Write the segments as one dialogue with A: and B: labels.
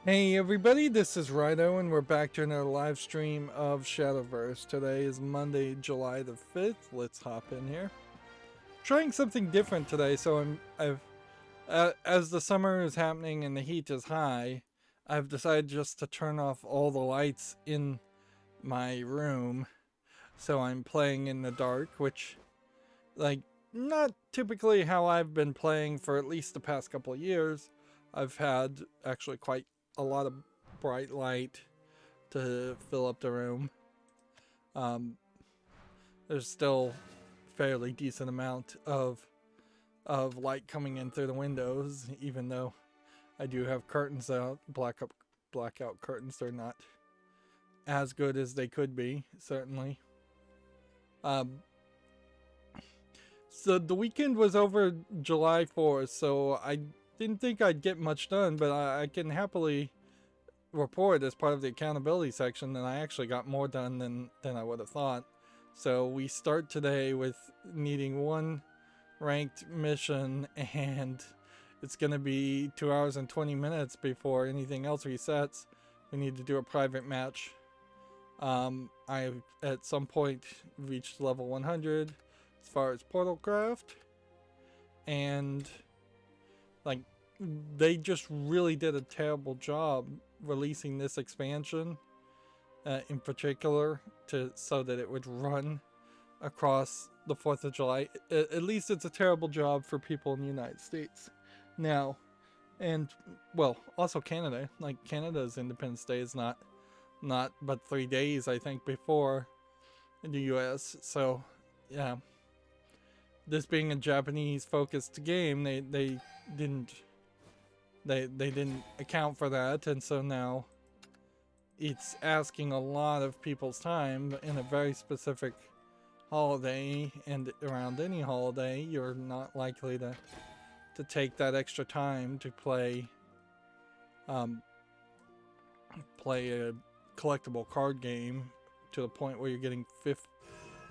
A: Hey everybody, this is Rydo and we're back to another live stream of Shadowverse. Today is Monday, July the 5th. Let's hop in here. Trying something different today, so as the summer is happening and the heat is high, I've decided just to turn off all the lights in my room. So I'm playing in the dark, which, like, not typically how I've been playing for at least the past couple of years. I've had actually quite a lot of bright light to fill up the room. There's still fairly decent amount of light coming in through the windows, even though I do have curtains out, blackout curtains. They're not as good as they could be, certainly. So the weekend was over July 4th, so I didn't think I'd get much done, but I can happily report as part of the accountability section that I actually got more done than I would have thought. So we start today with needing one ranked mission, and it's going to be 2 hours and 20 minutes before anything else resets. We need to do a private match. I at some point reached level 100 as far as portal craft, and like they just really did a terrible job releasing this expansion in particular so that it would run across the 4th of July. At least it's a terrible job for people in the United States now, and well, also Canada. Like, Canada's Independence Day is not but 3 days, I think, before in the US. So yeah, this being a Japanese focused game, they didn't account for that, and so now it's asking a lot of people's time in a very specific holiday, and around any holiday you're not likely to take that extra time to play a collectible card game to the point where you're getting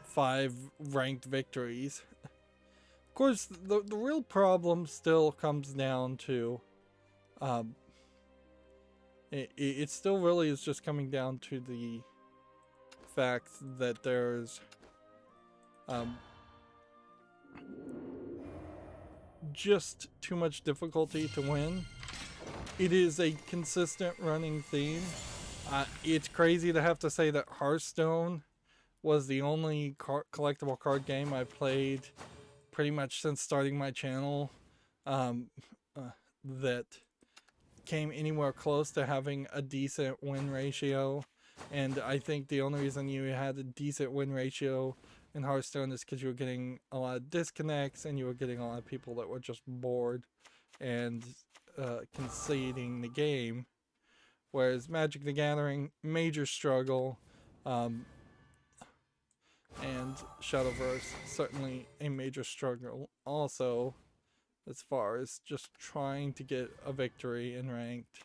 A: 5 ranked victories. Of course, the real problem still comes down to it still really is just coming down to the fact that there's just too much difficulty to win. It is a consistent running theme. It's crazy to have to say that Hearthstone was the only collectible card game I played pretty much since starting my channel that came anywhere close to having a decent win ratio. And I think the only reason you had a decent win ratio in Hearthstone is because you were getting a lot of disconnects and you were getting a lot of people that were just bored and conceding the game. Whereas Magic the Gathering, major struggle, and Shadowverse, certainly a major struggle also, as far as just trying to get a victory in ranked.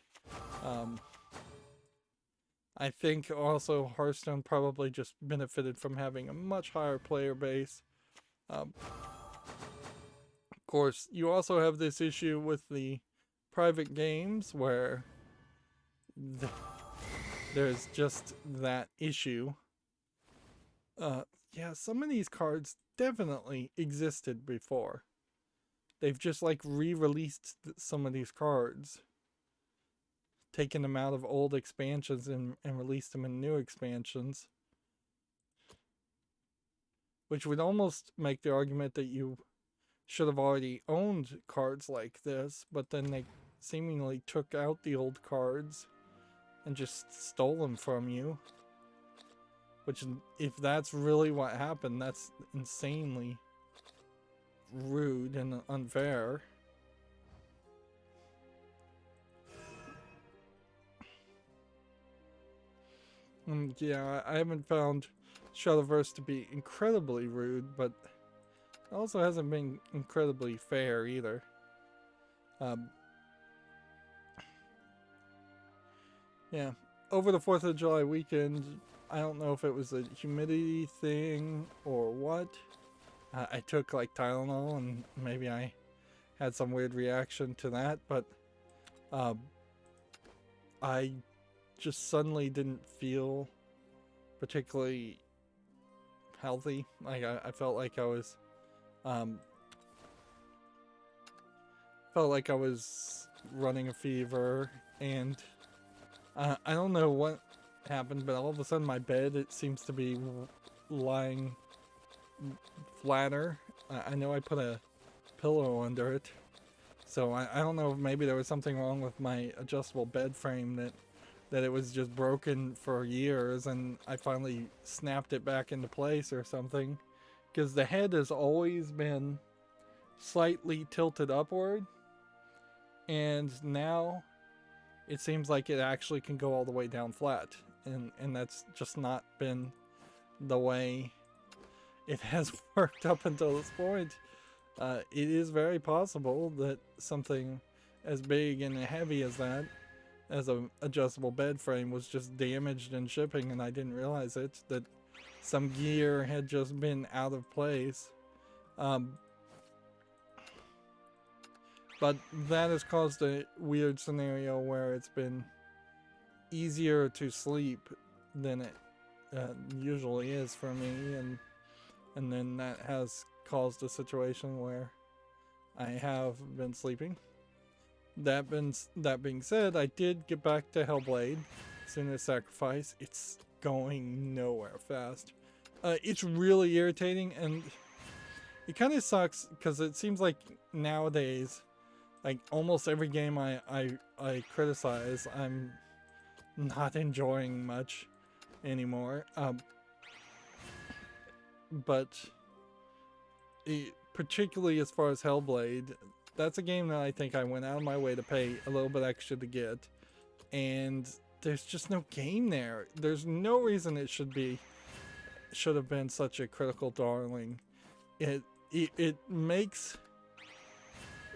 A: I think also Hearthstone probably just benefited from having a much higher player base. Of course, you also have this issue with the private games where there's just that issue. Yeah, some of these cards definitely existed before. They've just like re-released some of these cards, taken them out of old expansions and released them in new expansions, which would almost make the argument that you should have already owned cards like this, but then they seemingly took out the old cards and just stole them from you. Which, if that's really what happened, that's insanely rude and unfair. And yeah, I haven't found Shadowverse to be incredibly rude, but it also hasn't been incredibly fair either. Yeah, over the 4th of July weekend, I don't know if it was a humidity thing or what. I took like Tylenol and maybe I had some weird reaction to that, but I just suddenly didn't feel particularly healthy. Like I felt like I was felt like I was running a fever, and I don't know what happened, but all of a sudden my bed, it seems to be lying flatter. I know I put a pillow under it, so I don't know if maybe there was something wrong with my adjustable bed frame, that it was just broken for years, and I finally snapped it back into place or something, because the head has always been slightly tilted upward, and now it seems like it actually can go all the way down flat, and that's just not been the way it has worked up until this point. It is very possible that something as big and heavy as that, as an adjustable bed frame, was just damaged in shipping and I didn't realize it, that some gear had just been out of place. But that has caused a weird scenario where it's been easier to sleep than it usually is for me, and then that has caused a situation where I have been sleeping. That being said, I did get back to Hellblade, Senua's Sacrifice. It's going nowhere fast. It's really irritating, and it kind of sucks because it seems like nowadays, like almost every game I criticize, I'm not enjoying much anymore. But particularly as far as Hellblade, that's a game that I think I went out of my way to pay a little bit extra to get, and there's just no game there. There's no reason it should have been such a critical darling. It makes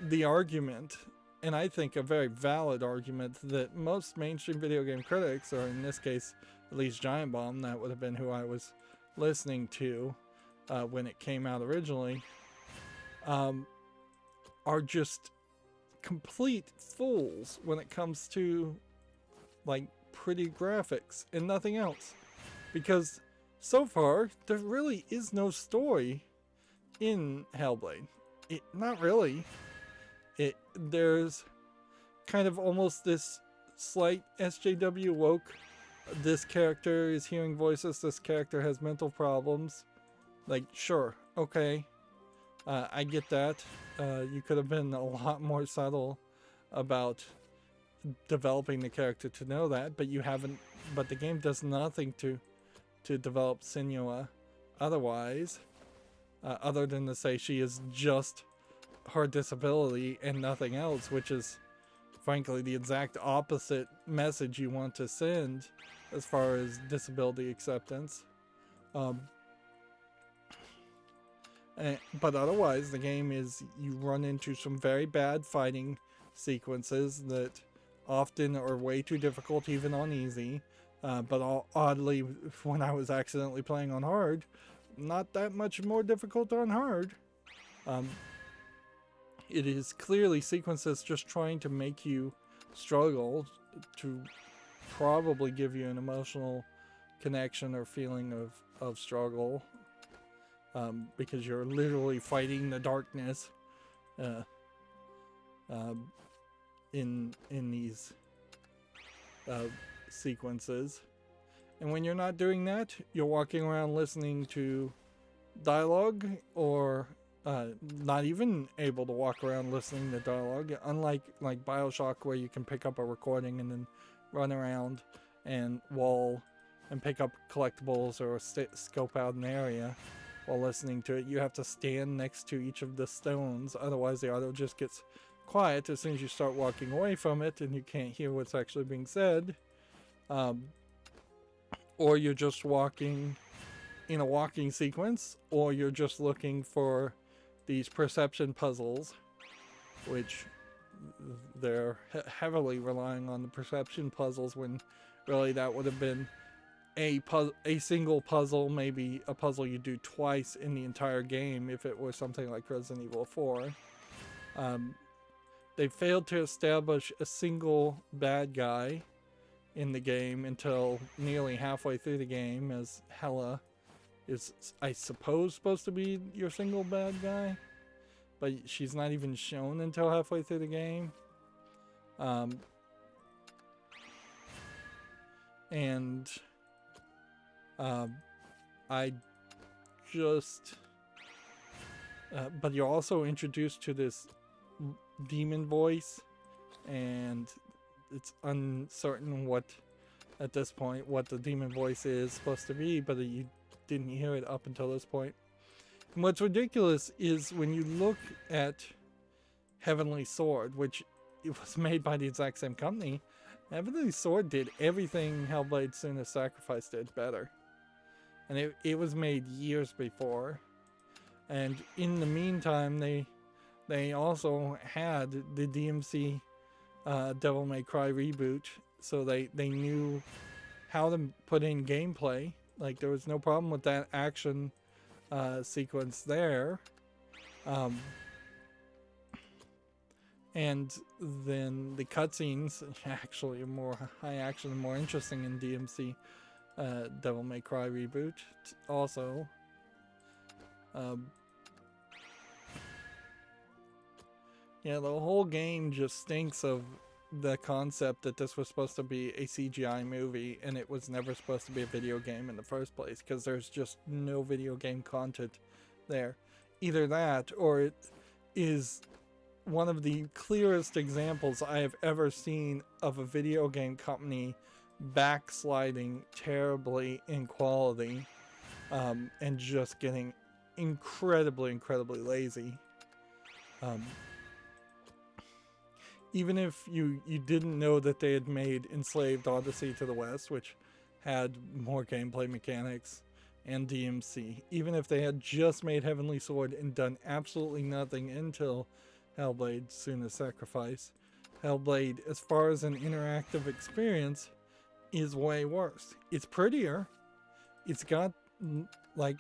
A: the argument, and I think a very valid argument, that most mainstream video game critics, or in this case at least Giant Bomb, that would have been who I was listening to when it came out originally, are just complete fools when it comes to like pretty graphics and nothing else. Because so far there really is no story in Hellblade. Not really. There's kind of almost this slight SJW woke. This character is hearing voices. This character has mental problems. Like, sure, okay, I get that. You could have been a lot more subtle about developing the character to know that, but you haven't. But the game does nothing to develop Senua otherwise, other than to say she is just her disability and nothing else, which is frankly the exact opposite message you want to send as far as disability acceptance. But otherwise, the game is, you run into some very bad fighting sequences that often are way too difficult even on easy, but oddly, when I was accidentally playing on hard, not that much more difficult on hard. It is clearly sequences just trying to make you struggle, to probably give you an emotional connection or feeling of struggle, because you're literally fighting the darkness in these sequences. And when you're not doing that, you're walking around listening to dialogue, or not even able to walk around listening to dialogue, unlike like Bioshock, where you can pick up a recording and then run around and wall and pick up collectibles or scope out an area while listening to it. You have to stand next to each of the stones, otherwise the audio just gets quiet as soon as you start walking away from it and you can't hear what's actually being said. Or you're just walking in a walking sequence, or you're just looking for these perception puzzles, which they're heavily relying on the perception puzzles, when really that would have been a single puzzle, maybe a puzzle you do twice in the entire game if it were something like Resident Evil 4. They failed to establish a single bad guy in the game until nearly halfway through the game, as Hela is, I suppose, supposed to be your single bad guy, but she's not even shown until halfway through the game. And I just but you're also introduced to this demon voice, and it's uncertain what at this point what the demon voice is supposed to be, but you didn't hear it up until this point. And what's ridiculous is when you look at Heavenly Sword, which it was made by the exact same company, Heavenly Sword did everything Hellblade: Senua's Sacrifice did better. And it was made years before. And in the meantime, they also had the DMC Devil May Cry reboot, so they knew how to put in gameplay. Like, there was no problem with that action sequence there. And then the cutscenes actually are more high action and more interesting in DMC Devil May Cry reboot also. Yeah, the whole game just stinks of the concept that this was supposed to be a CGI movie and it was never supposed to be a video game in the first place, because there's just no video game content there. Either that, or it is one of the clearest examples I have ever seen of a video game company backsliding terribly in quality, and just getting incredibly lazy. Even if you didn't know that they had made Enslaved Odyssey to the West, which had more gameplay mechanics and DMC, even if they had just made Heavenly Sword and done absolutely nothing until Hellblade: Senua's Sacrifice, Hellblade, as far as an interactive experience, is way worse. It's prettier. It's got like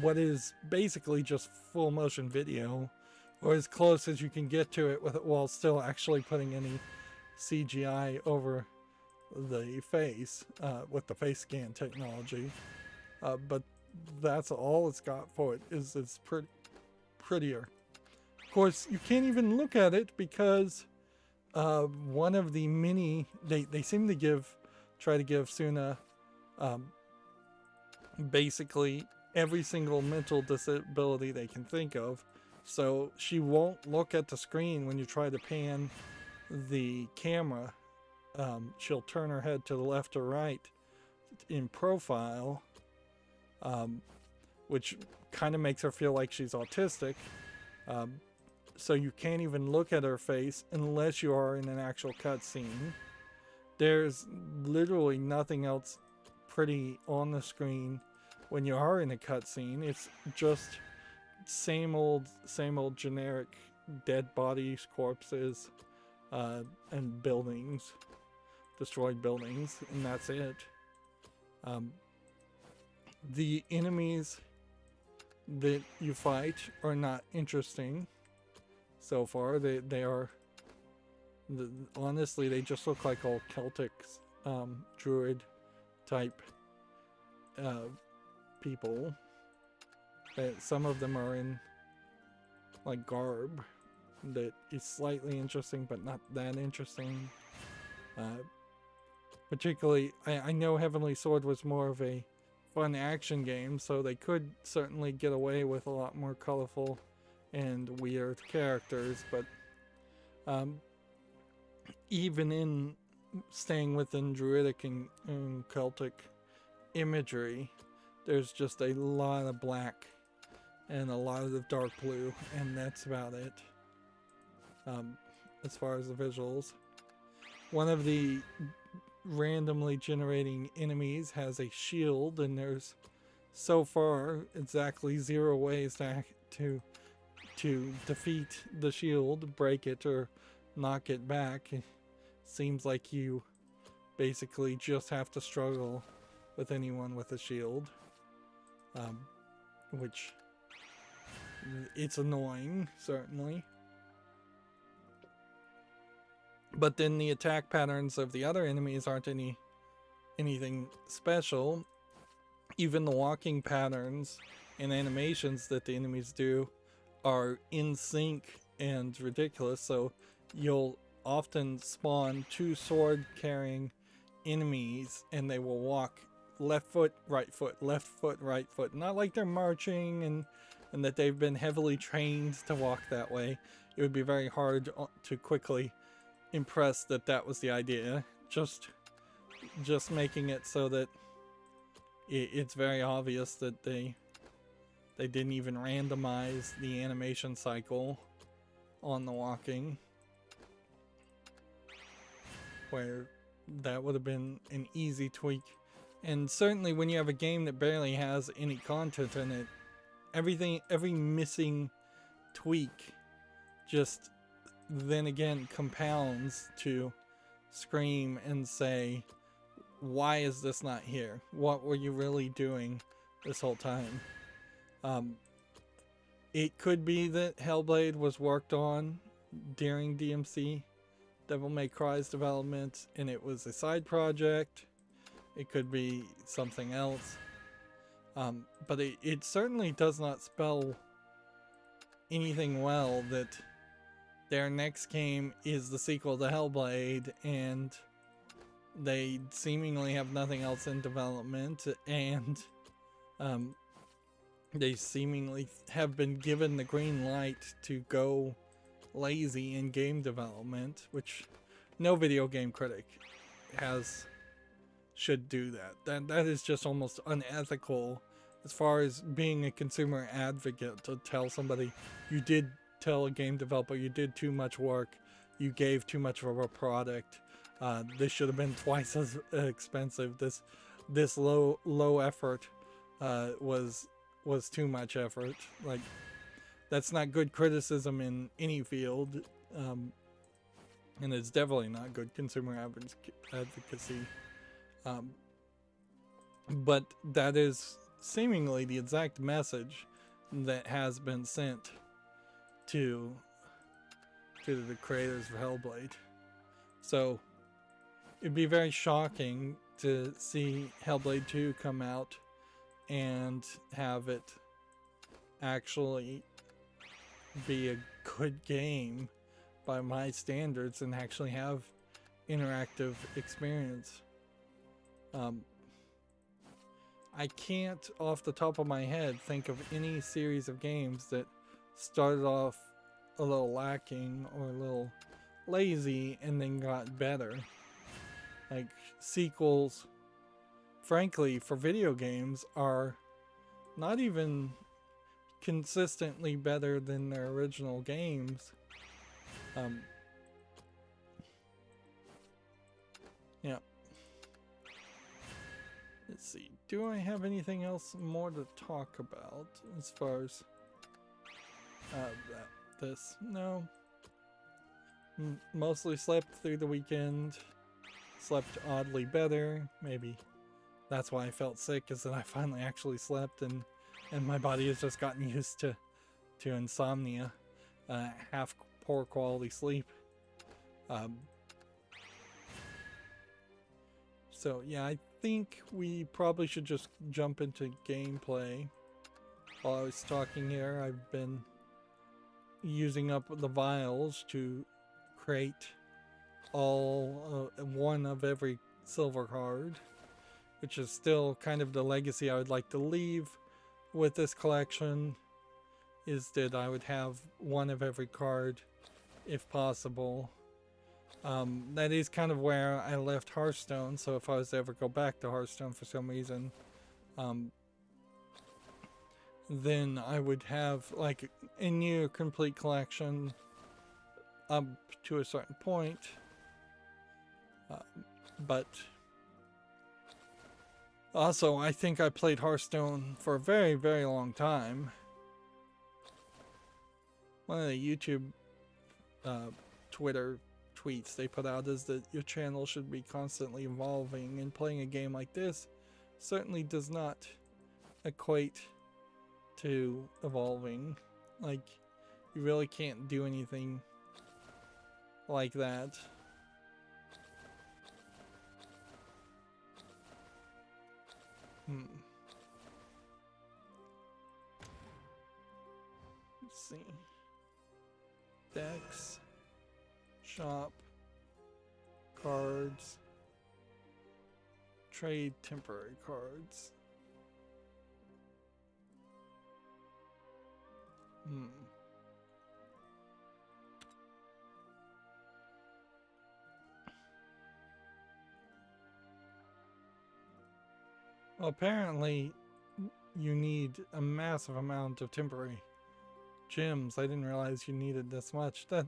A: what is basically just full motion video, or as close as you can get to it with it, while still actually putting any CGI over the face with the face scan technology. But that's all it's got for it, is it's prettier. Of course, you can't even look at it because one of the mini, they seem to try to give Senua basically every single mental disability they can think of. So she won't look at the screen when you try to pan the camera. She'll turn her head to the left or right in profile, which kind of makes her feel like she's autistic. So you can't even look at her face unless you are in an actual cutscene. There's literally nothing else pretty on the screen when you are in a cutscene. It's just same old generic dead bodies, corpses, and buildings, destroyed buildings, and that's it. The enemies that you fight are not interesting so far. They are, honestly, they just look like all Celtic druid type people. Some of them are in like garb that is slightly interesting but not that interesting. Particularly, I know Heavenly Sword was more of a fun action game, so they could certainly get away with a lot more colorful and weird characters, but even in staying within druidic and Celtic imagery, there's just a lot of black and a lot of dark blue, and that's about it as far as the visuals. One of the randomly generating enemies has a shield, and there's so far exactly 0 ways to defeat the shield, break it, or knock it back. It seems like you basically just have to struggle with anyone with a shield, which it's annoying, certainly. But then the attack patterns of the other enemies aren't anything special. Even the walking patterns and animations that the enemies do are in sync and ridiculous. So you'll often spawn 2 sword carrying enemies and they will walk left foot, right foot, left foot, right foot. Not like they're marching and that they've been heavily trained to walk that way. It would be very hard to quickly impress that that was the idea. Just making it so that it's very obvious that they didn't even randomize the animation cycle on the walking, where that would have been an easy tweak. And certainly when you have a game that barely has any content in it, every missing tweak just then again compounds to scream and say, why is this not here? What were you really doing this whole time? It could be that Hellblade was worked on during DMC, Devil May Cry's development, and it was a side project. It could be something else. But it certainly does not spell anything well that their next game is the sequel to Hellblade, and they seemingly have nothing else in development, and they seemingly have been given the green light to go lazy in game development, which no video game critic should do that. That is just almost unethical as far as being a consumer advocate, to tell somebody you did tell a game developer you did too much work, you gave too much of a product, this should have been twice as expensive, this low effort was too much effort. Like, that's not good criticism in any field, and it's definitely not good consumer advocacy. But that is seemingly the exact message that has been sent to the creators of Hellblade. So it'd be very shocking to see Hellblade 2 come out and have it actually be a good game by my standards and actually have interactive experience. I can't off the top of my head think of any series of games that started off a little lacking or a little lazy and then got better. Like, sequels, frankly, for video games are not even consistently better than their original games. Yeah. Let's see. Do I have anything else more to talk about as far as this? No. Mostly slept through the weekend. Slept oddly better. Maybe that's why I felt sick, is that I finally actually slept, and my body has just gotten used to insomnia, half poor quality sleep. So yeah, I think we probably should just jump into gameplay. While I was talking here, I've been using up the vials to create all one of every silver card, which is still kind of the legacy I would like to leave with this collection, is that I would have one of every card if possible. That is kind of where I left Hearthstone, so if I was to ever go back to Hearthstone for some reason, then I would have like a near complete collection up to a certain point. But also, I think I played Hearthstone for a very, very long time. One of the YouTube, Twitter tweets they put out is that your channel should be constantly evolving, and playing a game like this certainly does not equate to evolving. Like, you really can't do anything like that. Let's see. Decks. Shop. Cards. Trade temporary cards. Well, apparently you need a massive amount of temporary gems. I didn't realize you needed this much. That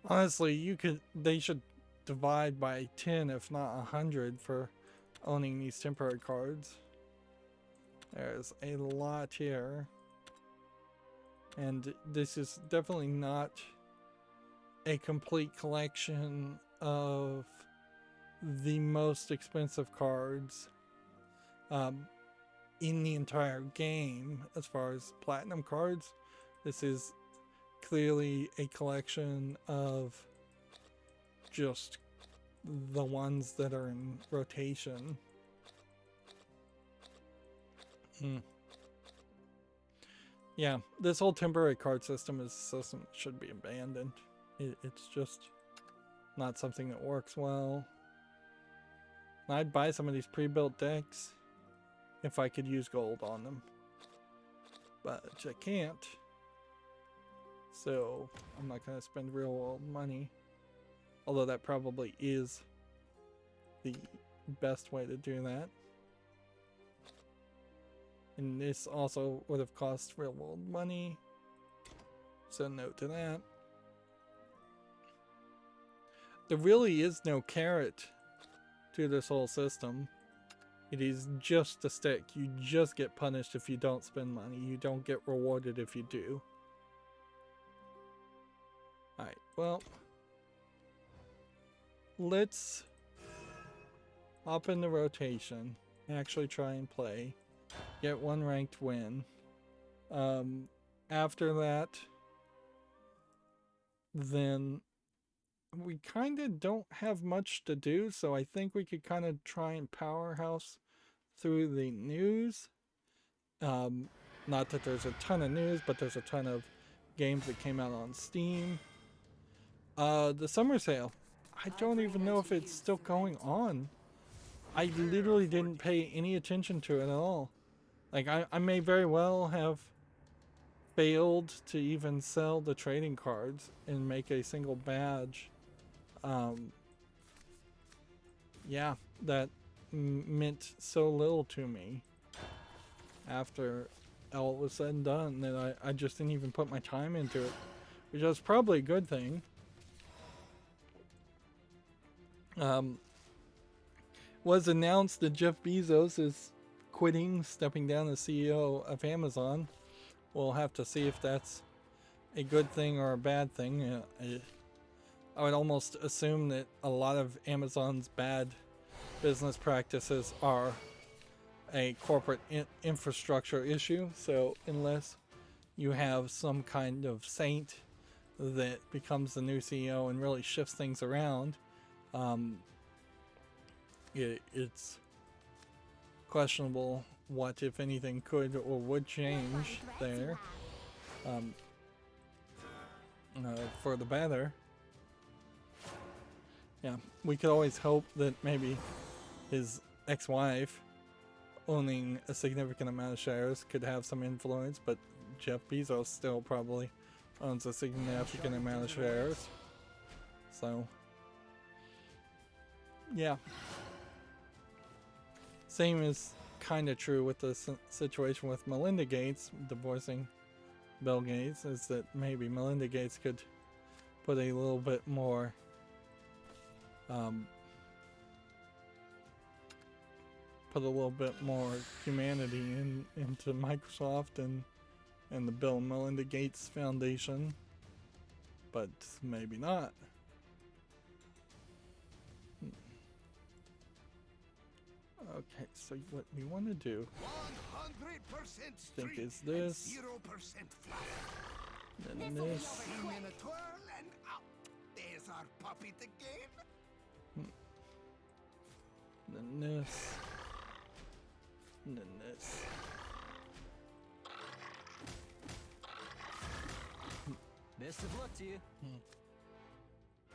A: honestly, they should divide by 10 if not 100 for owning these temporary cards. There's a lot here. And this is definitely not a complete collection of the most expensive cards in the entire game as far as platinum cards. This is clearly a collection of just the ones that are in rotation. Yeah, this whole temporary card system is a system that should be abandoned. It's just not something that works well. I'd buy some of these pre-built decks if I could use gold on them, but I can't. So I'm not going to spend real world money, although that probably is the best way to do that. And this also would have cost real world money, so note to that. There really is no carrot to this whole system. It is just a stick. You just get punished if you don't spend money. You don't get rewarded if you do. Alright, well, let's hop into rotation, actually try and play. Get one ranked win. After that, then we kind of don't have much to do, so I think we could kind of try and powerhouse through the news. Not that there's a ton of news, but there's a ton of games that came out on Steam. The summer sale, I don't even know if it's still going on. I literally didn't pay any attention to it at all. Like, I may very well have failed to even sell the trading cards and make a single badge. Yeah, that meant so little to me after all was said and done that I just didn't even put my time into it, which was probably a good thing. Was announced that Jeff Bezos is quitting, stepping down as CEO of Amazon. We'll have to see if that's a good thing or a bad thing. I would almost assume that a lot of Amazon's bad business practices are a corporate infrastructure issue. So unless you have some kind of saint that becomes the new CEO and really shifts things around, it's questionable what, if anything, could or would change there for the better. Yeah, we could always hope that maybe his ex-wife owning a significant amount of shares could have some influence, but Jeff Bezos still probably owns a significant amount of shares. So, yeah. Same is kind of true with the situation with Melinda Gates divorcing Bill Gates, is that maybe Melinda Gates could put a little bit more humanity into Microsoft and the Bill and Melinda Gates Foundation, but maybe not. Okay, so what we want to do, I think, is this, then this, then this, And then this.
B: Best of luck to you.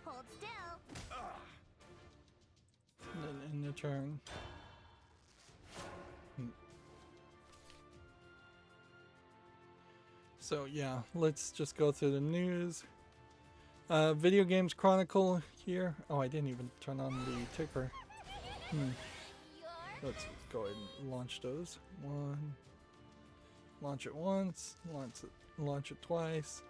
C: Hold still.
A: And then in the turn. So yeah, let's just go through the news. Video Games Chronicle here. Oh, I didn't even turn on the ticker. Let's go ahead and launch those. Launch it once, launch it twice.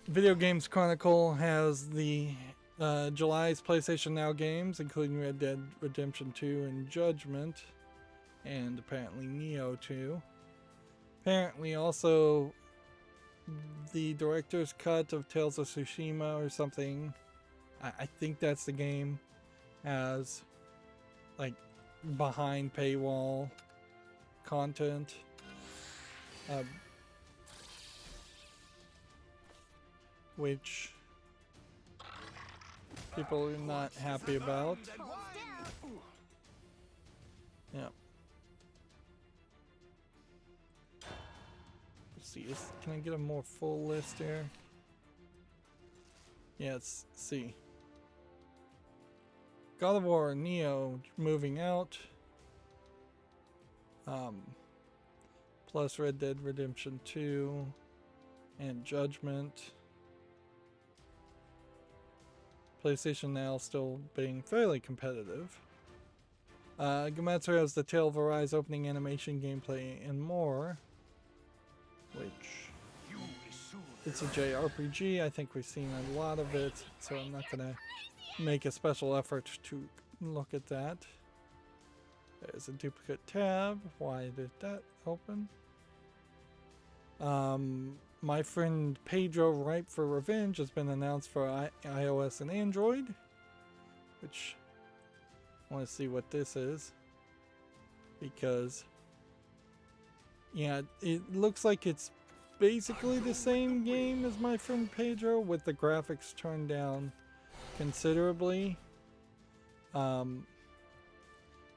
A: Video Games Chronicle has the July's PlayStation Now games, including Red Dead Redemption 2 and Judgment, and apparently Neo 2. Apparently also the director's cut of Tales of Tsushima or something. I think that's the game, has like behind paywall content. Which people are not happy about. Yeah. Let's see, can I get a more full list here? Yeah, let's see. God of War Neo moving out. Plus Red Dead Redemption 2 and Judgment. PlayStation Now still being fairly competitive. Gematsu has the Tale of Arise opening animation gameplay and more, which it's a JRPG. I think we've seen a lot of it, so I'm not gonna make a special effort to look at that. There's a duplicate tab. Why did that open? My Friend Pedro Ripe for Revenge has been announced for iOS and Android, which I want to see what this is, because yeah, it looks like it's basically the same game as My Friend Pedro with the graphics turned down considerably,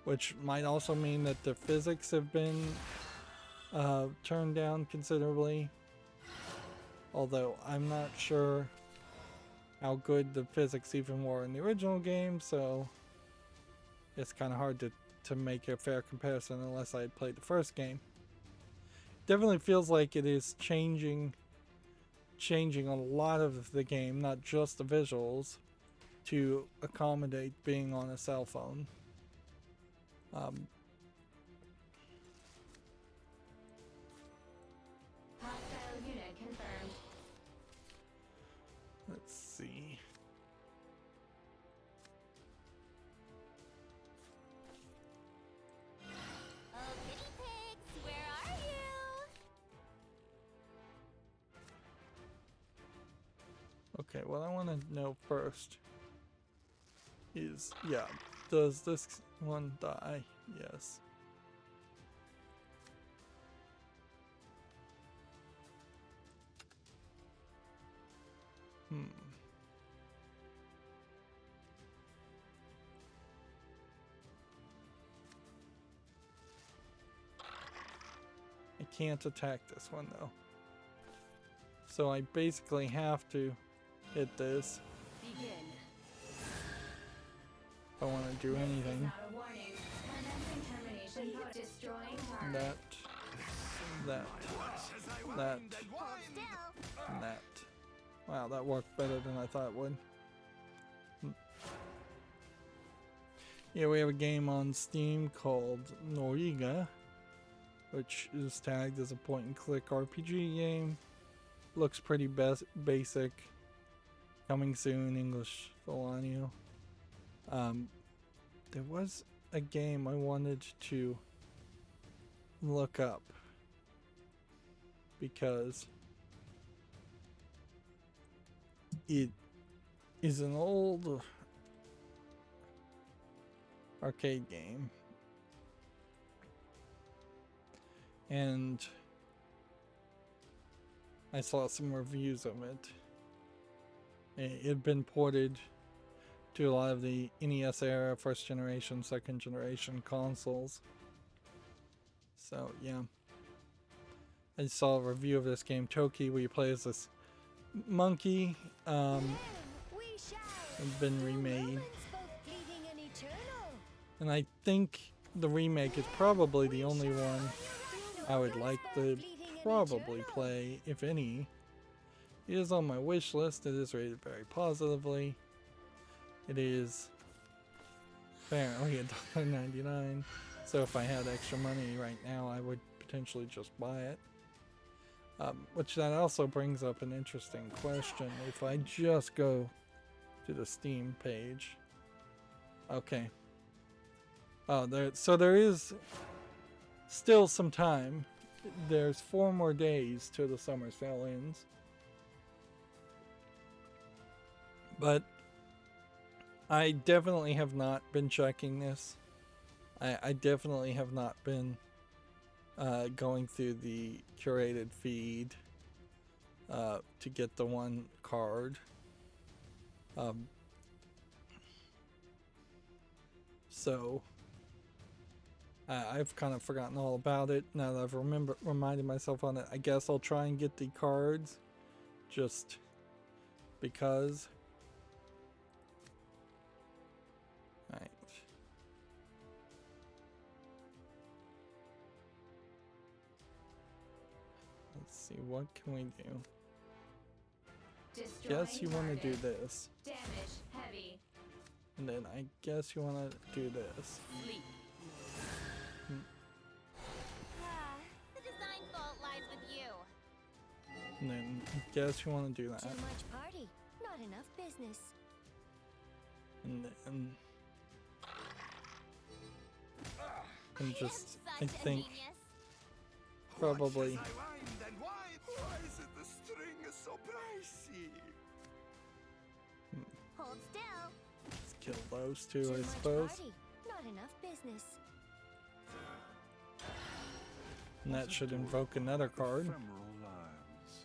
A: which might also mean that the physics have been turned down considerably. Although I'm not sure how good the physics even were in the original game, so it's kind of hard to make a fair comparison unless I had played the first game. Definitely feels like it is changing a lot of the game, not just the visuals, to accommodate being on a cell phone.
C: Hostile unit confirmed.
A: Let's see.
C: Oh, guinea pigs, where are you?
A: Okay, what I want to know first is, yeah, does this one die? Yes. I can't attack this one though. So I basically have to hit this
C: Begin.
A: if I want to do anything.
C: Not a warning. Commencing termination. Destroying target.
A: That,
C: Hold still.
A: and that. Wow, that worked better than I thought it would. Yeah, we have a game on Steam called Noriga, which is tagged as a point-and-click RPG game. Looks pretty basic. Coming soon, English Solano. There was a game I wanted to look up because it is an old arcade game, and I saw some reviews of it. It had been ported to a lot of the NES era, first generation, second generation consoles. So yeah, I saw a review of this game, Toki, where you play as this monkey. It's been remade, and I think the remake is probably the only one I would like to probably play, if any. It is on my wish list. It is rated very positively. It is apparently $1.99. So if I had extra money right now, I would potentially just buy it. Which that also brings up an interesting question. If I just go to the Steam page. Okay. Oh, there is still some time. There's 4 more days till the summer sale ends. But I definitely have not been checking this. I definitely have not been going through the curated feed to get the one card. So I've kind of forgotten all about it now that I've reminded myself on it. I guess I'll try and get the cards just because. Alright. Let's see, what can we do? Guess you want to do this.
C: Damage heavy.
A: And then I guess you want to do this.
C: Sleep.
D: The design fault lies with you.
A: And then I guess you want to do that.
D: Too much party, not enough business.
A: And just,
D: Such
A: I
D: a
A: think,
D: genius.
A: probably,
E: Why is it the string is so pricey?
D: Hold still.
A: let's kill those two,
D: Too
A: I
D: much
A: suppose.
D: party, not enough business.
A: And that should invoke another card.
E: Ephemeral lives.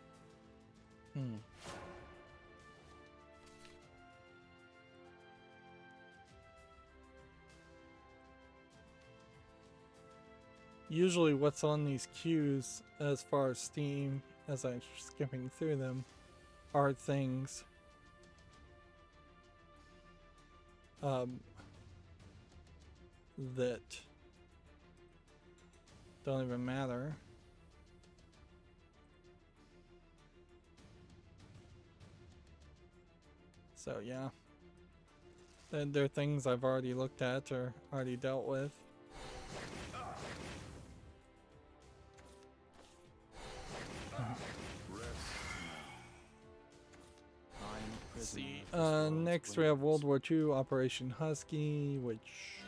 A: Usually what's on these queues, as far as Steam, as I'm skipping through them, are things that don't even matter. So yeah, they're things I've already looked at or already dealt with. See, next we have World War II Operation Husky, which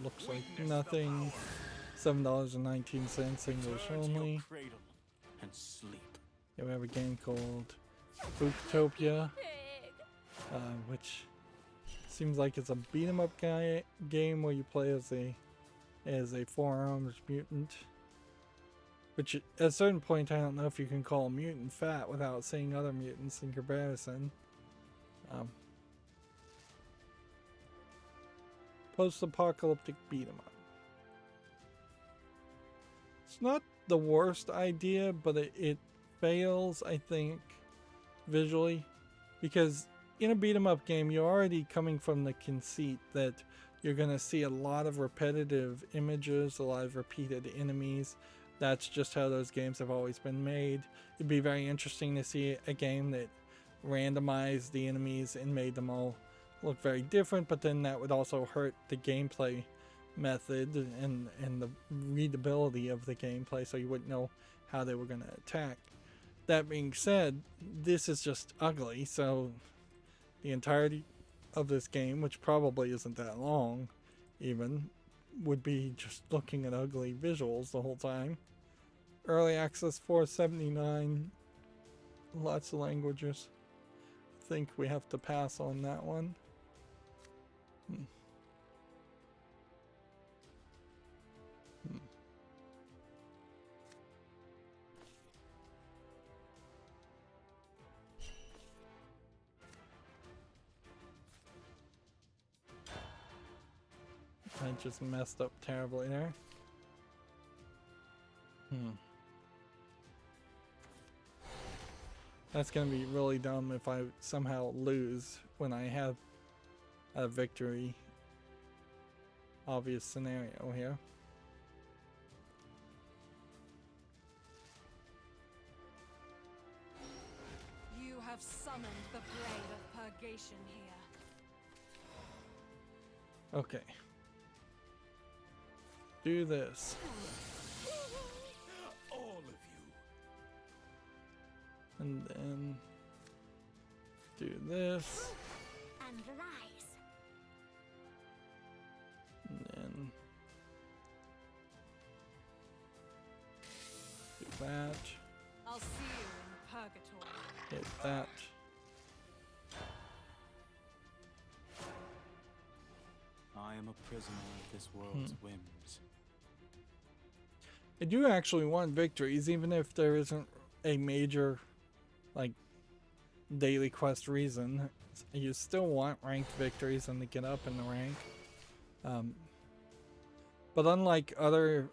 A: looks like nothing. $7.19 English only.
B: Cradle and sleep.
A: Yeah, we have a game called Booktopia, which seems like it's a beat 'em up game where you play as a four-armed mutant. Which at a certain point, I don't know if you can call a mutant fat without seeing other mutants in comparison. Post-apocalyptic beat 'em up. It's not the worst idea, but it fails, I think, visually, because in a beat 'em up game, you're already coming from the conceit that you're going to see a lot of repetitive images, a lot of repeated enemies. That's just how those games have always been made. It'd be very interesting to see a game that randomized the enemies and made them all look very different, but then that would also hurt the gameplay method and the readability of the gameplay, so you wouldn't know how they were going to attack. That being said, this is just ugly, so the entirety of this game, which probably isn't that long even, would be just looking at ugly visuals the whole time. Early access $4.79, lots of languages. I think we have to pass on that one. just messed up terribly there. That's gonna be really dumb if I somehow lose when I have a victory. Obvious scenario here.
F: You have summoned the blade of purgation here.
A: Okay. Do this.
E: All of you.
A: And then do this.
D: And lies.
A: And then do that.
F: I'll see you in purgatory.
A: Hit that.
B: I am a prisoner of this world's whims.
A: I do actually want victories, even if there isn't a major, like, daily quest reason. You still want ranked victories and to get up in the rank. But unlike other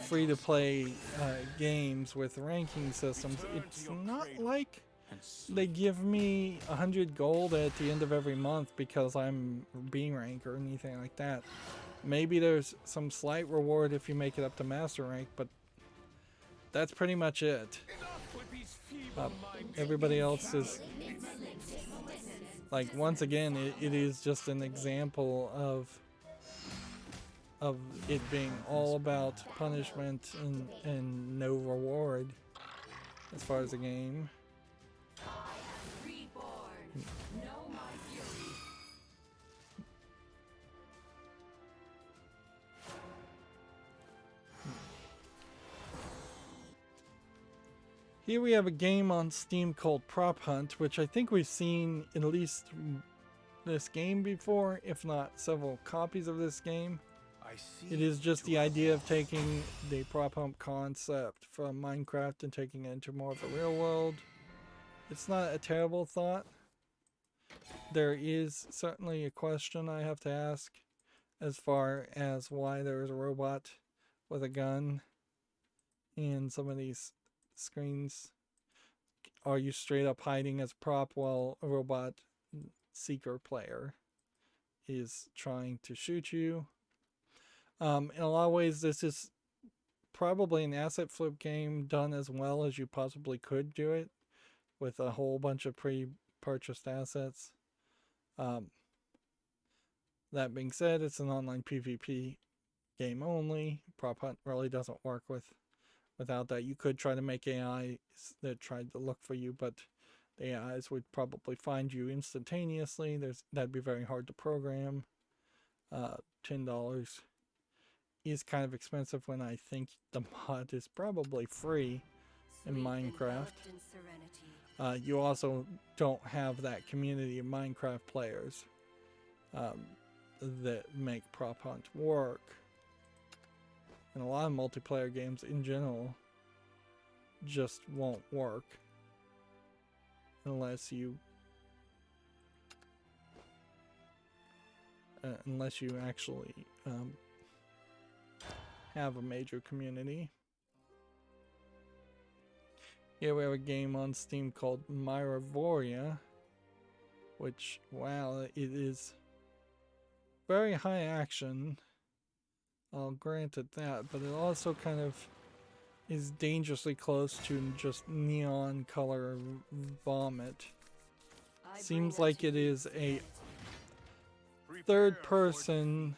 A: free-to-play games with ranking systems, it's not like
B: And sleep.
A: they give me 100 gold at the end of every month because I'm being ranked or anything like that. Maybe there's some slight reward if you make it up to master rank, but that's pretty much it. Everybody else is, like, once again, it is just an example of it being all about punishment and no reward as far as the game. Here we have a game on Steam called Prop Hunt, which I think we've seen at least this game before, if not several copies of this game.
E: I see.
A: It is just the idea of taking the prop hunt concept from Minecraft and taking it into more of a real world. It's not a terrible thought. There is certainly a question I have to ask as far as why there is a robot with a gun in some of these screens. Are you straight up hiding as a prop while a robot seeker player is trying to shoot you? In a lot of ways, this is probably an asset flip game done as well as you possibly could do it, with a whole bunch of pre-purchased assets. That being said, it's an online PvP game only. Prop Hunt really doesn't work without that. You could try to make AIs that tried to look for you, but the AIs would probably find you instantaneously. That'd be very hard to program. $10 is kind of expensive when I think the mod is probably free in Minecraft. You also don't have that community of Minecraft players that make Prop Hunt work. And a lot of multiplayer games in general just won't work unless you actually have a major community. Here we have a game on Steam called Myravoria, which, wow, it is very high action. I'll grant it that, but it also kind of is dangerously close to just neon color vomit. Seems like it is a third person,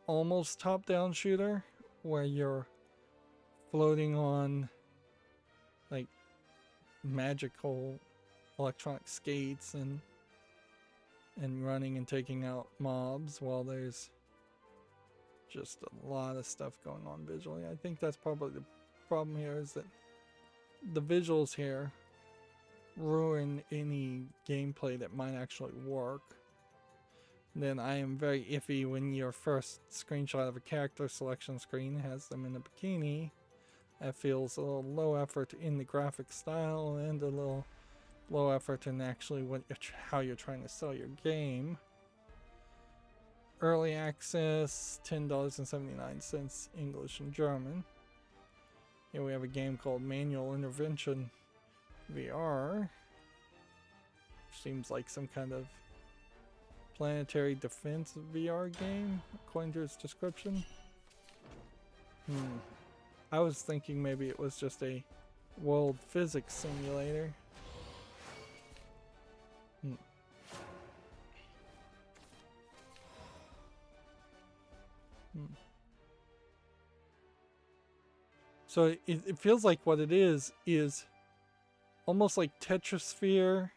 A: almost top-down shooter where you're floating on like magical electronic skates and running and taking out mobs while there's just a lot of stuff going on visually. I think that's probably the problem here, is that the visuals here ruin any gameplay that might actually work. Then I am very iffy when your first screenshot of a character selection screen has them in a bikini. That feels a little low effort in the graphic style and a little low effort in actually how you're trying to sell your game. early access, $10.79 English and German. Here we have a game called Manual Intervention VR. Seems like some kind of planetary defense VR game, according to its description. I was thinking maybe it was just a world physics simulator. So it feels like what it is almost like Tetrasphere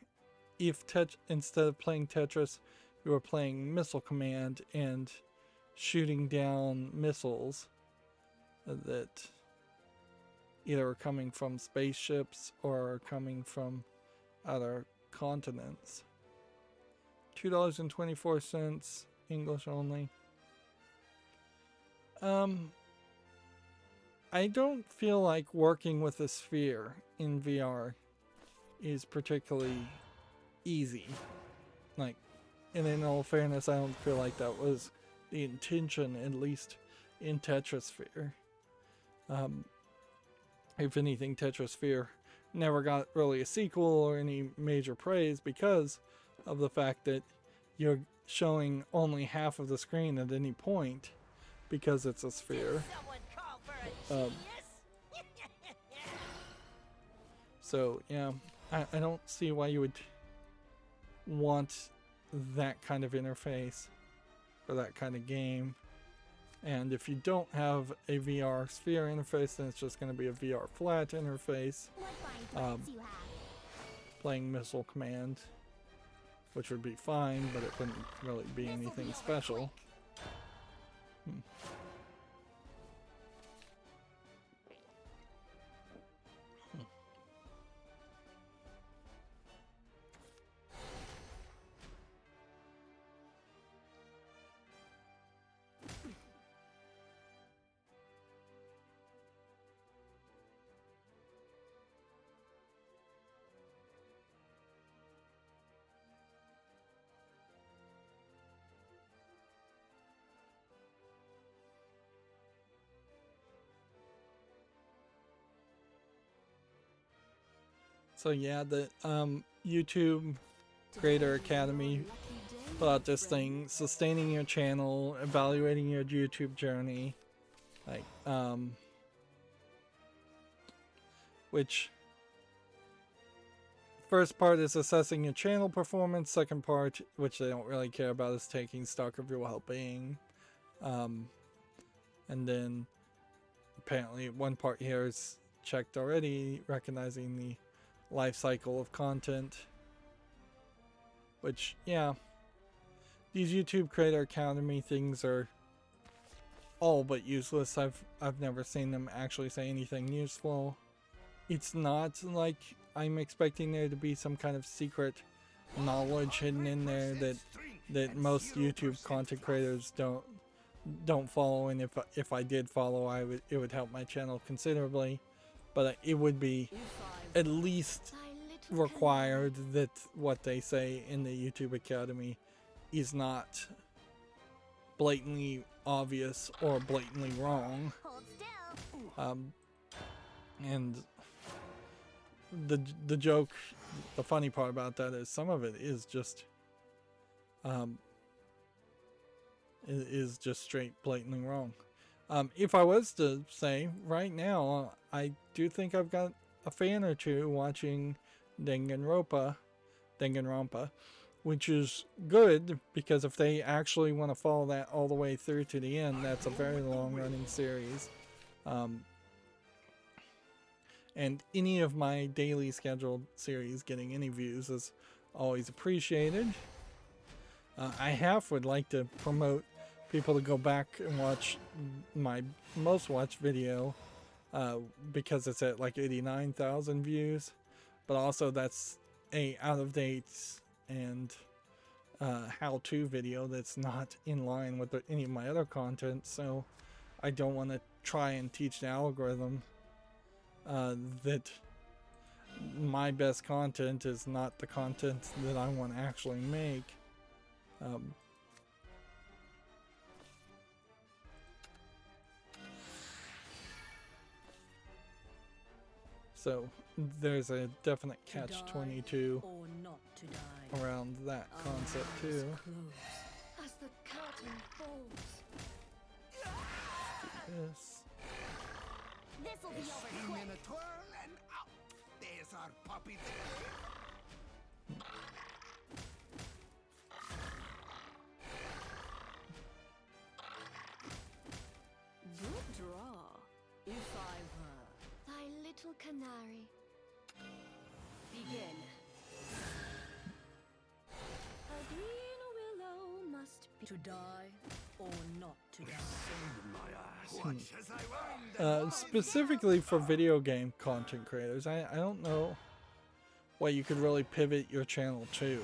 A: if instead of playing Tetris, you were playing Missile Command and shooting down missiles that either are coming from spaceships or are coming from other continents. $2.24, English only. I don't feel like working with a sphere in VR is particularly easy. Like, and in all fairness, I don't feel like that was the intention, at least in Tetrasphere. If anything, Tetrasphere never got really a sequel or any major praise because of the fact that you're showing only half of the screen at any point because it's a sphere. So yeah, I don't see why you would want that kind of interface for that kind of game. And if you don't have a VR sphere interface, then it's just going to be a VR flat interface. Playing Missile Command, which would be fine, but it wouldn't really be anything special. So yeah, the YouTube Creator Academy put out this thing, sustaining your channel, evaluating your YouTube journey, like which first part is assessing your channel performance, second part, which they don't really care about, is taking stock of your well-being, and then apparently one part here is checked already, recognizing the life cycle of content, which, yeah, these YouTube Creator Academy things are all but useless. I've never seen them actually say anything useful. It's not like I'm expecting there to be some kind of secret knowledge hidden in there that most YouTube content creators don't follow, and if I did follow, it would help my channel considerably, but it would be at least required that what they say in the YouTube Academy is not blatantly obvious or blatantly wrong. And the joke, the funny part about that is some of it is just straight blatantly wrong. If I was to say right now, I do think I've got a fan or two watching Danganronpa, which is good, because if they actually want to follow that all the way through to the end, that's a very long running series. And any of my daily scheduled series getting any views is always appreciated. I would like to promote people to go back and watch my most watched video, because it's at like 89,000 views, but also that's a out of date and how-to video that's not in line with any of my other content, so I don't want to try and teach the algorithm that my best content is not the content that I want to actually make. So there's a definite
G: To die
A: catch-22
G: or not to die.
A: around that
G: Our
A: concept
G: eyes
A: too.
G: close.
C: As the curtain falls.
A: This.
D: This'll be over
E: Spin
D: quick.
E: in a twirl and out. There's our puppy the game.
G: Good draw. If I were.
C: Thy little canary.
G: Begin.
C: A green willow must be.
G: To die or not to die.
E: Watch as I wind and wind.
A: Specifically for video game content creators, I don't know what you could really pivot your channel to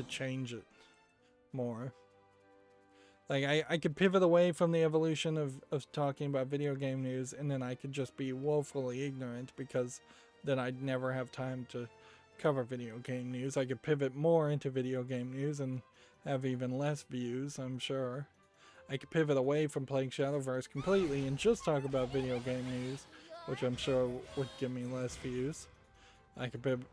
A: change it more. Like, I could pivot away from the evolution of talking about video game news, and then I could just be woefully ignorant, because then I'd never have time to cover video game news. I could pivot more into video game news and have even less views, I'm sure. I could pivot away from playing Shadowverse completely and just talk about video game news, which I'm sure would give me less views. I could pivot,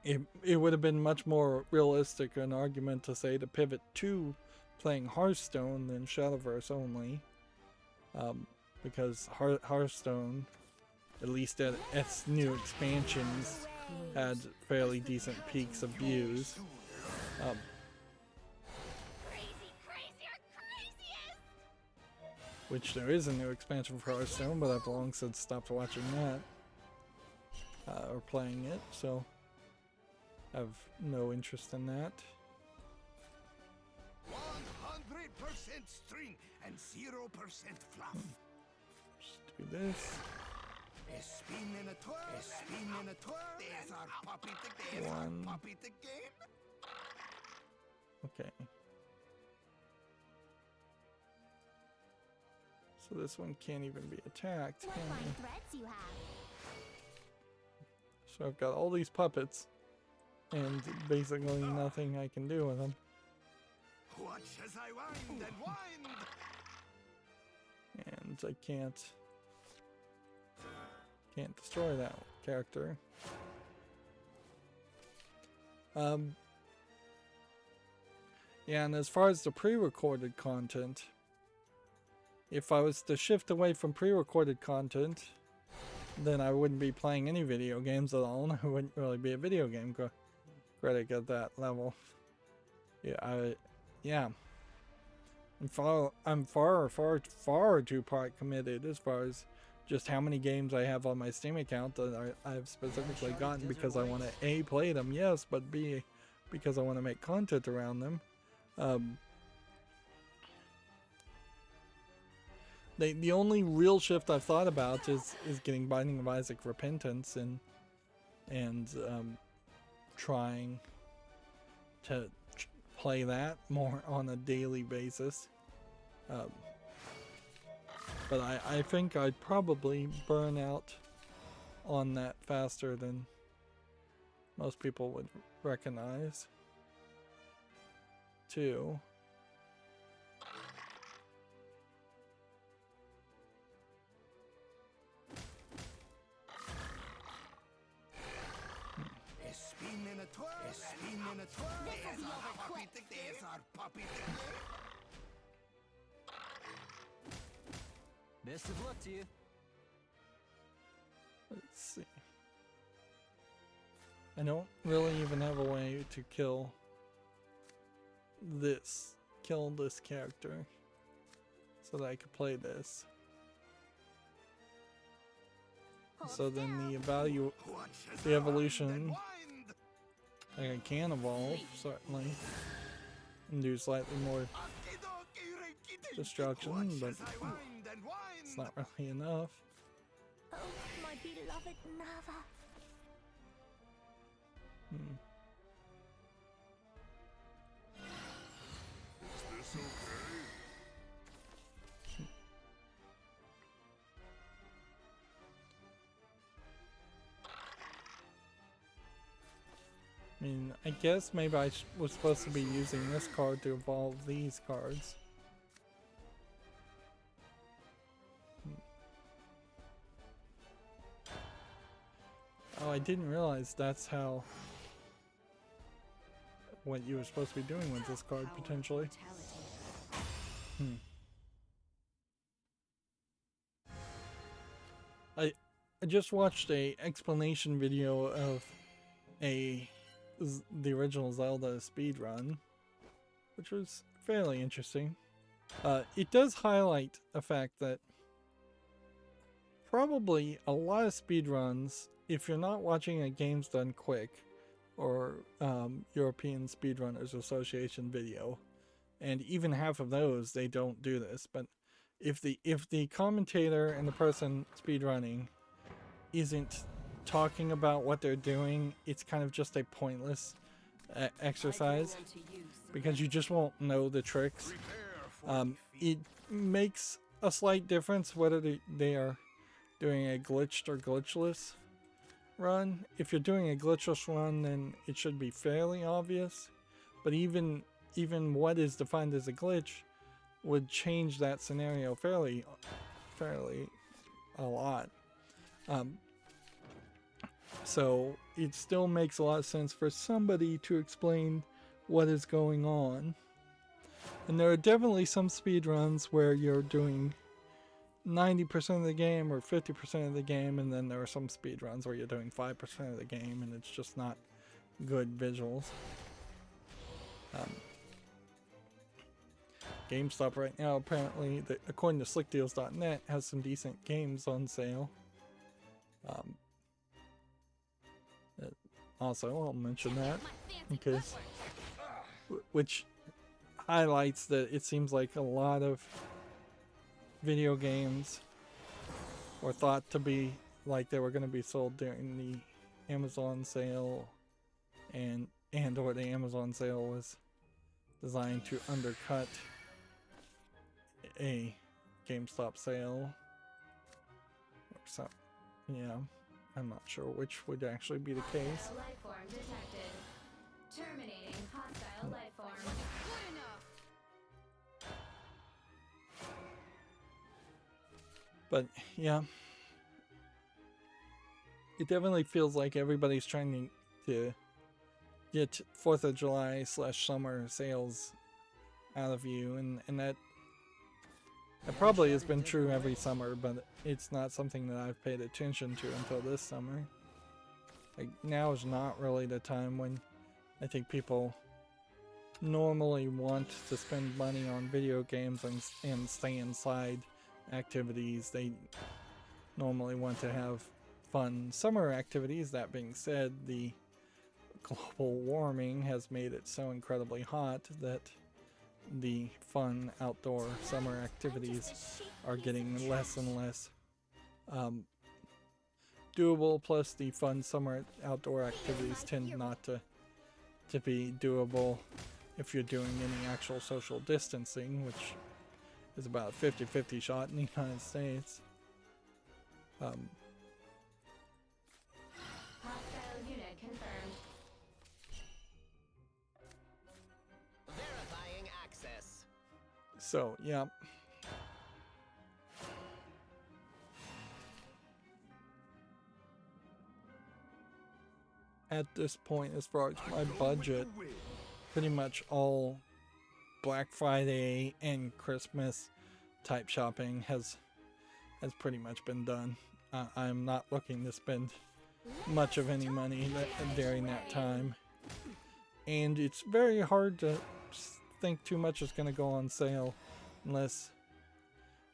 A: it would have been much more realistic an argument to say to pivot to playing Hearthstone than Shadowverse only, because Hearthstone, at least at its new expansions, had fairly decent peaks of views. Which there is a new expansion for Hearthstone, but I've long since stopped watching that or playing it, so I have no interest in that.
E: 100% string and 0% fluff.
A: Just do this.
E: A spin in a twirl. A spin in a twirl. There's our puppy the game.
A: One.
E: Puppy the game.
A: Okay. So this one can't even be attacked,
D: What
A: can
D: fine
A: it?
D: threads you have.
A: So I've got all these puppets, and basically nothing I can do with them.
E: Watch as I wind and wind.
A: And I can't destroy that character. Yeah, and as far as the pre-recorded content, if I was to shift away from pre-recorded content, then I wouldn't be playing any video games at all, and I wouldn't really be a video game critic at that level. Yeah, I'm far too part committed as far as just how many games I have on my Steam account that I've specifically gotten because I want to A, play them, yes, but B, because I want to make content around them. The only real shift I've thought about is getting Binding of Isaac Repentance and trying to play that more on a daily basis. But I think I'd probably burn out on that faster than most people would recognize, too.
E: A spin in a twirl. A spin in a twirl. There's our puppy the game. There's our puppy the game.
B: Best of luck to you.
A: Let's see. I don't really even have a way to kill this character so that I could play this.
D: Hold
A: So then
D: still.
E: Watch as
A: the
E: I wind
A: evolution,
E: and wind.
A: like I can evolve certainly and do slightly more
E: Okie-dokie, rinky-dinky.
A: destruction,
E: Watch
A: but
E: as I wind and wind.
A: it's not really enough.
D: Oh, my beloved Nava.
A: Hmm.
E: Is this okay?
A: I mean, I guess maybe I was supposed to be using this card to evolve these cards. Oh, I didn't realize that's how what you were supposed to be doing with this card potentially. I just watched a explanation video of the original Zelda speedrun, which was fairly interesting. It does highlight a fact that probably a lot of speedruns, if you're not watching a Games Done Quick or European Speedrunners Association video, and even half of those, they don't do this, but if the commentator and the person speedrunning isn't talking about what they're doing, it's kind of just a pointless exercise because you just won't know the tricks. It makes a slight difference whether they are doing a glitched or glitchless run. If you're doing a glitchless run, then it should be fairly obvious, but even what is defined as a glitch would change that scenario fairly a lot. So it still makes a lot of sense for somebody to explain what is going on. And there are definitely some speedruns where you're doing 90% of the game or 50% of the game, and then there are some speedruns where you're doing 5% of the game and it's just not good visuals. GameStop right now, apparently, according to slickdeals.net, has some decent games on sale. Also, I'll mention that because, which highlights that it seems like a lot of video games were thought to be like they were going to be sold during the Amazon sale, and or the Amazon sale was designed to undercut a GameStop sale or so. Yeah, I'm not sure which would actually be the case.
C: Hostile life form detected. Terminating hostile life form.
F: Good enough.
A: But yeah, it definitely feels like everybody's trying to get 4th of July / summer sales out of you, and that probably has been true every summer, but it's not something that I've paid attention to until this summer. Like, now is not really the time when I think people normally want to spend money on video games and stay inside activities. They normally want to have fun summer activities. That being said, the global warming has made it so incredibly hot that the fun outdoor summer activities are getting less and less doable. Plus, the fun summer outdoor activities tend not to be doable if you're doing any actual social distancing, which is about a 50-50 shot in the United States.
C: Hostile unit confirmed.
H: Verifying access.
A: So, yeah. At this point, as far as my budget, pretty much all Black Friday and Christmas type shopping has pretty much been done. I'm not looking to spend much of any money during that time, and it's very hard to think too much is going to go on sale unless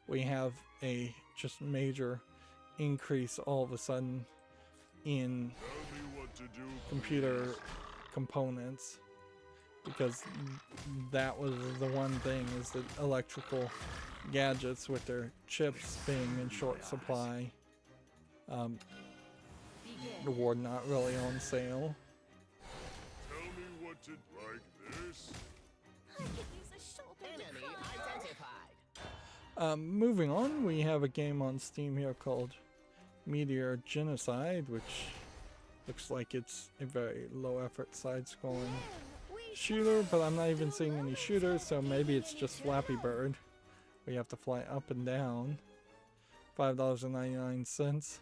A: we have a just major increase all of a sudden in computer components, because that was the one thing, is that electrical gadgets with their chips being in short supply were not really on sale.
E: Tell me what to like this.
D: I could use a shoulder to
H: Enemy
D: cry
H: identified.
A: Moving on, we have a game on Steam here called Meteor Genocide, which looks like it's a very low effort side-scrolling shooter, but I'm not even seeing any shooters, so maybe it's just Flappy Bird. We have to fly up and down. $5.99.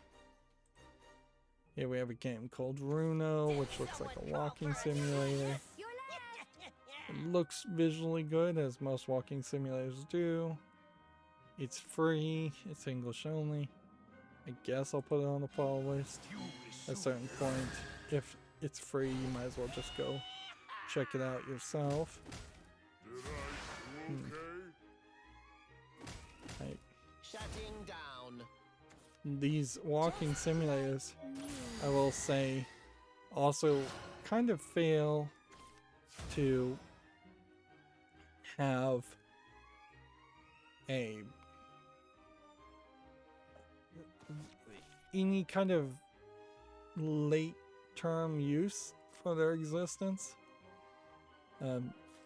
A: Here we have a game called Runo, which looks like a walking simulator. It looks visually good, as most walking simulators do. It's free. It's English only. I guess I'll put it on the follow list. At a certain point, if it's free, you might as well just go check it out yourself. Right.
H: Shutting down.
A: These walking simulators, I will say, also kind of fail to have any kind of late term use for their existence.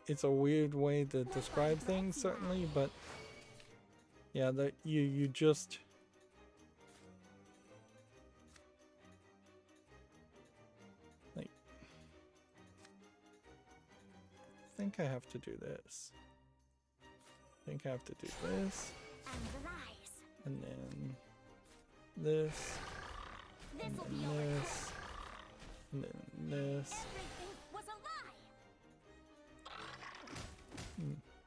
A: It's a weird way to describe things, certainly, but yeah, that you just like, I think I have to do this. I think I have to do this, and then this, and then this, and then this.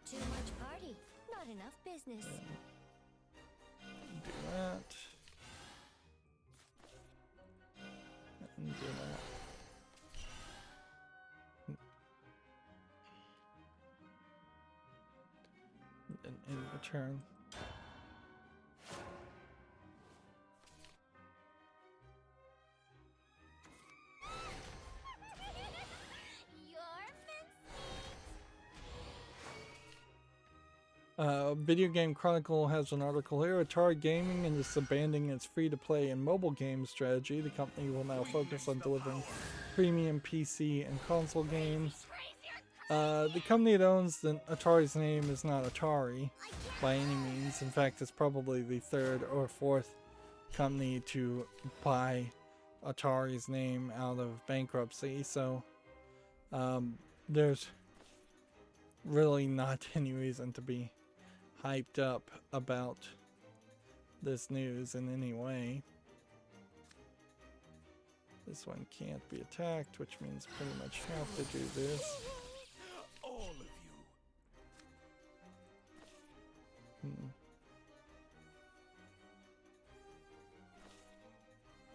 D: Too much party, not enough business.
A: Do that. And do that. And in return. Video Game Chronicle has an article here. Atari Gaming is abandoning its free-to-play and mobile game strategy. The company will now focus on delivering premium PC and console games. The company that owns Atari's name is not Atari by any means. In fact, it's probably the third or fourth company to buy Atari's name out of bankruptcy. So there's really not any reason to be hyped up about this news in any way. This one can't be attacked, which means pretty much have to do this.
E: All of you.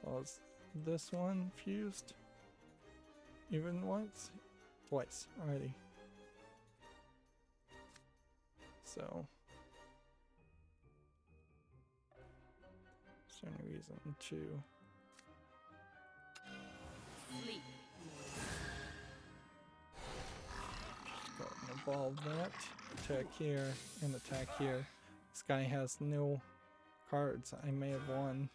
A: Well, is this one fused? Even once? Twice already. So is there any reason to go and evolve that? Attack here and attack here. This guy has no cards. I may have won.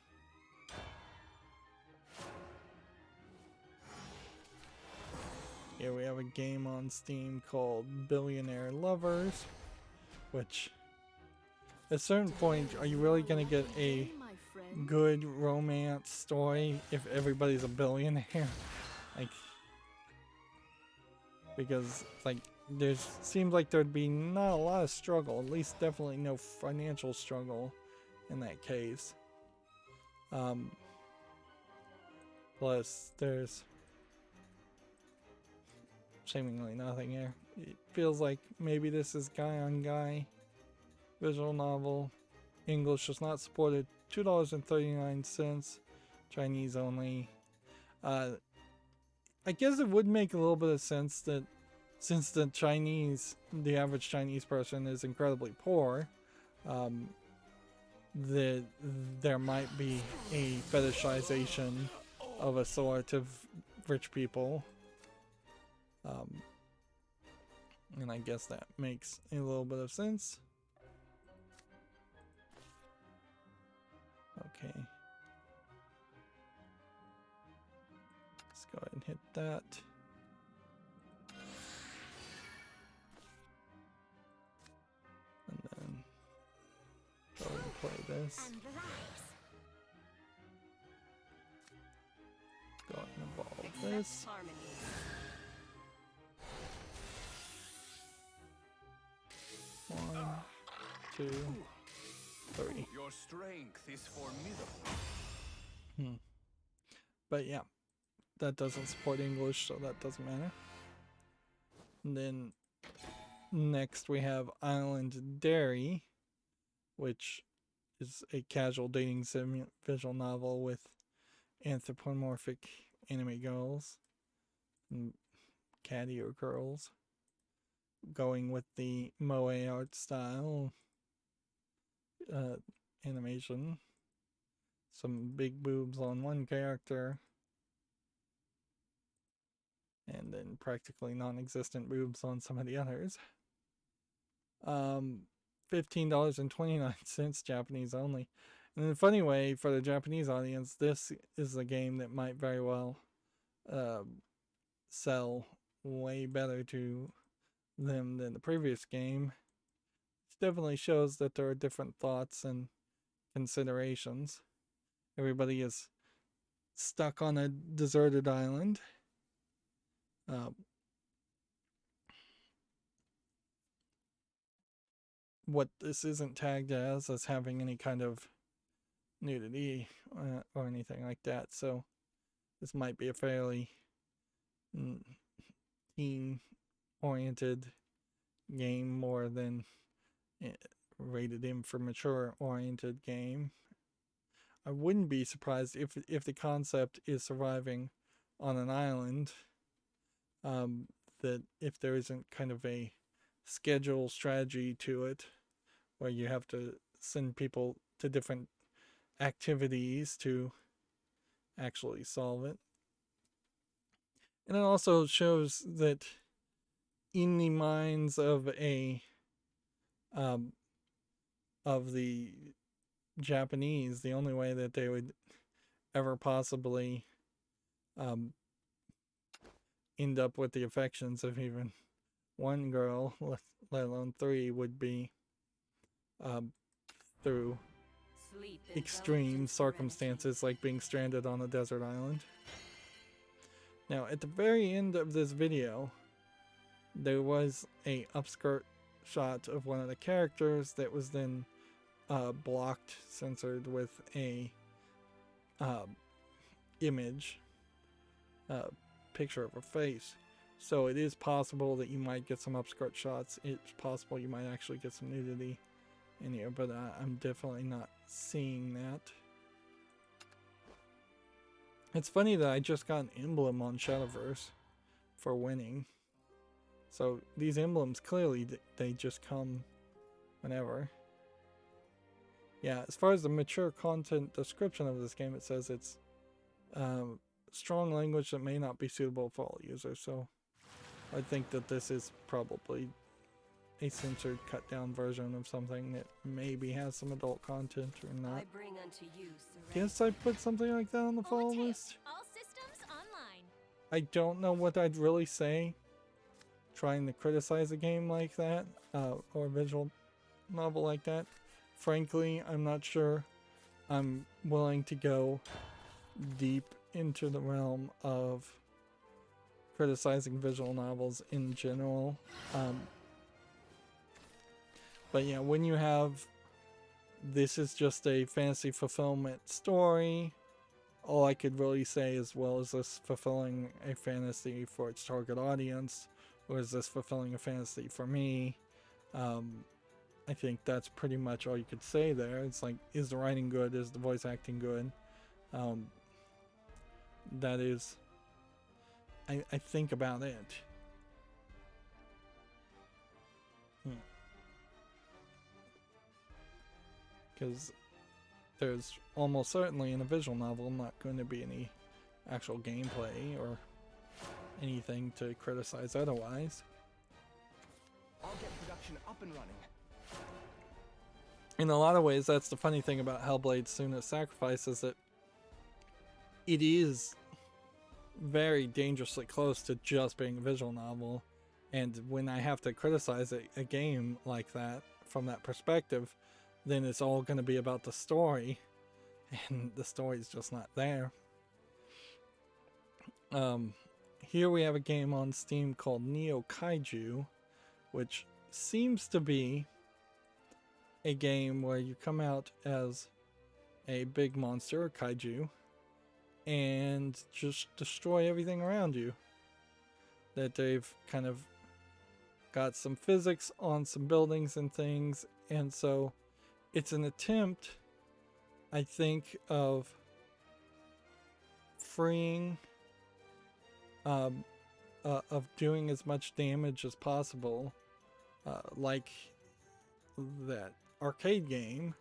A: Here we have a game on Steam called Billionaire Lovers, which at a certain point, are you really going to get a good romance story if everybody's a billionaire? Like, because like seems like there'd be not a lot of struggle, at least definitely no financial struggle in that case. Plus there's seemingly nothing here. It feels like maybe this is guy on guy. Visual novel. English is not supported. $2.39. Chinese only. I guess it would make a little bit of sense that since the average Chinese person is incredibly poor, that there might be a fetishization of a sort of rich people. And I guess that makes a little bit of sense. Okay. Let's go ahead and hit that. And then go ahead and play this. Go ahead and evolve this. One, two, three.
E: Your strength is formidable.
A: But yeah, that doesn't support English, so that doesn't matter. And then next we have Island Dairy, which is a casual dating sim visual novel with anthropomorphic anime girls and cattier girls, going with the moe art style animation. Some big boobs on one character, and then practically non-existent boobs on some of the others. $15.29 Japanese only. And in a funny way, for the Japanese audience, this is a game that might very well sell way better to them than the previous game. It definitely shows that there are different thoughts and considerations. Everybody is stuck on a deserted island. What this isn't tagged as having any kind of nudity or anything like that, so this might be a fairly teen-oriented game more than rated M for mature-oriented game. I wouldn't be surprised if the concept is surviving on an island, that if there isn't kind of a schedule strategy to it, where you have to send people to different activities to actually solve it. And it also shows that in the minds of the Japanese, the only way that they would ever possibly end up with the affections of even one girl, let alone three, would be through extreme circumstances like being stranded on a desert island. Now, at the very end of this video, there was a upskirt shot of one of the characters that was then blocked, censored with a image, picture of a face. So it is possible that you might get some upskirt shots. It's possible you might actually get some nudity in here, but I'm definitely not seeing that. It's funny that I just got an emblem on Shadowverse for winning. So these emblems, clearly they just come whenever. Yeah, as far as the mature content description of this game, it says it's strong language that may not be suitable for all users. So I think that this is probably a censored, cut down version of something that maybe has some adult content or not.
G: I bring unto you
A: Guess I put something like that on the follow list.
D: All systems online.
A: I don't know what I'd really say trying to criticize a game like that, or a visual novel like that. Frankly, I'm not sure I'm willing to go deep into the realm of criticizing visual novels in general. But yeah, when you have, this is just a fantasy fulfillment story, all I could really say is, well, is this fulfilling a fantasy for its target audience, or is this fulfilling a fantasy for me? I think that's pretty much all you could say there. It's like, is the writing good? Is the voice acting good? That is, I think about it. Because there's almost certainly in a visual novel not going to be any actual gameplay or anything to criticize otherwise.
E: I'll get production up and running.
A: In a lot of ways, that's the funny thing about Hellblade: Senua's Sacrifice, is that it is very dangerously close to just being a visual novel. And when I have to criticize a game like that from that perspective, then it's all going to be about the story, and the story's just not there. Here we have a game on Steam called Neo Kaiju, which seems to be a game where you come out as a big monster, or kaiju, and just destroy everything around you. That they've kind of got some physics on some buildings and things, and so it's an attempt, I think, of freeing, of doing as much damage as possible, like that arcade game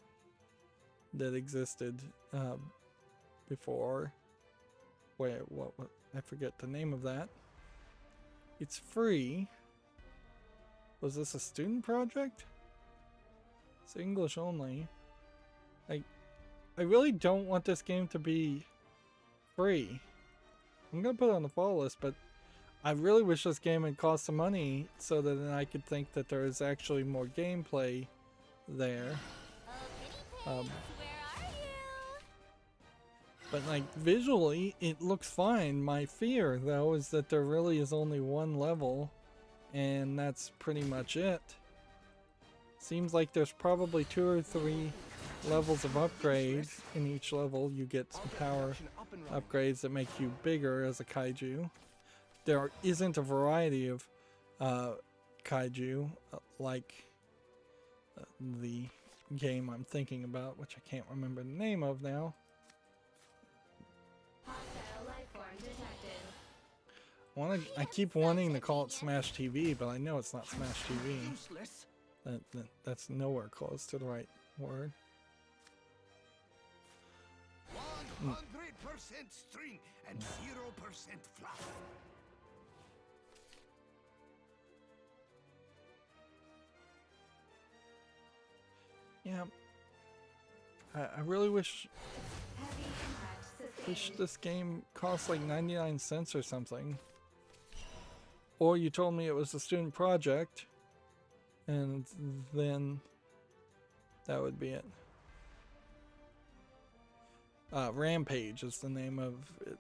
A: that existed before. Wait, what? I forget the name of that. It's free. Was this a student project? It's English only. I really don't want this game to be free. I'm gonna put it on the fall list, but I really wish this game had cost some money so that then I could think that there is actually more gameplay there.
D: Where are you?
A: But like visually, it looks fine. My fear though is that there really is only one level, and that's pretty much it. Seems like there's probably 2 or 3 levels of upgrades. In each level you get some power upgrades that make you bigger as a kaiju. There isn't a variety of kaiju like the game I'm thinking about, which I can't remember the name of now.
C: Hostile life form detected.
A: I keep wanting to call it Smash TV, but I know it's not Smash TV.
E: Useless.
A: That's nowhere close to the right word.
E: 100% string and 0% fluff.
A: Yeah. I really wish
C: Heavy impact sustained.
A: this game cost like 99 cents or something. Or you told me it was a student project, and then that would be it. Rampage is the name of it.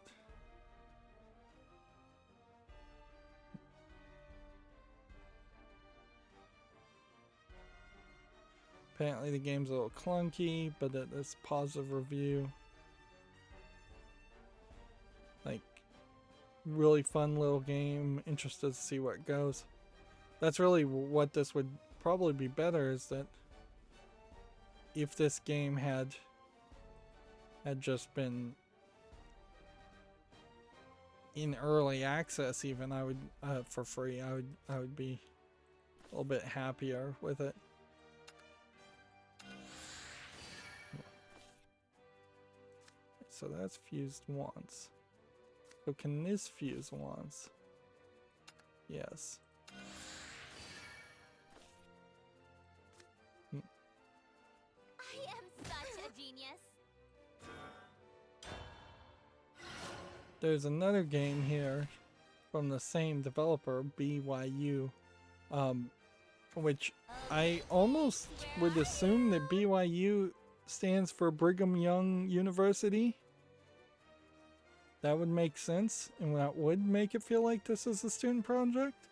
A: Apparently the game's a little clunky, but it's positive review. Like, really fun little game. Interested to see where it goes. That's really what this would probably be better, is that if this game had just been in early access, even, I would for free, I would be a little bit happier with it. So that's fused once. So can this fuse once? Yes.
D: I am such a genius.
A: There's another game here from the same developer, BYU, which I almost would assume that BYU stands for Brigham Young University. That would make sense, and that would make it feel like this is a student project.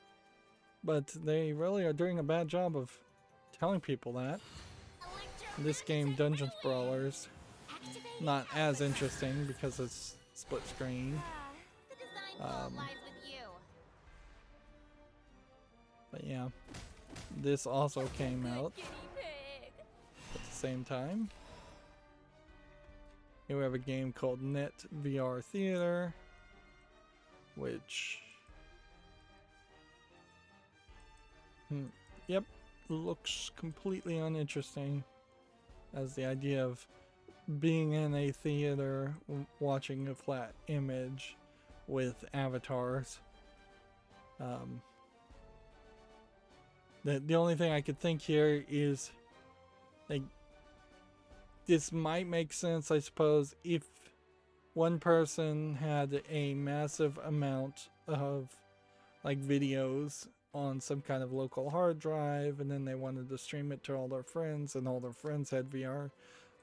A: But they really are doing a bad job of telling people that. This game, Dungeons Brawlers, not as interesting because it's split screen.
D: The design fault lies with you.
A: But yeah, this also came out
D: Guinea pig.
A: at the same time. Here we have a game called Net VR Theater, which, yep, looks completely uninteresting, as the idea of being in a theater watching a flat image with avatars. The only thing I could think here is, like, this might make sense, I suppose, if one person had a massive amount of like videos on some kind of local hard drive, and then they wanted to stream it to all their friends, and all their friends had VR.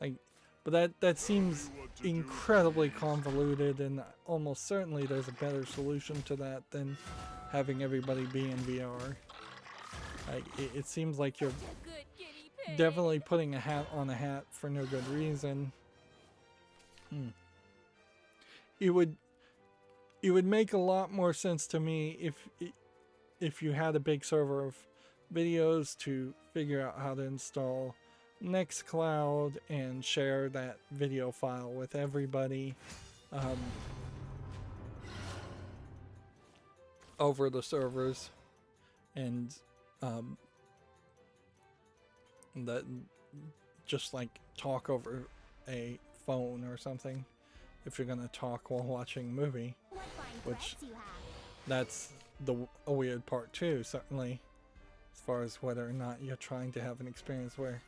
A: Like, but that seems incredibly convoluted, and almost certainly there's a better solution to that than having everybody be in VR. Like, it seems like you're
D: Good guinea pig.
A: definitely putting a hat on a hat for no good reason. it would make a lot more sense to me if you had a big server of videos to figure out how to install Nextcloud and share that video file with everybody over the servers, and that just like talk over a phone or something if you're gonna talk while watching a movie, which that's a weird part too, certainly, as far as whether or not you're trying to have an experience where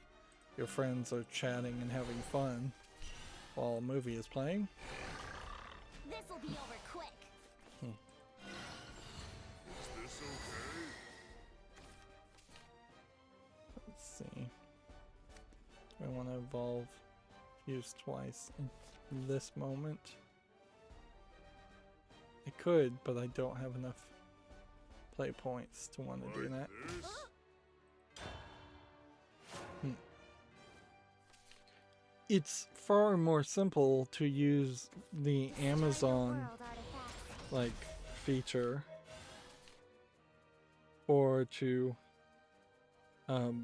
A: your friends are chatting and having fun while a movie is playing.
D: This'll be over quick.
A: Let's see. I want to evolve Fuse twice in this moment. I could, but I don't have enough play points to want to do that. It's far more simple to use the Amazon like feature, or to
D: Do not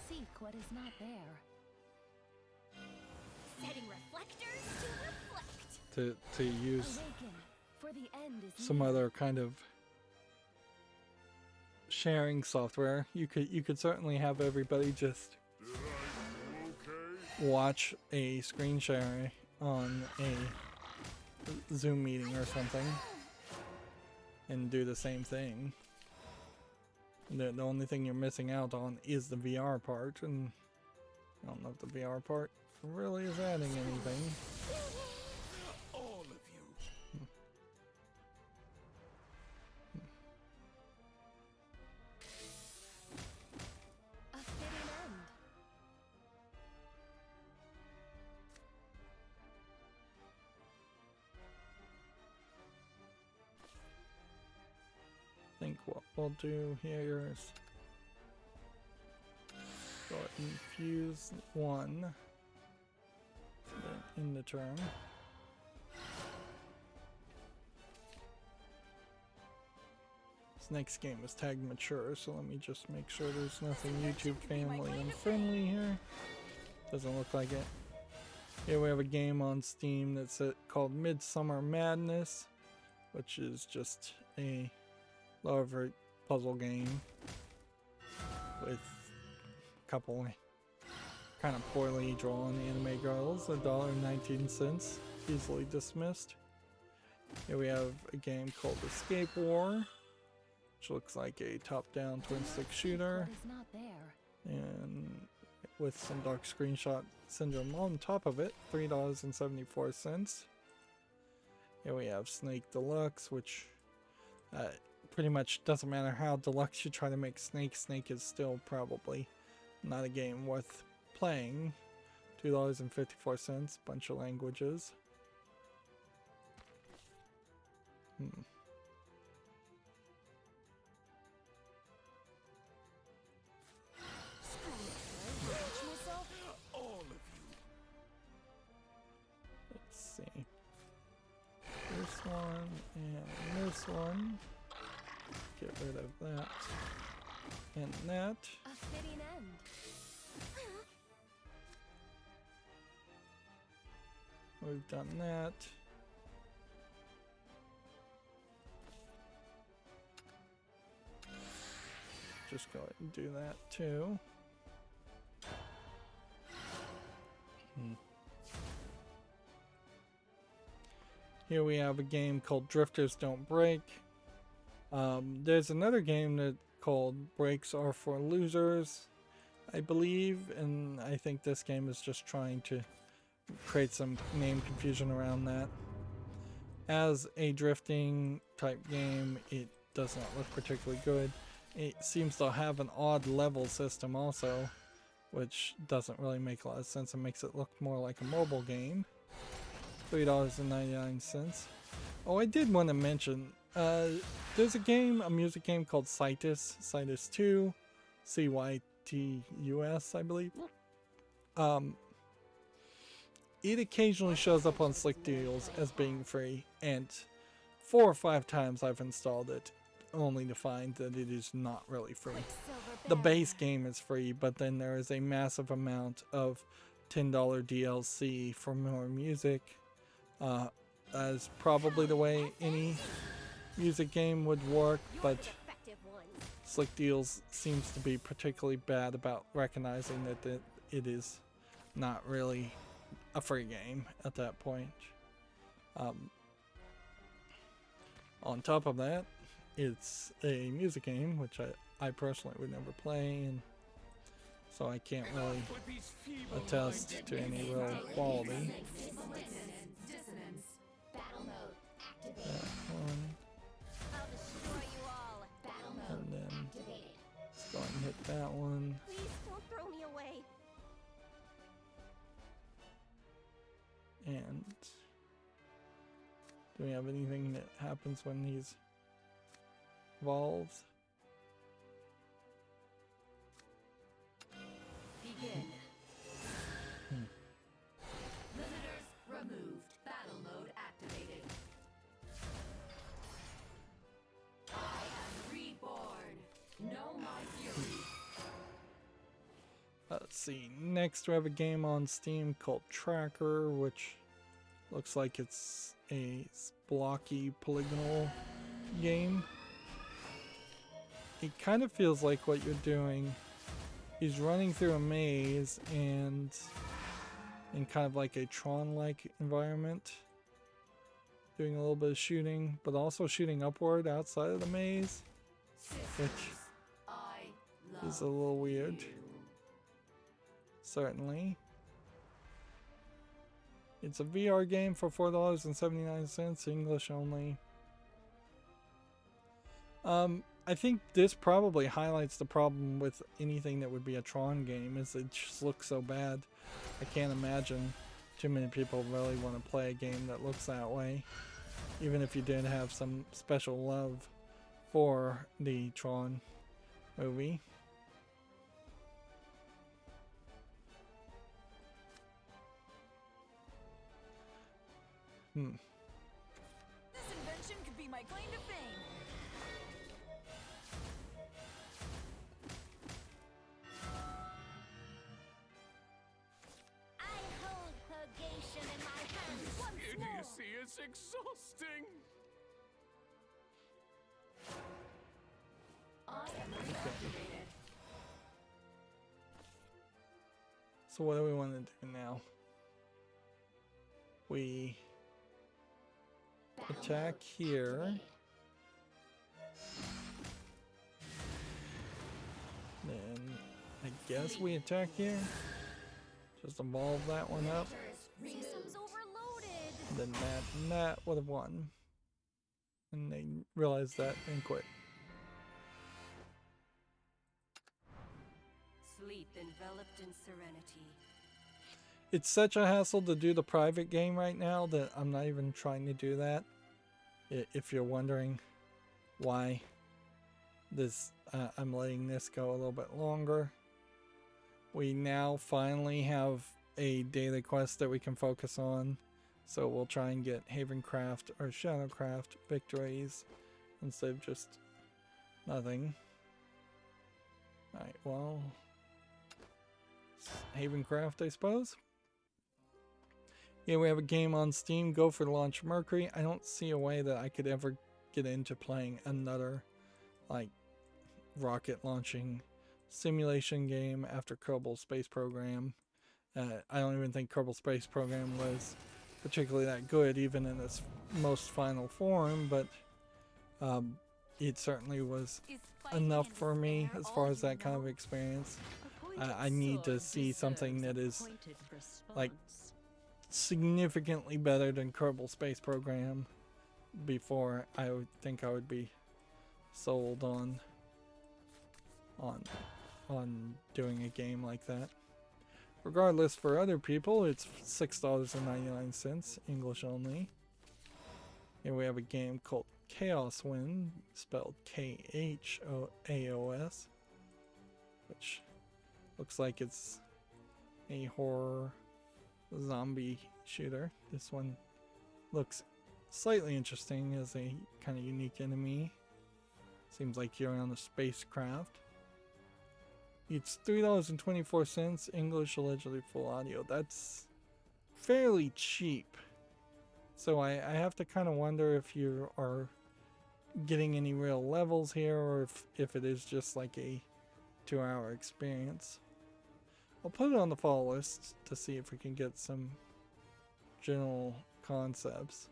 D: seek what is not there. Setting reflectors to reflect.
A: to use
D: Awaken, for the end is
A: some
D: near.
A: other kind of sharing software. You could certainly have everybody just watch a screen share on a Zoom meeting or something and do the same thing. The only thing you're missing out on is the VR part, and I don't know if the VR part really is adding anything.
E: All of you.
D: A fitting end.
A: I think what we'll do here is go ahead and fuse one, then in the turn. This next game is tagged mature, so let me just make sure there's nothing YouTube family unfriendly here. Doesn't look like it. Here we have a game on Steam that's called Midsummer Madness, which is just a low-effort puzzle game with a couple kind of poorly drawn anime girls. $1.19, easily dismissed. Here we have a game called Escape War, which looks like a top-down twin-stick shooter,
D: What is not there.
A: and with some dark screenshot syndrome on top of it. $3.74. Here we have Snake Deluxe, which pretty much doesn't matter how deluxe you try to make Snake. Snake is still probably not a game worth playing. $2.54, bunch of languages.
E: All of you.
A: Let's see. This one and this one. Get rid of that. And that.
D: A fitting end.
A: We've done that. Just go ahead and do that too. Here we have a game called Drifters Don't Break. There's another game that called Breaks Are for Losers, I believe, and I think this game is just trying to create some name confusion around that. As a drifting type game, it does not look particularly good. It seems to have an odd level system also, which doesn't really make a lot of sense. It makes it look more like a mobile game. $3.99. Oh, I did want to mention, there's a music game called Cytus, Cytus 2, Cytus, I believe. it occasionally shows up on Slick Deals as being free, and 4 or 5 times I've installed it only to find that it is not really free. The base game is free, but then there is a massive amount of $10 DLC for more music. As probably the way any music game would work, but Slick Deals seems to be particularly bad about recognizing that it is not really a free game at that point. On top of that, it's a music game, which I personally would never play, and so I can't really attest to any real quality. That one.
D: I'll destroy you all.
A: And then let's go and hit that one.
D: Please don't throw me away.
A: And do we have anything that happens when these evolves?
C: Begin. Limiters removed. Battle mode activated. I am reborn. Know my fury.
A: Let's see. Next, we have a game on Steam called Tracker, which looks like it's a blocky polygonal game. It kind of feels like what you're doing is running through a maze and in kind of like a Tron-like environment, doing a little bit of shooting, but also shooting upward outside of the maze, which is a little weird. Certainly. It's a VR game for $4.79, English only. I think this probably highlights the problem with anything that would be a Tron game, is it just looks so bad. I can't imagine too many people really want to play a game that looks that way, even if you did have some special love for the Tron movie.
F: This invention could be my claim to fame.
D: I hold purgation in my hands once more.
B: Idiocy is exhausting.
C: I am reactivated.
A: So what do we want to do now? We attack here. Then I guess we attack here. Just evolve that one up.
D: Systems overloaded.
A: Then that and that would have won. And they realized that and quit.
G: Sleep enveloped in serenity.
A: It's such a hassle to do the private game right now that I'm not even trying to do that. If you're wondering why this, I'm letting this go a little bit longer. We now finally have a daily quest that we can focus on. So we'll try and get Havencraft or Shadowcraft victories instead of just nothing. Alright, well, Havencraft, I suppose. Yeah, we have a game on Steam, Go for Launch Mercury. I don't see a way that I could ever get into playing another, like, rocket launching simulation game after Kerbal Space Program. I don't even think Kerbal Space Program was particularly that good, even in its most final form, but it certainly was enough for me as far as that kind of experience. I need to see something that is, like, significantly better than Kerbal Space Program before I would think I would be sold on doing a game like that. Regardless, for other people, it's $6.99, English only. And we have a game called Chaos Wind, spelled K-H-O-A-O-S, which looks like it's a horror zombie shooter. This one looks slightly interesting as a kind of unique enemy. Seems like you're on a spacecraft. It's $3.24, English, allegedly full audio. That's fairly cheap. So I have to kind of wonder if you are getting any real levels here, or if it is just like a 2-hour experience. I'll put it on the follow list to see if we can get some general concepts.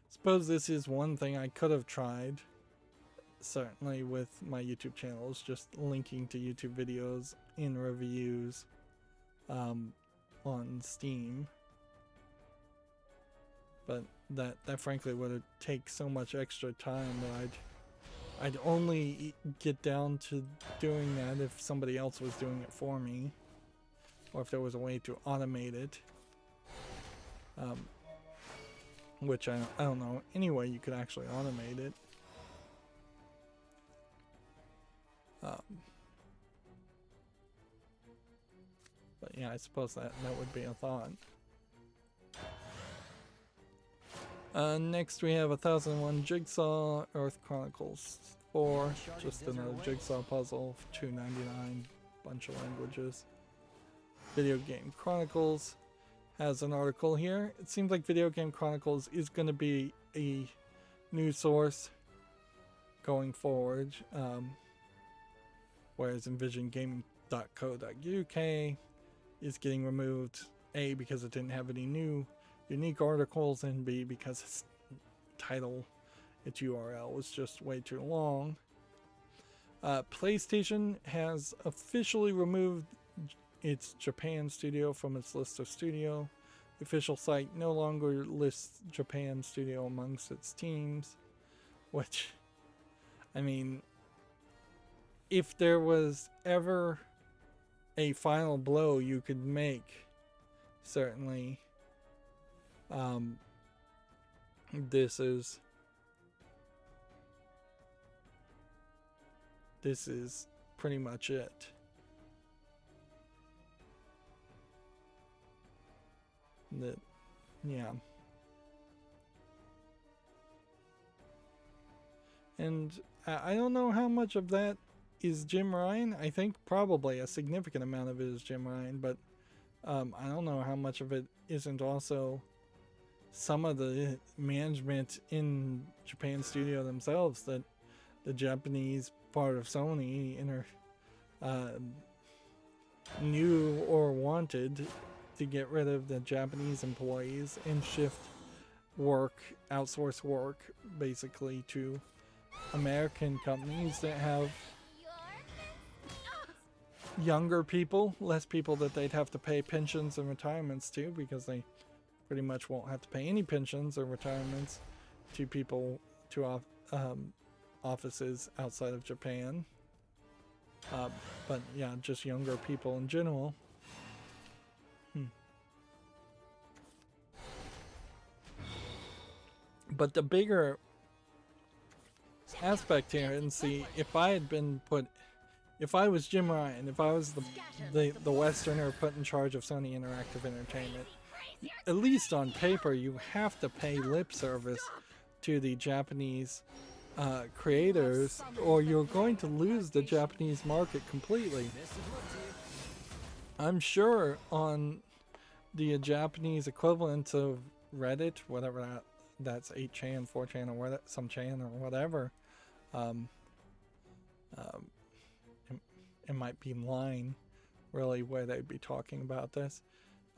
A: Suppose this is one thing I could have tried, certainly with my YouTube channel, is just linking to YouTube videos in reviews on Steam. But that frankly would take so much extra time that I'd only get down to doing that if somebody else was doing it for me, or if there was a way to automate it. Which I don't know any way you could actually automate it. But yeah, I suppose that would be a thought. Next we have 1001 Jigsaw Earth Chronicles 4, just another jigsaw puzzle, $2.99, bunch of languages. Video Game Chronicles has an article here. It seems like Video Game Chronicles is going to be a news source going forward, whereas envisiongaming.co.uk is getting removed, A, because it didn't have any new unique articles, and B, because its title, its URL was just way too long. PlayStation has officially removed its Japan studio from its list of studio. The official site no longer lists Japan studio amongst its teams, which, I mean, if there was ever a final blow you could make, certainly this is pretty much it. Yeah. And I don't know how much of that is Jim Ryan. I think probably a significant amount of it is Jim Ryan, but I don't know how much of it isn't also some of the management in Japan studio themselves, that the Japanese part of Sony knew or wanted to get rid of the Japanese employees and shift work, outsource work, basically to American companies that have younger people, less people that they'd have to pay pensions and retirements to, because they pretty much won't have to pay any pensions or retirements to people, to offices outside of Japan. But yeah, just younger people in general. But the bigger aspect here, and see, if I was Jim Ryan, if I was the Westerner put in charge of Sony Interactive Entertainment, at least on paper, you have to pay lip service to the Japanese creators, or you're going to lose the Japanese market completely. I'm sure on the Japanese equivalent of Reddit, whatever that's 8chan, 4chan, or whatever, some chan or whatever, it might be Line, really, where they'd be talking about this.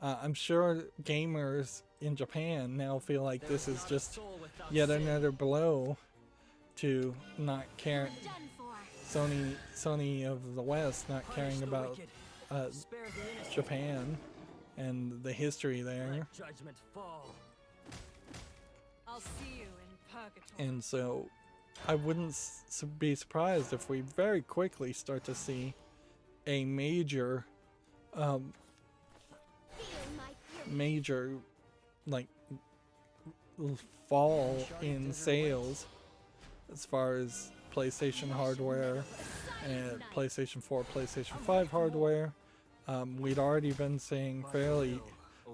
A: I'm sure gamers in Japan now feel like this is just yet another blow to not caring, Sony of the West not caring about Japan and the history there.
F: I'll see you in purgatory.
A: And so I wouldn't be surprised if we very quickly start to see a major like fall in sales as far as PlayStation hardware and PlayStation 4, PlayStation 5 hardware. We'd already been seeing fairly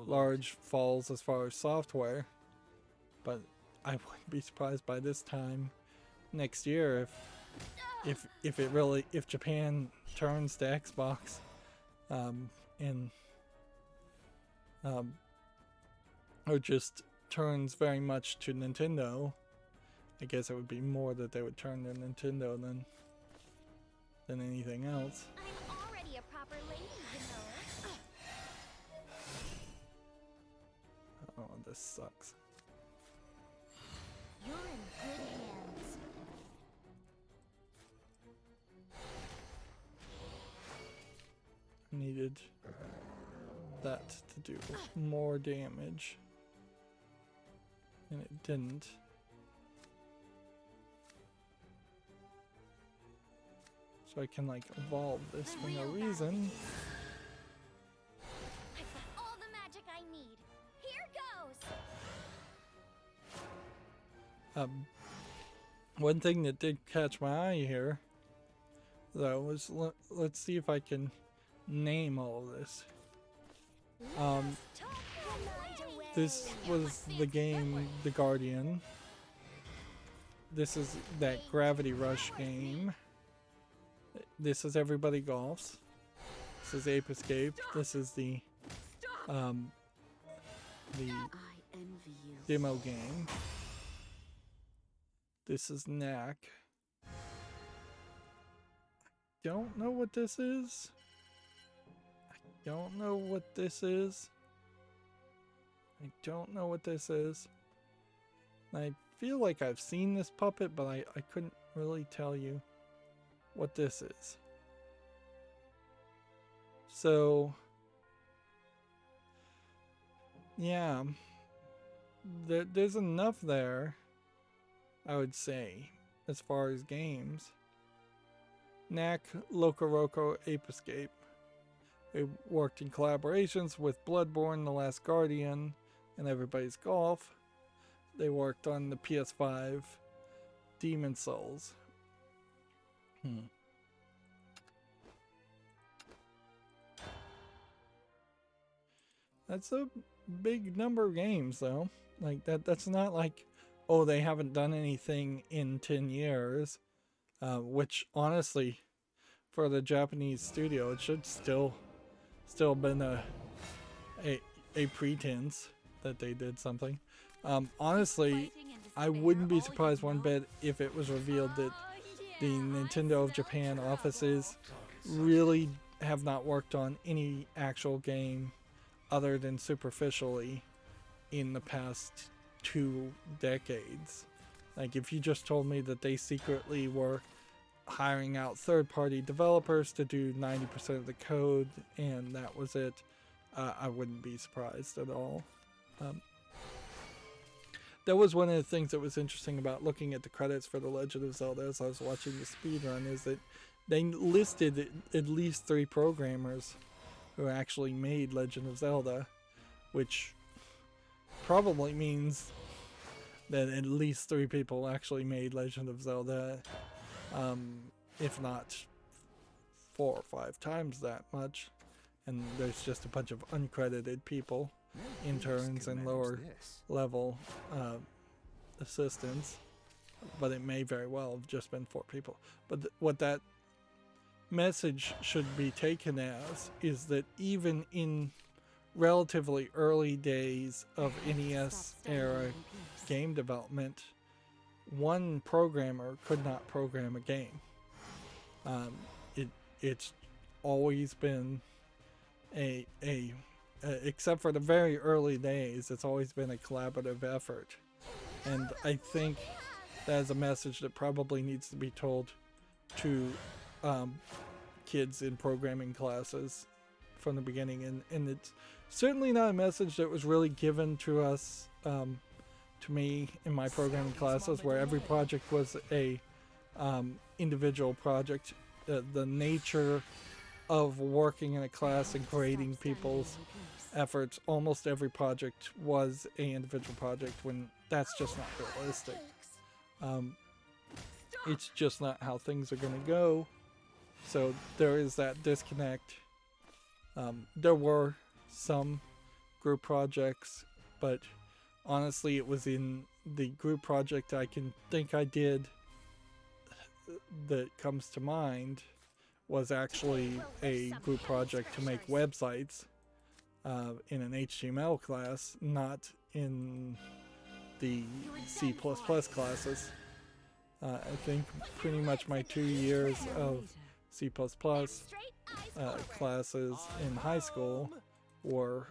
A: large falls as far as software, but I wouldn't be surprised by this time next year if Japan turns to Xbox, or just turns very much to Nintendo. I guess it would be more that they would turn to Nintendo than anything else.
D: I'm already a proper lady, you know.
A: Oh, this sucks.
D: You're in good hands.
A: Needed that to do more damage, and it didn't. So I can like evolve this for no reason.
D: I've got all the magic I need. Here goes.
A: One thing that did catch my eye here, though, was let's see if I can name all of this. This was the game The Guardian. This is that Gravity Rush game. This is Everybody Golfs. This is Ape Escape. This is the demo game. This is Knack. Don't know what this is. I don't know what this is. I don't know what this is. I feel like I've seen this puppet, but I couldn't really tell you what this is. So, yeah, there's enough there, I would say, as far as games. Knack, Loco Roco, Ape Escape. They worked in collaborations with Bloodborne, The Last Guardian, and Everybody's Golf. They worked on the PS5 Demon Souls. That's a big number of games, though. Like that's not like, oh, they haven't done anything in 10 years, which honestly, for the Japanese studio, it should still been a pretense that they did something. Honestly, I wouldn't be surprised one bit if it was revealed that the Nintendo of Japan offices really have not worked on any actual game other than superficially in the past 2 decades. Like, if you just told me that they secretly were hiring out third-party developers to do 90% of the code and that was it, I wouldn't be surprised at all. That was one of the things that was interesting about looking at the credits for The Legend of Zelda as I was watching the speedrun, is that they listed at least 3 programmers who actually made Legend of Zelda, which probably means that at least 3 people actually made Legend of Zelda, if not 4 or 5 times that much. And there's just a bunch of uncredited people, interns and lower level assistants, but it may very well have just been 4 people. But what that message should be taken as is that even in relatively early days of NES era game development, one programmer could not program a game. It's always been except for the very early days, it's always been a collaborative effort. And I think that is a message that probably needs to be told to kids in programming classes from the beginning. And it's certainly not a message that was really given to us, to me in my programming classes, where every project was a individual project. The nature of working in a class and grading people's efforts, almost every project was an individual project, when that's just not realistic. It's just not how things are going to go. So there is that disconnect. There were some group projects, but honestly, it was in the group project I can think I did that comes to mind was actually a group project to make websites in an HTML class, not in the C++ classes. I think pretty much my 2 years of C++ classes in high school were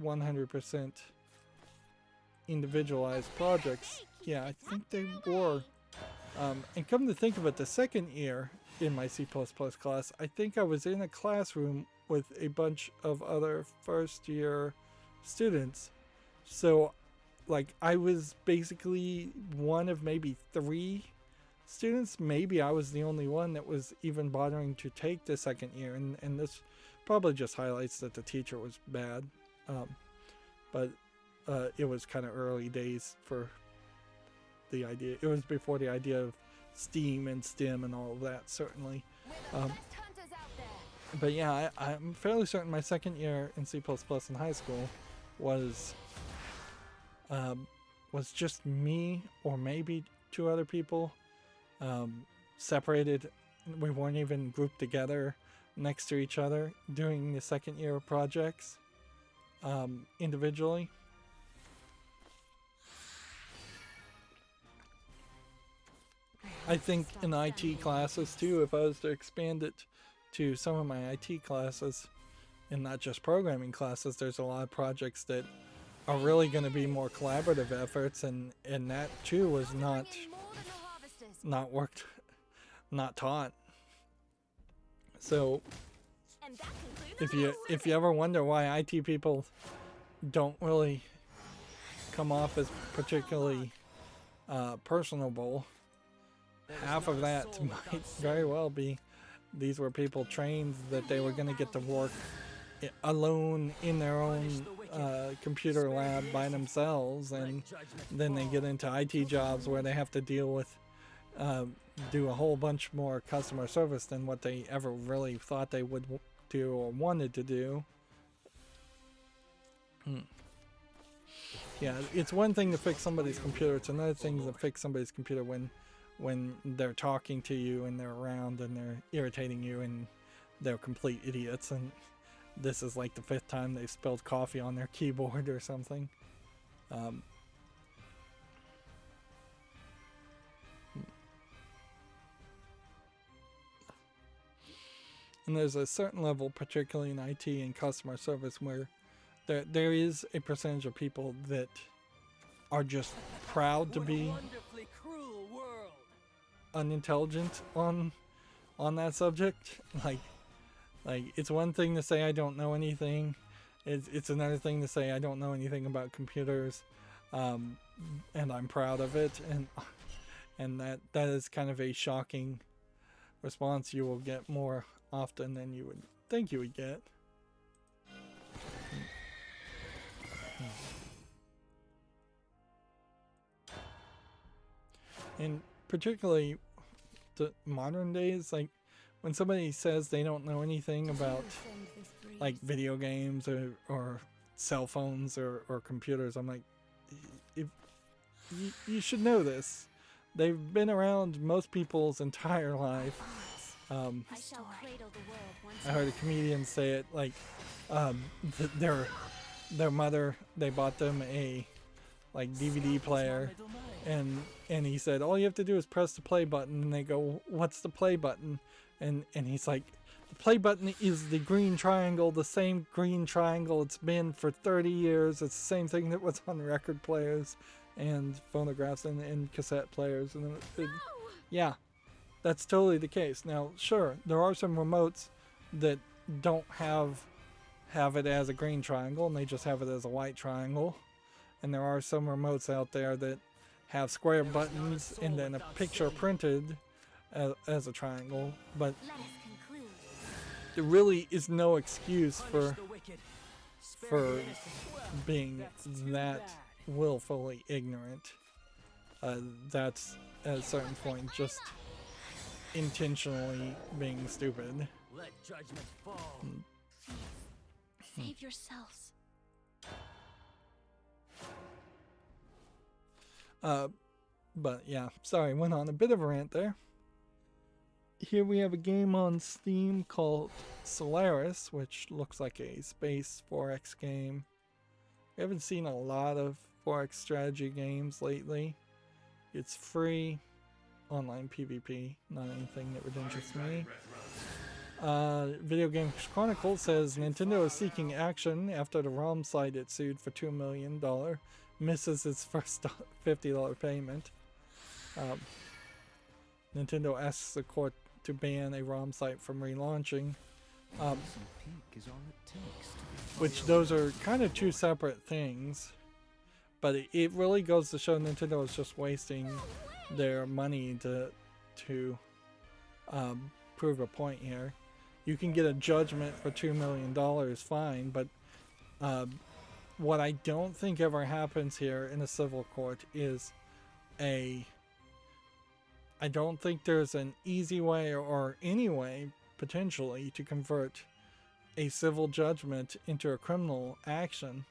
A: 100% individualized projects. Yeah, I think they were. And come to think of it, the second year in my C++ class, I think I was in a classroom with a bunch of other first year students. So like I was basically one of maybe 3 students. Maybe I was the only one that was even bothering to take the second year, and this probably just highlights that the teacher was bad. But it was kind of early days for the idea. It was before the idea of STEAM and STEM and all of that, certainly. But yeah, I'm fairly certain my second year in C++ in high school was just me or maybe 2 other people, separated. We weren't even grouped together next to each other doing the second year projects individually. I think in IT classes too, if I was to expand it to some of my IT classes and not just programming classes, there's a lot of projects that are really going to be more collaborative efforts, and that too was not worked, not taught. So if you ever wonder why IT people don't really come off as particularly personable, half of that might very well be these were people trained that they were going to get to work alone in their own computer lab by themselves, and then they get into IT jobs where they have to deal with do a whole bunch more customer service than what they ever really thought they would do or wanted to do. Yeah, it's one thing to fix somebody's computer, it's another thing to fix somebody's computer when they're talking to you and they're around and they're irritating you and they're complete idiots, and this is like the 5th time they've spilled coffee on their keyboard or something. And there's a certain level, particularly in IT and customer service, where there is a percentage of people that are just proud to be unintelligent on that subject. Like it's one thing to say I don't know anything. It's another thing to say I don't know anything about computers, and I'm proud of it. And that is kind of a shocking response you will get more often than you would think you would get. And particularly the modern days, like when somebody says they don't know anything about like video games or cell phones or computers, I'm like, if you should know this. They've been around most people's entire life. I heard a comedian say it like their mother, they bought them a like DVD player, and he said all you have to do is press the play button, and they go, what's the play button? And he's like, the play button is the green triangle, the same green triangle it's been for 30 years. It's the same thing that was on record players and phonographs and cassette players. And yeah, that's totally the case. Now, sure, there are some remotes that don't have it as a green triangle, and they just have it as a white triangle. And there are some remotes out there that have square buttons and then a picture printed as a triangle. But there really is no excuse for being that willfully ignorant. That's at a certain point just intentionally being stupid.
H: Let judgment fall.
D: Save yourselves.
A: But yeah, sorry, went on a bit of a rant there. Here we have a game on Steam called Solaris, which looks like a space 4X game. We haven't seen a lot of 4X strategy games lately. It's free, online PvP, not anything that would interest me. Video Game Chronicle says Nintendo is seeking action after the ROM site it sued for $2 million misses its first $50 payment. Nintendo asks the court to ban a ROM site from relaunching. Which those are kind of two separate things. But it really goes to show Nintendo is just wasting their money to prove a point here. You can get a judgment for $2 million, fine, but what I don't think ever happens here in a civil court is I don't think there's an easy way or any way, potentially, to convert a civil judgment into a criminal action.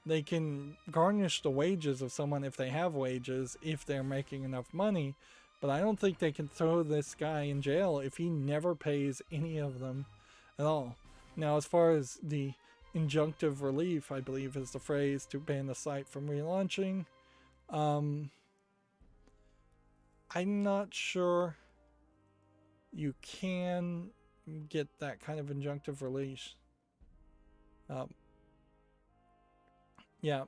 A: They can garnish the wages of someone if they have wages, if they're making enough money, but I don't think they can throw this guy in jail if he never pays any of them at all. Now, as far as the injunctive relief, I believe is the phrase, to ban the site from relaunching, I'm not sure you can get that kind of injunctive release. Yeah,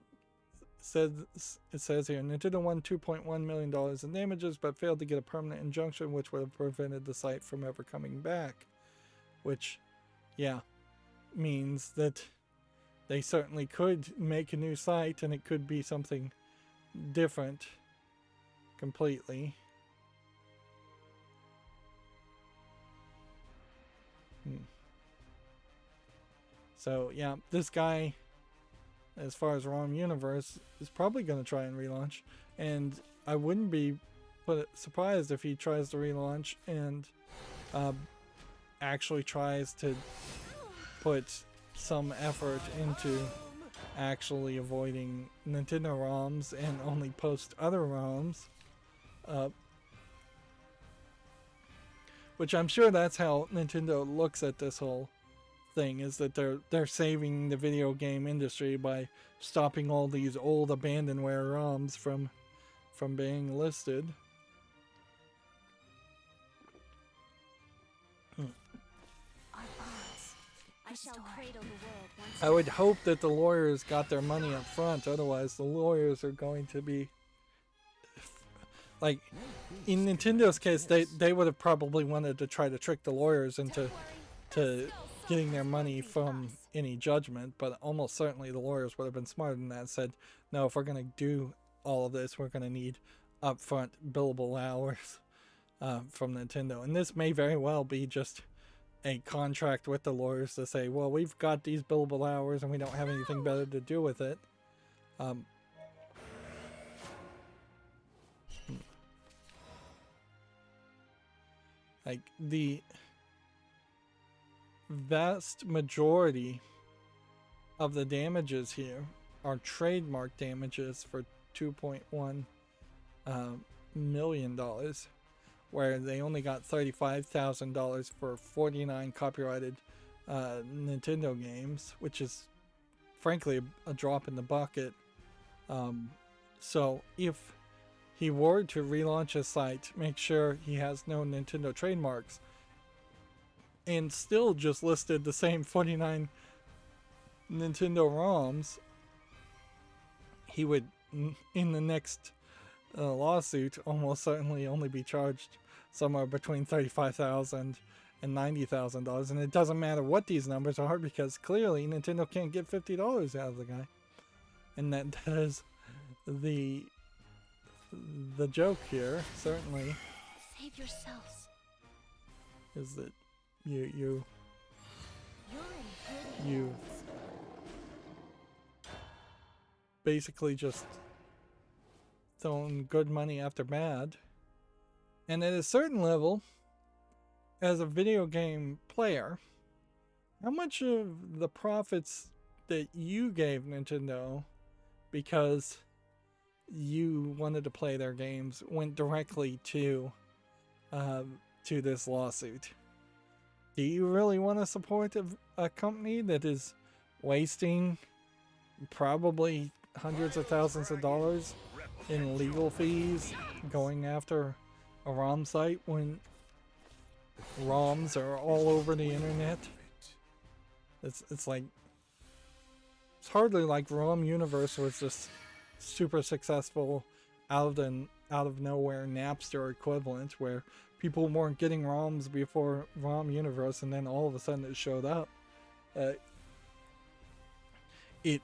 A: it says here, Nintendo won $2.1 million in damages, but failed to get a permanent injunction, which would have prevented the site from ever coming back. Which, yeah, means that they certainly could make a new site, and it could be something different completely. So, yeah, this guy, as far as ROM Universe, is probably going to try and relaunch. And I wouldn't be surprised if he tries to relaunch and actually tries to put some effort into actually avoiding Nintendo ROMs and only post other ROMs. Which I'm sure that's how Nintendo looks at this whole thing, is that they're saving the video game industry by stopping all these old abandonware ROMs from being listed.
D: I shall cradle the world once
A: I would hope that the lawyers got their money up front, otherwise the lawyers are going to be... Like, in Nintendo's case, they would have probably wanted to try to trick the lawyers into getting their money from any judgment, but almost certainly the lawyers would have been smarter than that and said, no, if we're going to do all of this, we're going to need upfront billable hours from Nintendo. And this may very well be just a contract with the lawyers to say, well, we've got these billable hours and we don't have anything better to do with it. Like, the vast majority of the damages here are trademark damages for $2.1 million, where they only got $35,000 for 49 copyrighted Nintendo games, which is frankly a drop in the bucket. So if he were to relaunch a site, make sure he has no Nintendo trademarks, and still just listed the same 49 Nintendo ROMs, he would, in the next lawsuit, almost certainly only be charged somewhere between $35,000 and $90,000. And it doesn't matter what these numbers are, because clearly Nintendo can't get $50 out of the guy. And that is the joke here, certainly,
D: save yourselves.
A: is that you basically just throwing good money after bad. And at a certain level, as a video game player, how much of the profits that you gave Nintendo because you wanted to play their games went directly to this lawsuit? Do you really want to support a company that is wasting probably hundreds of thousands of dollars in legal fees going after a ROM site when ROMs are all over the internet? It's like, it's hardly like ROM Universe was this super successful out of nowhere Napster equivalent where people weren't getting ROMs before ROM Universe, and then all of a sudden it showed up.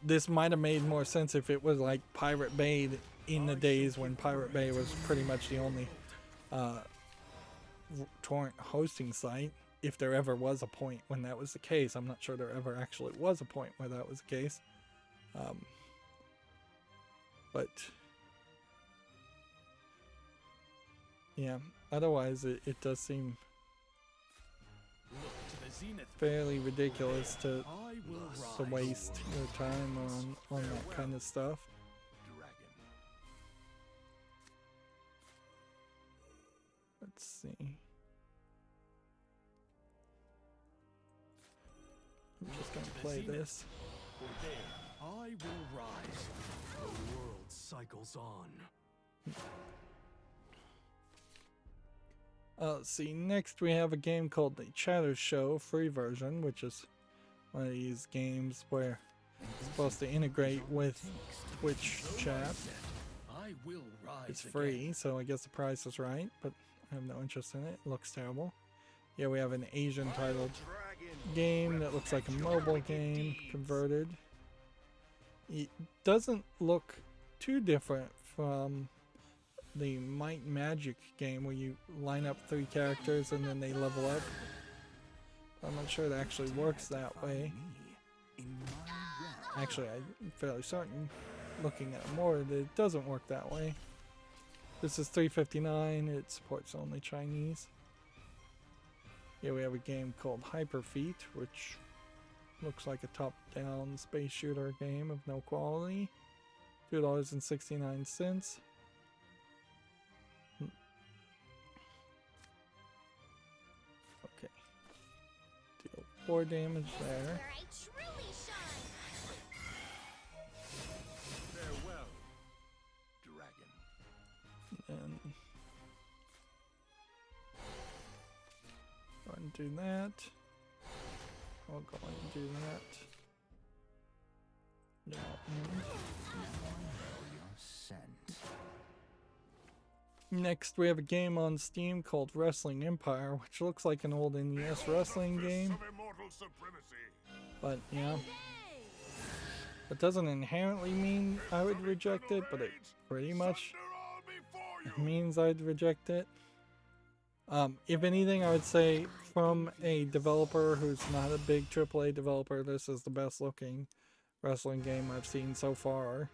A: This might have made more sense if it was like Pirate Bay in the days when Pirate Bay was pretty much the only torrent hosting site, if there ever was a point when that was the case. I'm not sure there ever actually was a point where that was the case. But yeah, otherwise it does seem fairly ridiculous to waste your time on that kind of stuff. Let's see. I'm just gonna play this.
H: I will rise. The world cycles on.
A: Let's see. Next, we have a game called the Chatter Show free version, which is one of these games where it's supposed to integrate with Twitch chat.
H: I will rise.
A: It's free, so I guess the price is right, but I have no interest in it. It looks terrible. Yeah, we have an Asian titled game that looks like a mobile game converted. It doesn't look too different from the Might and Magic game where you line up 3 characters and then they level up. I'm not sure it actually works that way. Actually, I'm fairly certain, looking at it more, that it doesn't work that way. This is $3.59. It supports only Chinese. Here we have a game called Hyper Feet, which looks like a top-down space shooter game of no quality. $2.69. Okay. Deal 4 damage there.
E: Farewell, dragon.
A: And go ahead and do that. I'll go ahead and do that. Next, we have a game on Steam called Wrestling Empire, which looks like an old NES wrestling game. But yeah, that doesn't inherently mean I would reject it, but it pretty much means I'd reject it. If anything, I would say from a developer who's not a big AAA developer, this is the best looking wrestling game I've seen so far.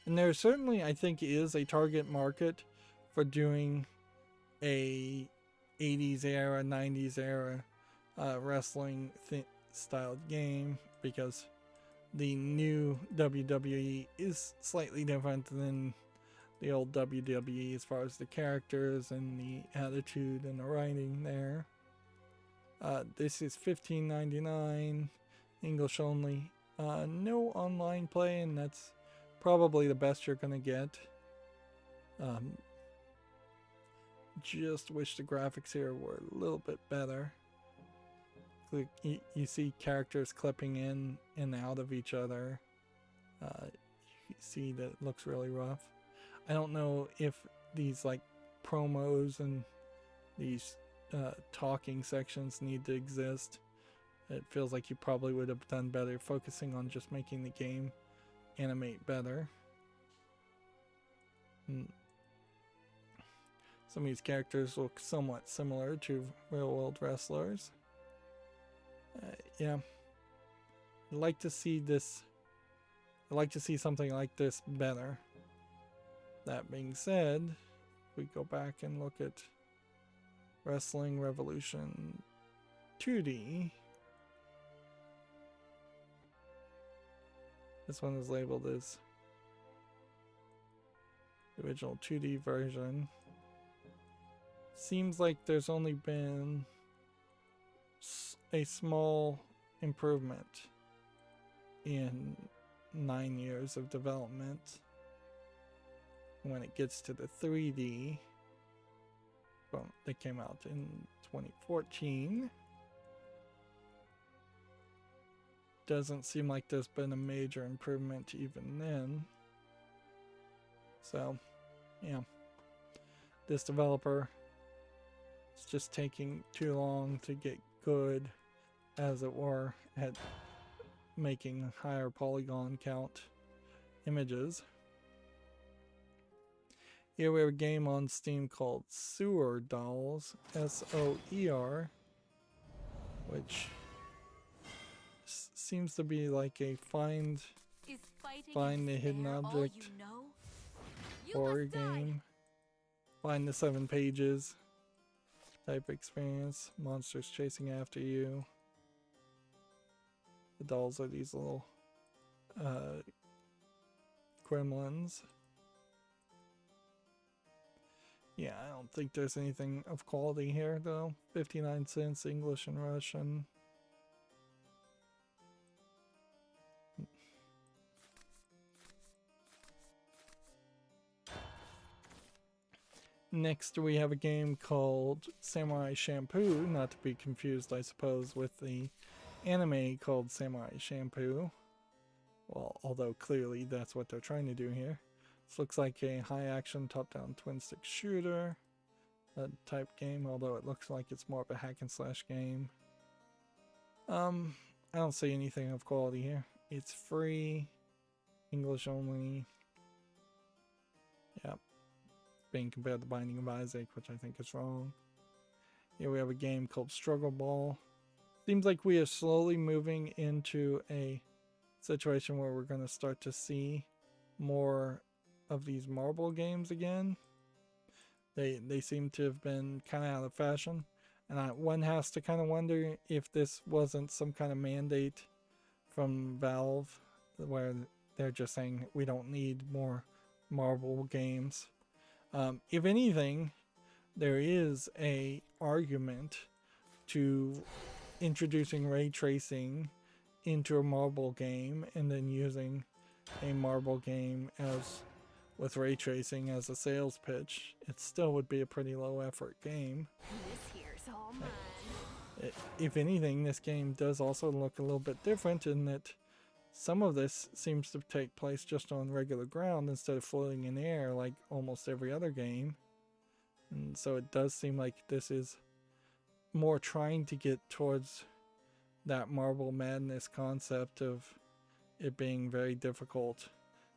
A: And there certainly, I think, is a target market for doing a 80s era, 90s era wrestling styled game, because the new WWE is slightly different than the old WWE as far as the characters and the attitude and the writing there. This is $15.99, English only. No online play, and that's probably the best you're gonna get. Just wish the graphics here were a little bit better. You see characters clipping in and out of each other. You see that it looks really rough. I don't know if these like promos and these talking sections need to exist. It feels like you probably would have done better focusing on just making the game animate better. Some of these characters look somewhat similar to real world wrestlers. Yeah, I'd like to see this. I'd like to see something like this better. That being said, if we go back and look at Wrestling Revolution 2D. This one is labeled as the original 2D version. Seems like there's only been a small improvement in 9 years of development. When it gets to the 3D, well, they came out in 2014. Doesn't seem like there's been a major improvement even then. So, yeah. This developer is just taking too long to get good, as it were, at making higher polygon count images. Here we have a game on Steam called Sewer Dolls, S-O-E-R, which seems to be like a find the hidden object horror game. Find the 7 pages type experience. Monsters chasing after you. The dolls are these little gremlins. Yeah, I don't think there's anything of quality here though. 59 cents, English and Russian. Next we have a game called Samurai Shampoo, not to be confused I suppose with the anime called Samurai Shampoo. Well, although clearly that's what they're trying to do here. This looks like a high action top down twin stick shooter type game, although it looks like it's more of a hack and slash game. I don't see anything of quality here. It's free, English only. Yep. Being compared to Binding of Isaac, which I think is wrong. Here we have a game called Struggle Ball. Seems like we are slowly moving into a situation where we're going to start to see more of these marble games again. They seem to have been kind of out of fashion, and one has to kind of wonder if this wasn't some kind of mandate from Valve where they're just saying we don't need more marble games. If anything, there is a argument to introducing ray tracing into a marble game and then using a marble game as with ray tracing as a sales pitch. It still would be a pretty low effort game.
D: This here's all mine.
A: If anything, this game does also look a little bit different in that some of this seems to take place just on regular ground instead of floating in air like almost every other game. And so it does seem like this is more trying to get towards that Marble Madness concept of it being very difficult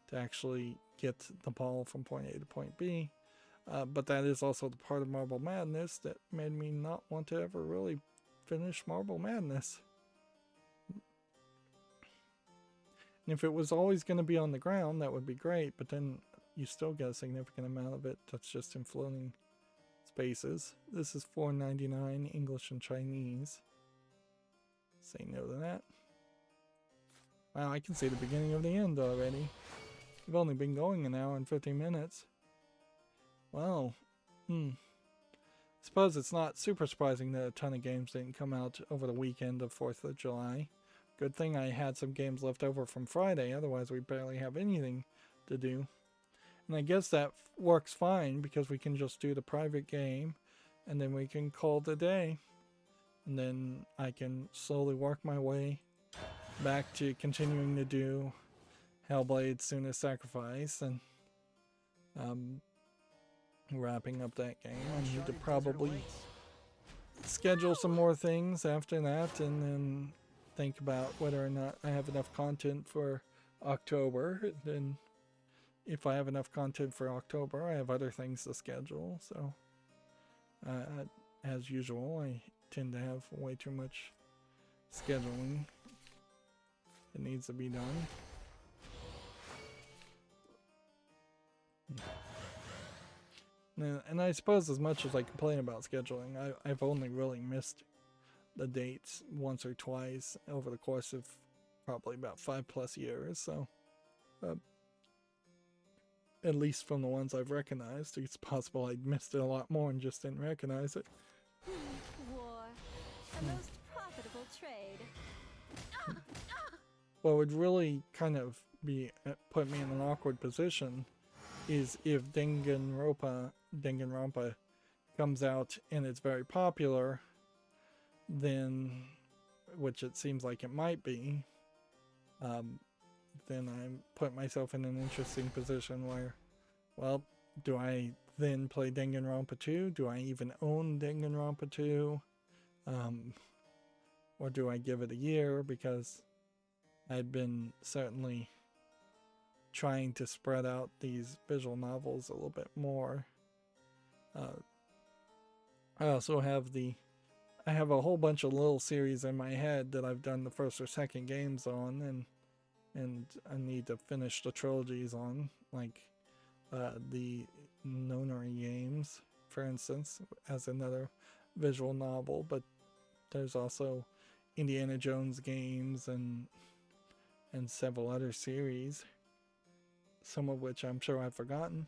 A: to actually get the ball from point A to point B. But that is also the part of Marble Madness that made me not want to ever really finish Marble Madness. And if it was always going to be on the ground, that would be great, but then you still get a significant amount of it that's just in floating spaces. This is $4.99 English and Chinese. Say no to that. Wow, I can see the beginning of the end already. We've only been going an hour and 15 minutes. Wow. Suppose it's not super surprising that a ton of games didn't come out over the weekend of 4th of July. Good thing I had some games left over from Friday, otherwise we barely have anything to do. And I guess that works fine because we can just do the private game and then we can call it a day. And then I can slowly work my way back to continuing to do Hellblade: Senua's Sacrifice and wrapping up that game. I need to probably schedule some more things after that and then think about whether or not I have enough content for October. Then if I have enough content for October, I have other things to schedule. So as usual, I tend to have way too much scheduling that needs to be done. And I suppose as much as I complain about scheduling, I've only really missed the dates once or twice over the course of probably about 5+ years. So, at least from the ones I've recognized, it's possible I'd missed it a lot more and just didn't recognize it.
D: War, a most profitable trade.
A: What would really kind of put me in an awkward position is if Danganronpa comes out and it's very popular, then, which it seems like it might be, then I put myself in an interesting position where, well, do I then play Danganronpa 2? Do I even own Danganronpa 2? Or do I give it a year? Because I've been certainly trying to spread out these visual novels a little bit more. I also have I have a whole bunch of little series in my head that I've done the first or second games on, and I need to finish the trilogies on, like the Nonary games, for instance, as another visual novel. But there's also Indiana Jones games and several other series, some of which I'm sure I've forgotten.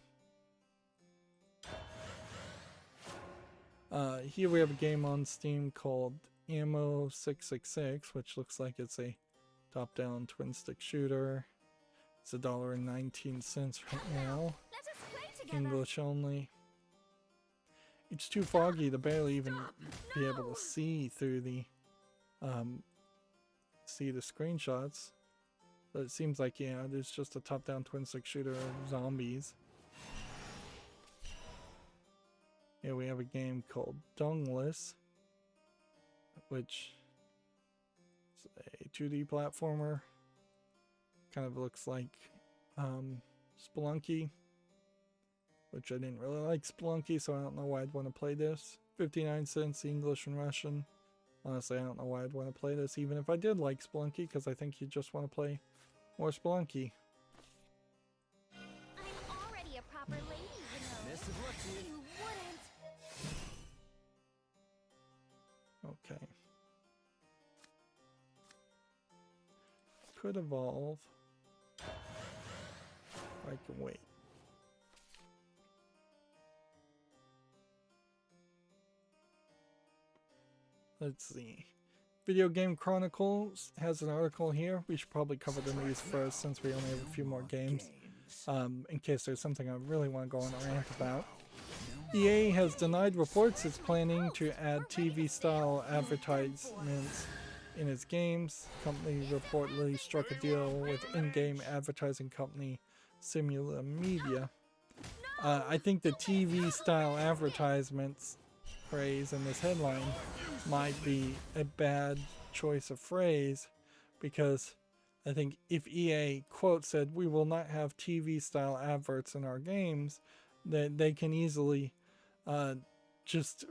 A: Here we have a game on Steam called Ammo 666, which looks like it's a top-down twin-stick shooter. It's $1.19 right now.
D: Let us play together.
A: English only. It's too foggy to barely even be able to see through the screenshots. But it seems like, yeah, there's just a top-down twin-stick shooter of zombies. Here we have a game called Dungless, which is a 2D platformer. Kind of looks like Spelunky, which I didn't really like Spelunky, so I don't know why I'd want to play this. 59 cents, English and Russian. Honestly, I don't know why I'd want to play this, even if I did like Spelunky, because I think you just want to play more Spelunky.
D: I'm already a proper lady, you know.
E: Best of luck to you.
D: You wouldn't.
A: Okay. Could evolve. I can wait. Let's see. Video Game Chronicles has an article here. We should probably cover the news first since we only have a few more games. In case there's something I really want to go on a rant about. EA has denied reports it's planning to add TV-style advertisements in its games. The company reportedly struck a deal with in-game advertising company Simula Media. I think the TV-style advertisements phrase in this headline might be a bad choice of phrase, because I think if EA, quote, said we will not have TV-style adverts in our games, that they can easily just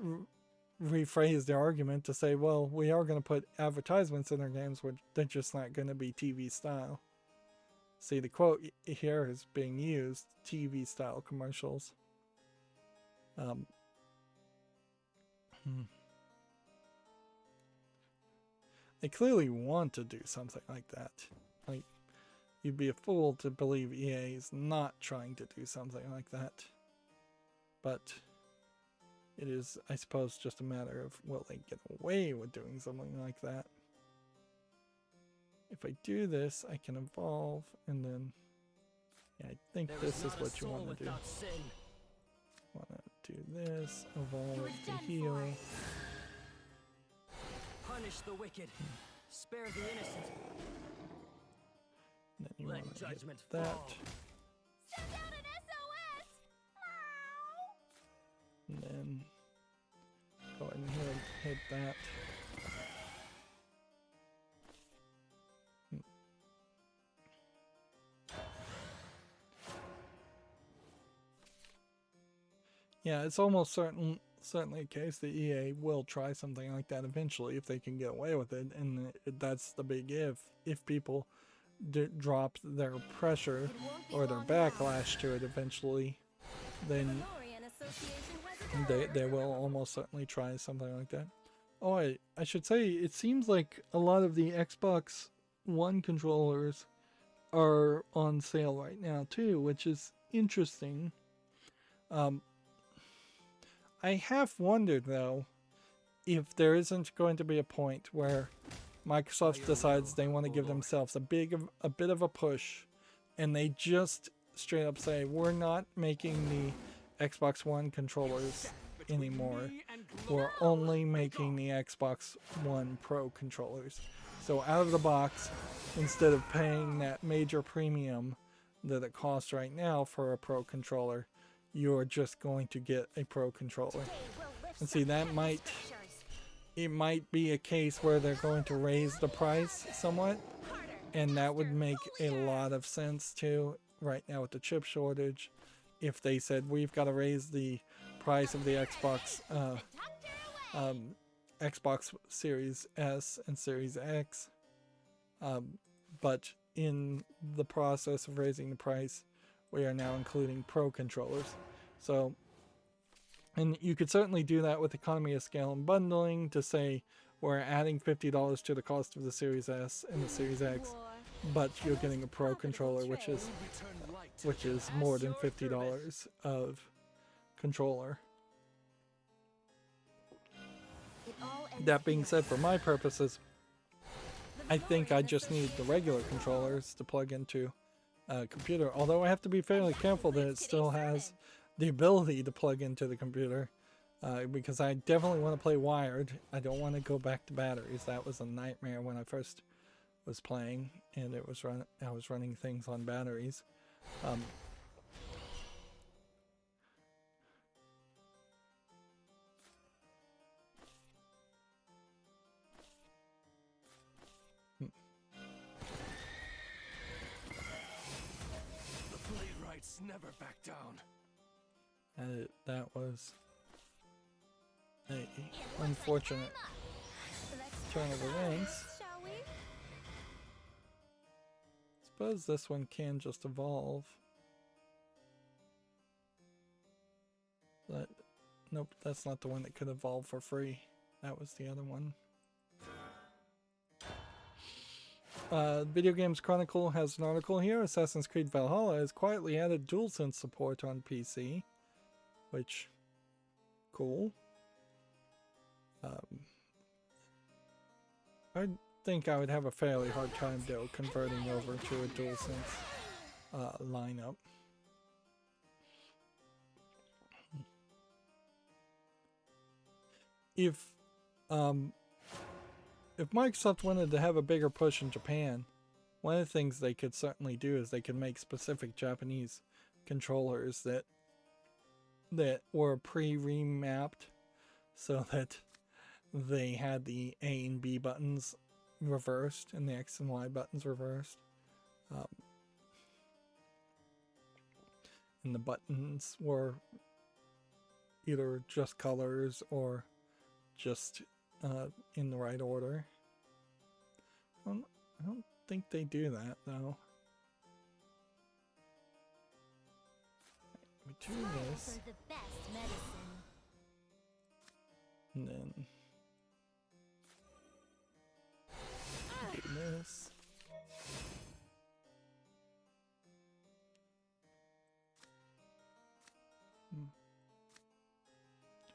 A: rephrase their argument to say, well, we are going to put advertisements in our games, but they're just not going to be TV style. See, the quote here is being used, TV style commercials. They clearly want to do something like that. Like, you'd be a fool to believe EA is not trying to do something like that. But it is, I suppose, just a matter of will they get away with doing something like that. If I do this, I can evolve, and then yeah, I think this is what you want to do. Want to do this, evolve to heal.
I: Punish the wicked, spare the innocent.
A: And then you
I: Let
A: want to
I: judgment
A: hit that.
I: fall.
D: Send out an SOS. Meow.
A: And then go ahead and hit that. Yeah, it's almost certainly a case that EA will try something like that eventually if they can get away with it, and that's the big if. If people drop their pressure or their backlash to it eventually, then
D: Association has a
A: they will almost certainly try something like that. Oh, I should say, it seems like a lot of the Xbox One controllers are on sale right now too, which is interesting. I have wondered though if there isn't going to be a point where Microsoft decides they want to give themselves a bit of a push, and they just straight up say, we're not making the Xbox One controllers anymore. We're only making the Xbox One Pro controllers. So out of the box, instead of paying that major premium that it costs right now for a Pro controller, you're just going to get a Pro controller. And see, that might be a case where they're going to raise the price somewhat, and that would make a lot of sense too right now with the chip shortage. If they said, we've got to raise the price of the Xbox Series S and Series X, but in the process of raising the price, we are now including Pro controllers. So, and you could certainly do that with economy of scale and bundling to say, we're adding $50 to the cost of the Series S and the Series X, but you're getting a Pro controller, which is more than $50 of controller. That being said, for my purposes, I think I just need the regular controllers to plug into a computer, although I have to be fairly careful that it still has the ability to plug into the computer, because I definitely want to play wired. I don't want to go back to batteries. That was a nightmare when I first was playing, and I was running things on batteries.
H: The playwrights never back down.
A: That was a unfortunate turn of events.
D: shall we?
A: Suppose this one can just evolve. But nope, that's not the one that could evolve for free. That was the other one. Video Games Chronicle has an article here. Assassin's Creed Valhalla has quietly added DualSense support on PC. Which, cool. I think I would have a fairly hard time though converting over to a DualSense lineup. If Microsoft wanted to have a bigger push in Japan, one of the things they could certainly do is they could make specific Japanese controllers that were pre-remapped so that they had the A and B buttons reversed and the X and Y buttons reversed. And the buttons were either just colors or just in the right order. I don't think they do that though. We do this,
D: The best medicine.
A: and then do this.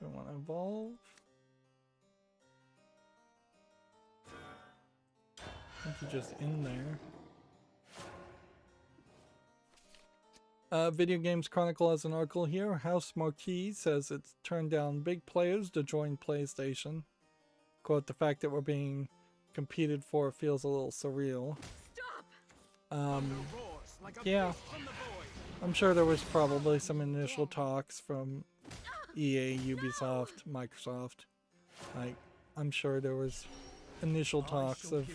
A: Do I want to evolve? I think you're just in there. Video Games Chronicle has an article here. House Marquee says it's turned down big players to join PlayStation. Quote, the fact that we're being competed for feels a little surreal. Yeah. I'm sure there was probably some initial talks from EA, Ubisoft, Microsoft. I'm sure there was initial talks of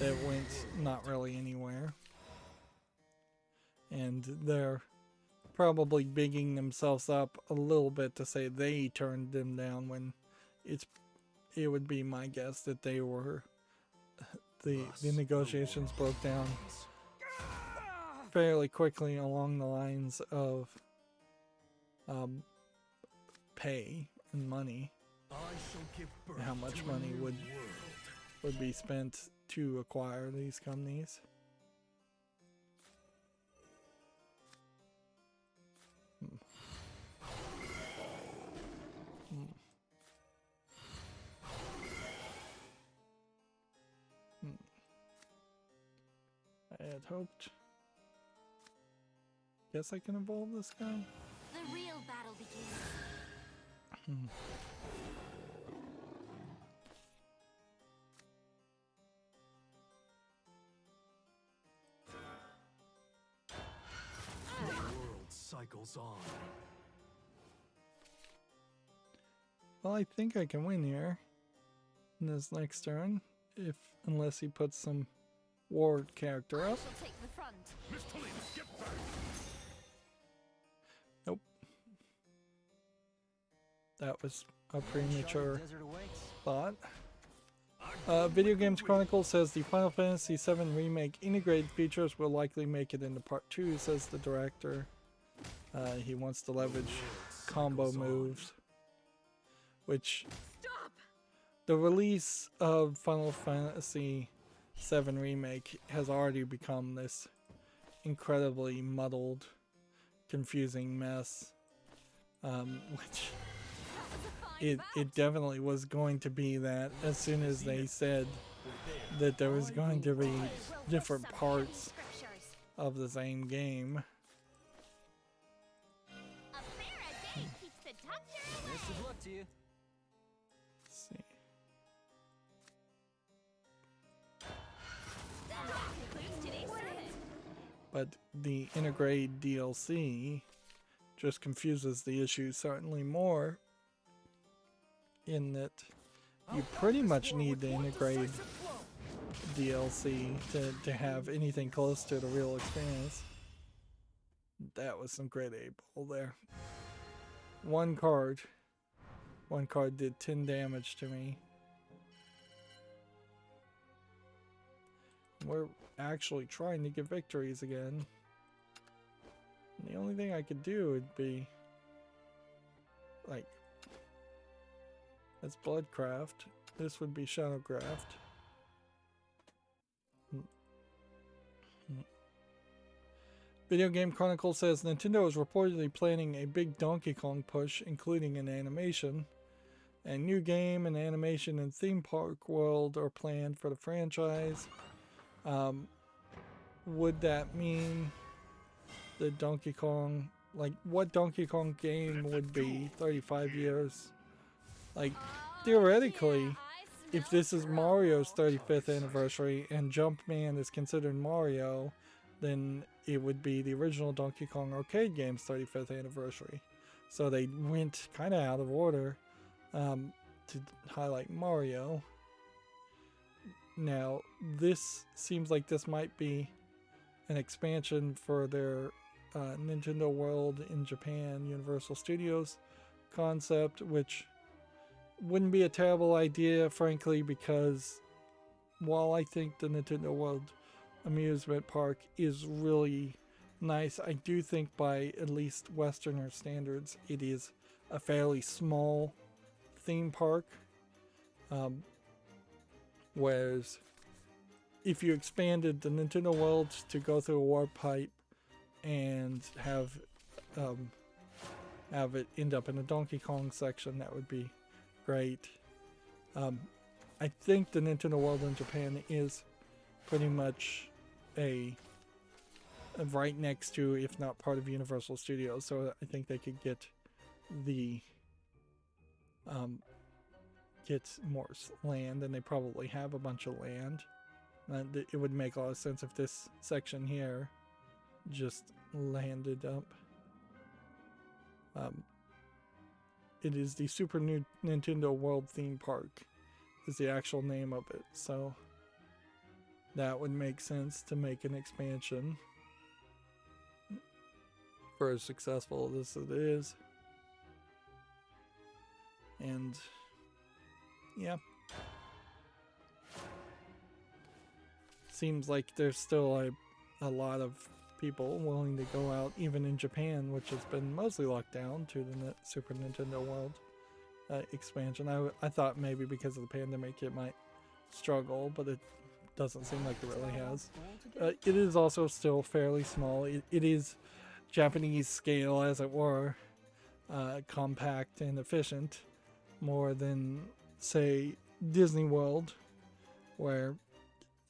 A: that went not really anywhere. And they're probably bigging themselves up a little bit to say they turned them down when it would be my guess that they were the negotiations broke down fairly quickly along the lines of pay in money.
H: I shall give birth
A: How much
H: to a
A: money
H: new
A: would
H: world.
A: be spent to acquire these companies? I had hoped. Guess I can evolve this guy.
D: The real battle begins.
H: The world cycles on.
A: Well, I think I can win here in this next turn, unless he puts some ward character
D: I
A: up.
D: shall take the front.
H: Miss Tully, get back!
A: Nope. That was a premature
I: Desert awaits.
A: thought. Video Games Chronicle says the Final Fantasy VII Remake integrated features will likely make it into Part 2, says the director. He wants to leverage combo moves, which the release of Final Fantasy VII Remake has already become this incredibly muddled, confusing mess, which it definitely was going to be that as soon as they said that there was going to be different parts of the same game.
D: A fair a day keeps the doctor away.
I: Best of luck to you.
A: Let's see.
D: That concludes today's session.
A: But the integrate DLC just confuses the issue certainly more, in that you pretty much need the integrate DLC to have anything close to the real experience. That was some great A-ball there. One card did 10 damage to me. We're actually trying to get victories again. And the only thing I could do would be like, that's Bloodcraft. This would be Shadowcraft. Video Game Chronicle says Nintendo is reportedly planning a big Donkey Kong push, including an animation. A new game, an animation, and theme park world are planned for the franchise. Would that mean the Donkey Kong, like what Donkey Kong game would be 35 years? Like, theoretically, if this is Mario's 35th anniversary and Jumpman is considered Mario, then it would be the original Donkey Kong arcade game's 35th anniversary. So they went kind of out of order to highlight Mario. Now, this seems like this might be an expansion for their Nintendo World in Japan, Universal Studios concept, which wouldn't be a terrible idea, frankly, because while I think the Nintendo World amusement park is really nice, I do think by at least Westerner standards it is a fairly small theme park. Whereas if you expanded the Nintendo World to go through a warp pipe and have it end up in a Donkey Kong section, that would be great. I think the Nintendo World in Japan is pretty much a right next to, if not part of, Universal Studios, so I think they could get the get more land, and they probably have a bunch of land. And it would make a lot of sense if this section here just landed up. It is the Super Nintendo World Theme Park is the actual name of it, so that would make sense to make an expansion for as successful as it is. And yeah, seems like there's still a lot of people willing to go out, even in Japan, which has been mostly locked down to the Super Nintendo World expansion. I thought maybe because of the pandemic it might struggle, but it doesn't seem like it really has. It is also still fairly small. It is Japanese scale, as it were, compact and efficient, more than, say, Disney World, where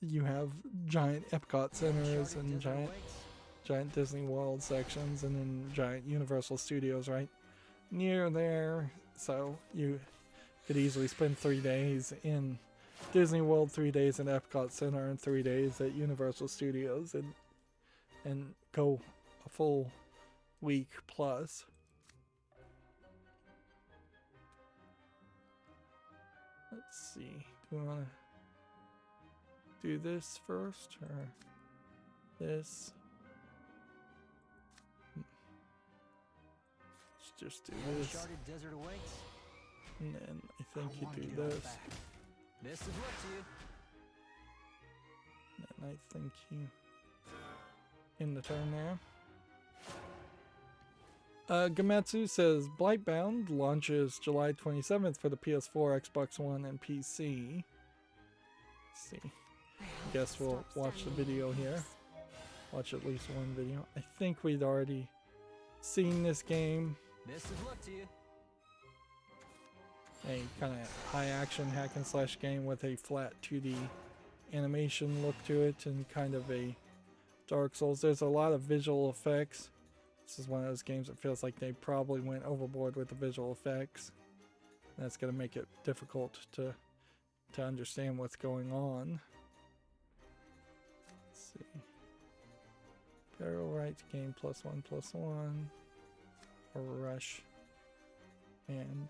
A: you have giant Epcot centers and giant Disney World sections, and then giant Universal Studios right near there. So you could easily spend 3 days in Disney World, 3 days in Epcot Center, and 3 days at Universal Studios, and go a full week plus. Let's see. Do we want to do this first or this? Let's just do this.
I: Uncharted desert awaits.
A: And then I think you do this.
I: Best of luck to you.
A: And I think you in the turn there. Gametsu says Blightbound launches July 27th for the PS4, Xbox One, and PC. Let's see. I guess we'll watch the video here. Watch at least one video. I think we'd already seen this game.
I: Best of luck to you.
A: A kind of high action hack and slash game with a flat 2D animation look to it, and kind of a Dark Souls. There's a lot of visual effects. This is one of those games that feels like they probably went overboard with the visual effects. That's going to make it difficult to understand what's going on. Let's see. Barrel rights game +1/+1. Or rush. And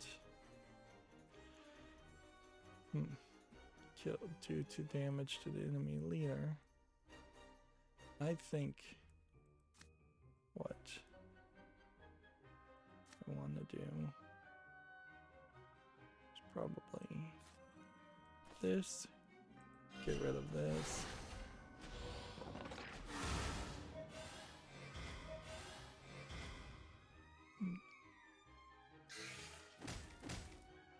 A: kill due to damage to the enemy leader. I think what I want to do is probably this. Get rid of this.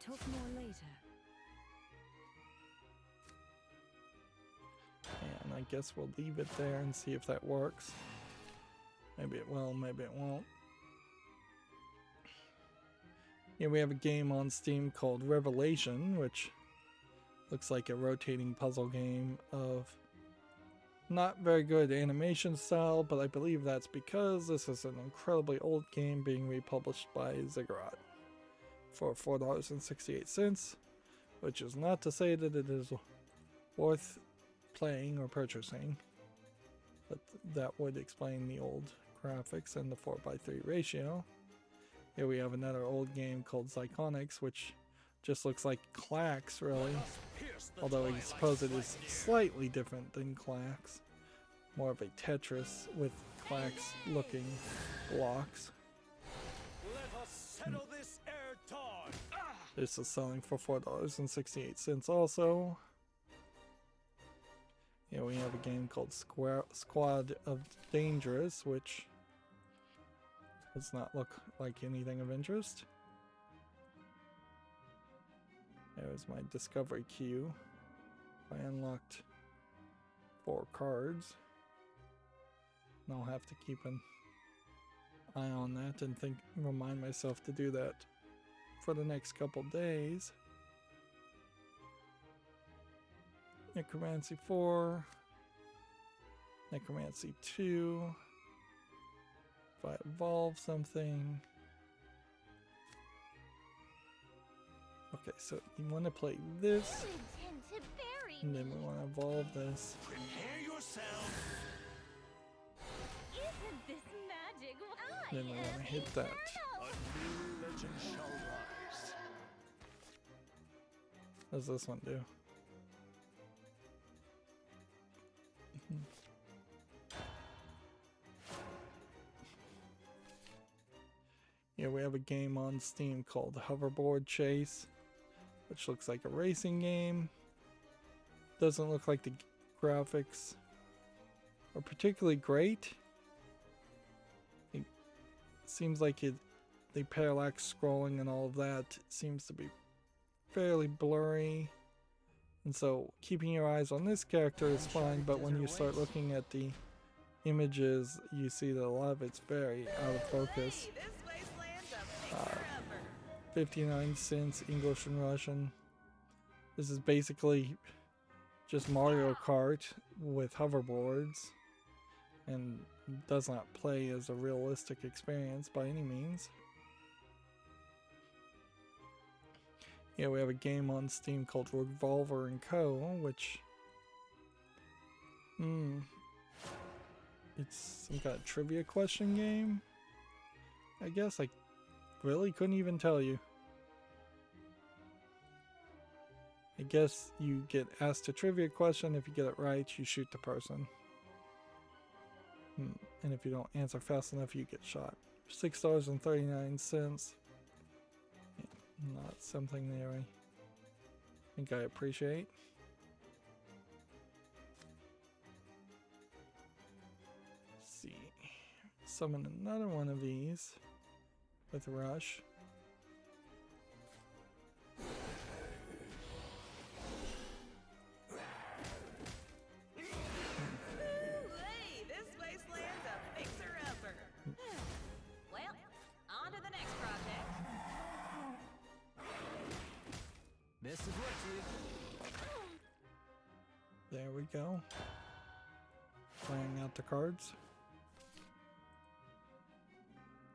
F: Talk more later.
A: And I guess we'll leave it there and see if that works. Maybe it will, maybe it won't. Here we have a game on Steam called Revelation, which looks like a rotating puzzle game of not very good animation style, but I believe that's because this is an incredibly old game being republished by Ziggurat for $4.68, which is not to say that it is worth playing or purchasing, but that would explain the old graphics and the 4:3 ratio. Here we have another old game called Psychonics, which just looks like Clax, really. Although I suppose it is slightly different than Clax. More of a Tetris with Clax looking blocks.
H: Let us settle this airtime.
A: This is selling for $4.68 also. Here we have a game called Squad of Dangerous, which does not look like anything of interest. There's my discovery queue. I unlocked 4 cards. And I'll have to keep an eye on that and remind myself to do that for the next couple days. Necromancy 4. Necromancy 2. If I evolve something. Okay, so you want to play this, and then we want to evolve this.
H: Prepare yourself.
D: Isn't this magic?
A: Then we want to hit that.
H: A new legend shall rise.
A: What does this one do? Yeah, we have a game on Steam called Hoverboard Chase, which looks like a racing game. Doesn't look like the graphics are particularly great. seems like the parallax scrolling and all of that seems to be fairly blurry. And so keeping your eyes on this character is fine, but when you start looking at the images, you see that a lot of it's very out of focus. 59 cents English and Russian. This is basically just Mario Kart with hoverboards and does not play as a realistic experience by any means. Yeah, we have a game on Steam called Revolver & Co., which it's some kind of trivia question game. I guess I really couldn't even tell you. I guess you get asked a trivia question. If you get it right, you shoot the person. And if you don't answer fast enough, you get shot. $6.39. Not something that I think I appreciate. Let's see. Summon another one of these with Rush.
G: Hey, this wasteland's a fixer-upper. Well, on to the next project.
I: Best of luck to you.
A: There we go. Playing out the cards.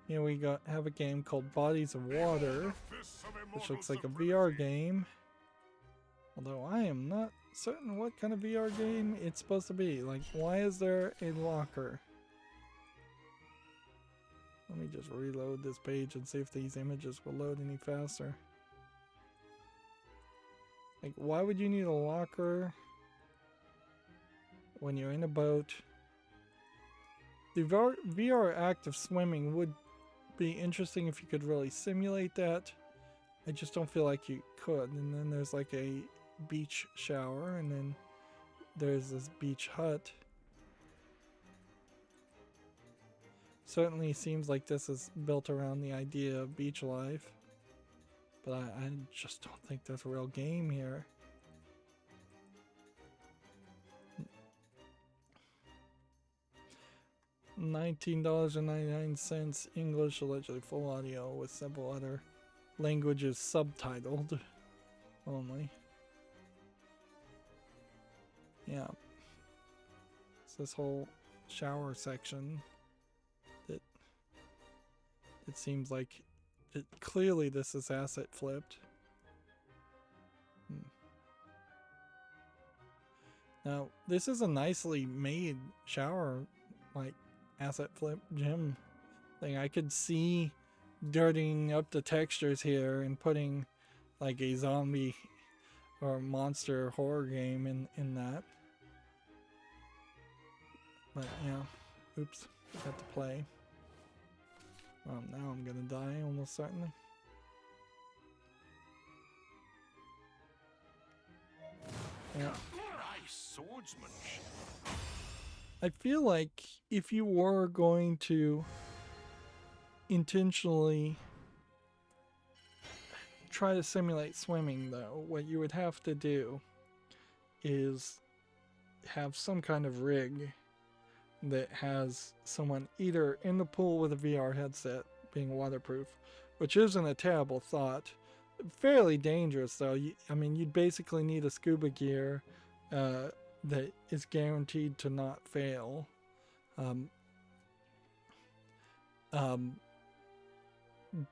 A: Here we have a game called Bodies of Water, which looks like a VR game. Although I am not certain what kind of VR game it's supposed to be. Like, why is there a locker? Let me just reload this page and see if these images will load any faster. Like, why would you need a locker when you're in a boat? The VR act of swimming would be interesting if you could really simulate that. I just don't feel like you could. And then there's like a beach shower, and then there's this beach hut. Certainly seems like this is built around the idea of beach life. But I just don't think there's a real game here. $19.99 English, allegedly full audio with several other languages subtitled only. Yeah. It's this whole shower section that it seems like clearly this is asset flipped. Now, this is a nicely made shower, like, asset flip gym thing. I could see dirtying up the textures here and putting like a zombie or monster horror game in that. But yeah, oops, got to play. Now I'm gonna die almost certainly. Yeah.
H: Nice swordsmanship.
A: I feel like if you were going to intentionally try to simulate swimming, though, what you would have to do is have some kind of rig that has someone either in the pool with a VR headset, being waterproof, which isn't a terrible thought. Fairly dangerous, though. I mean, you'd basically need a scuba gear that is guaranteed to not fail.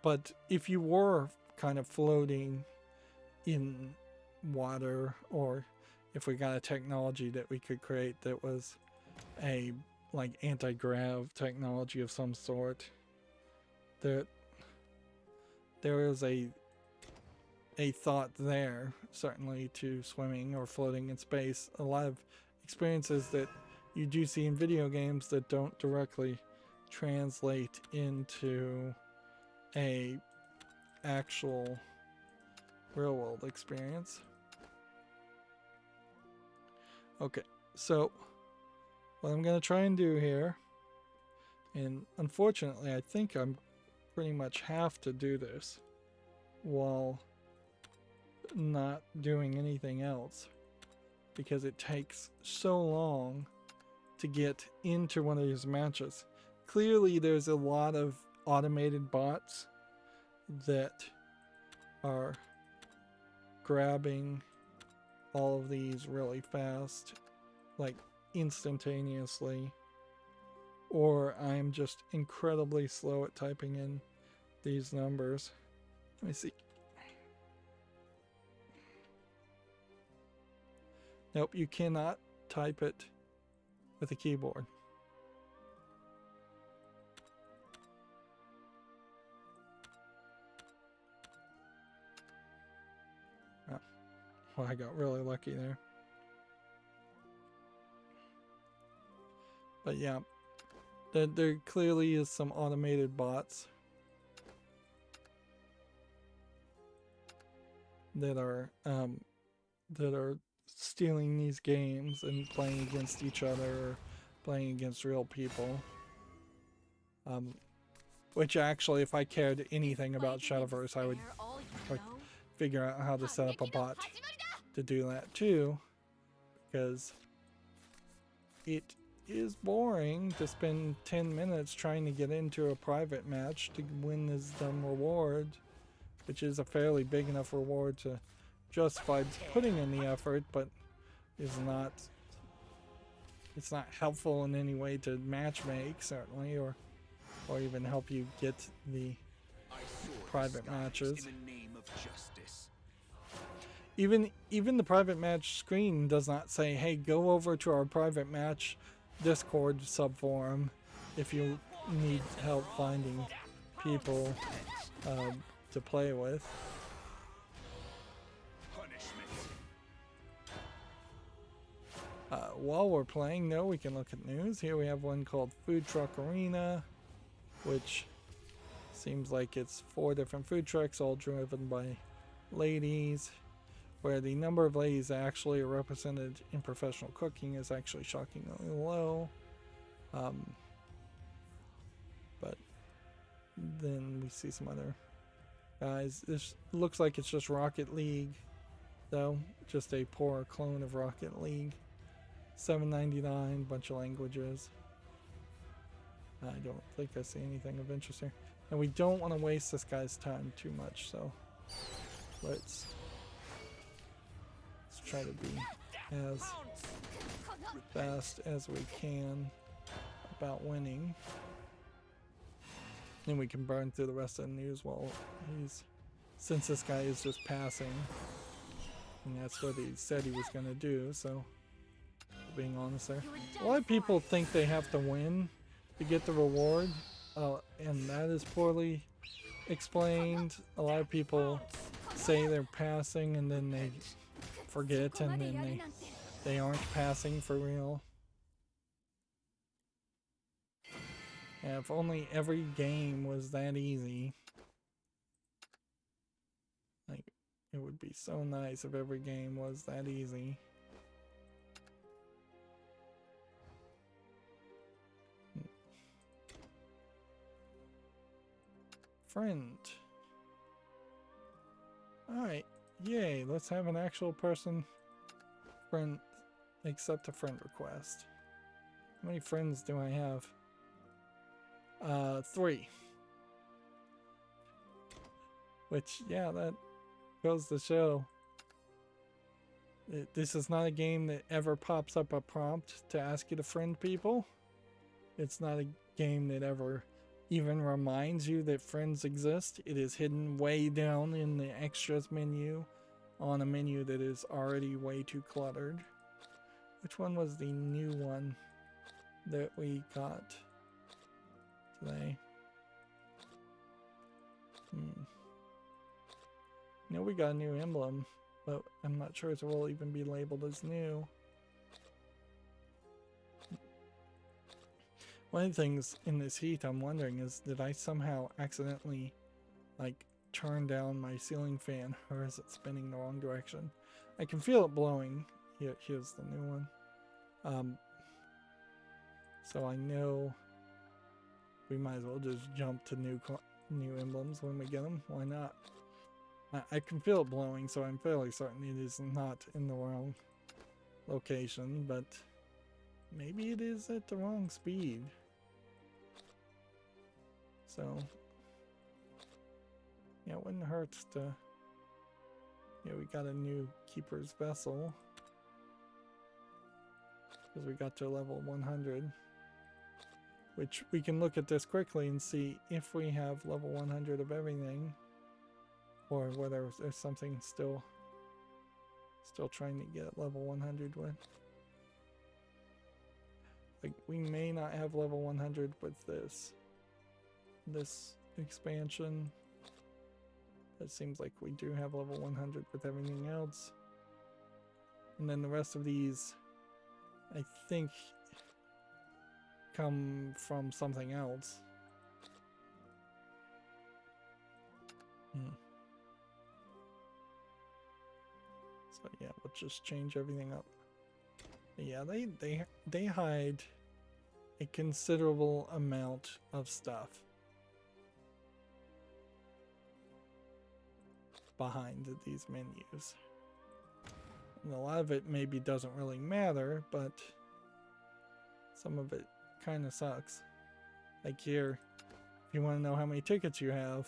A: But if you were kind of floating in water, or if we got a technology that we could create that was a like anti-grav technology of some sort, there is a thought there, certainly, to swimming or floating in space. A lot of experiences that you do see in video games that don't directly translate into a actual real world experience. Okay, so what I'm going to try and do here, and unfortunately I think I'm pretty much have to do this while not doing anything else because it takes so long to get into one of these matches. Clearly there's a lot of automated bots that are grabbing all of these really fast, like instantaneously, or I'm just incredibly slow at typing in these numbers. Let me see. Nope, you cannot type it with a keyboard. Oh, well, I got really lucky there. But yeah, there clearly is some automated bots that are stealing these games and playing against each other or playing against real people. Which actually, if I cared anything about Shadowverse, I would figure out how to set up a bot to do that too, because it is boring to spend 10 minutes trying to get into a private match to win this dumb reward, which is a fairly big enough reward to justify putting in the effort, but is not, it's not helpful in any way to match make, certainly, or even help you get the private matches. Even the private match screen does not say, hey, go over to our private match Discord subforum if you need help finding people to play with. While we're playing, though, we can look at news. Here we have one called Food Truck Arena, which seems like it's 4 different food trucks, all driven by ladies, where the number of ladies that actually are represented in professional cooking is actually shockingly low. But then we see some other guys. This looks like it's just Rocket League, though, just a poor clone of Rocket League. $7.99, bunch of languages. I don't think I see anything of interest here. And we don't want to waste this guy's time too much, so let's try to be as fast as we can about winning. Then we can burn through the rest of the news while since this guy is just passing. And that's what he said he was going to do, so being honest there. A lot of people think they have to win to get the reward, and that is poorly explained. A lot of people say they're passing and then they forget, and then they aren't passing for real. Yeah, if only every game was that easy. Like, it would be so nice if every game was that easy. Friend. Alright, yay, let's have an actual person friend accept a friend request. How many friends do I have? 3. Which, yeah, that goes to show. This is not a game that ever pops up a prompt to ask you to friend people. It's not a game that ever even reminds you that friends exist. It is hidden way down in the extras menu on a menu that is already way too cluttered. Which one was the new one that we got today? No, we got a new emblem, but I'm not sure it will even be labeled as new. One of the things in this heat I'm wondering is, did I somehow accidentally like turn down my ceiling fan, or is it spinning the wrong direction? I can feel it blowing. Here's the new one. So I know we might as well just jump to new emblems when we get them. Why not? I can feel it blowing, so I'm fairly certain it is not in the wrong location, but maybe it is at the wrong speed. So, yeah, it wouldn't hurt to... Yeah, we got a new Keeper's Vessel. Because we got to level 100. Which we can look at this quickly and see if we have level 100 of everything. Or whether there's something still trying to get at level 100 with. Like, we may not have level 100 with this expansion. It seems like we do have level 100 with everything else. And then the rest of these, I think, come from something else. So yeah, we'll just change everything up. But yeah, they hide a considerable amount of stuff behind these menus. And a lot of it maybe doesn't really matter, but some of it kind of sucks. Like here, if you want to know how many tickets you have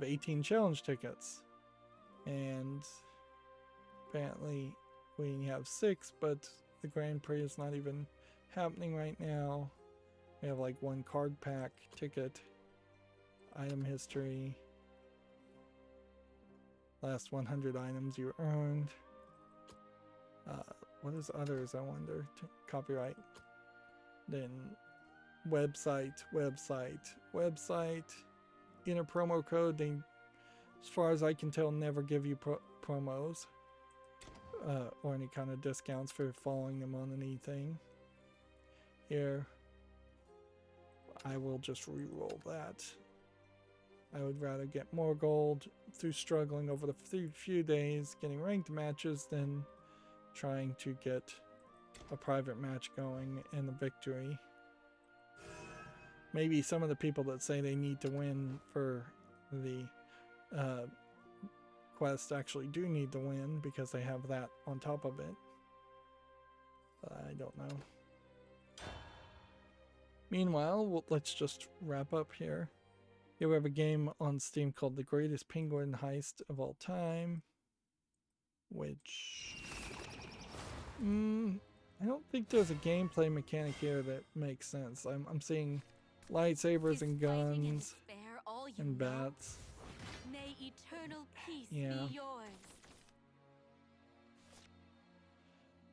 A: 18 challenge tickets. And apparently we have 6, but the Grand Prix is not even happening right now. We have like 1 card pack ticket, item history, last 100 items you earned. What is others, I wonder? Copyright. Then website. Inner promo code. They, as far as I can tell, never give you promos or any kind of discounts for following them on anything. Here, I will just re-roll that. I would rather get more gold through struggling over the few days getting ranked matches than trying to get a private match going and a victory. Maybe some of the people that say they need to win for the quest actually do need to win because they have that on top of it. But I don't know. Meanwhile, let's just wrap up here. Here we have a game on Steam called The Greatest Penguin Heist of All Time, which I don't think there's a gameplay mechanic here that makes sense. I'm seeing lightsabers and guns and bats.
D: May eternal peace
A: Yeah.
D: be yours.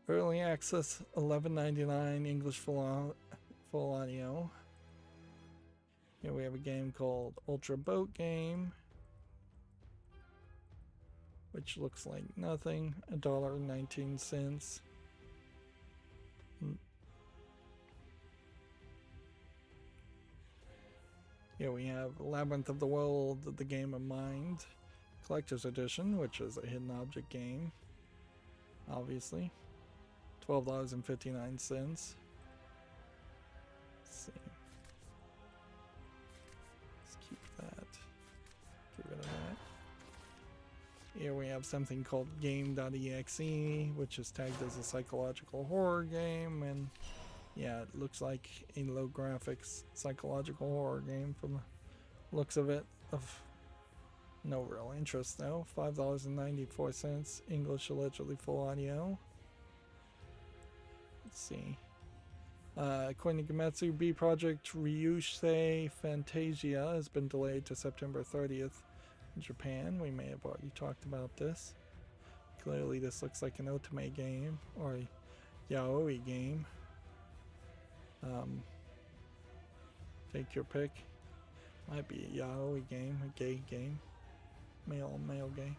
A: Early access, $11.99, English full audio. Here we have a game called Ultra Boat Game, which looks like nothing. $1.19. Here we have Labyrinth of the World, the Game of Mind, Collector's Edition, which is a hidden object game, obviously. $12.59. Let's see. Let's keep that. Get rid of that. Here we have something called Game.exe, which is tagged as a psychological horror game, and yeah, it looks like a low graphics psychological horror game from the looks of it. Of no real interest though. $5.94, English allegedly full audio. Let's see. According to Gametsu, B Project Ryusei Fantasia has been delayed to September 30th in Japan. We may have already talked about this. Clearly this looks like an otome game or a yaoi game. Take your pick. Might be a yaoi game, a gay game. Male on male game.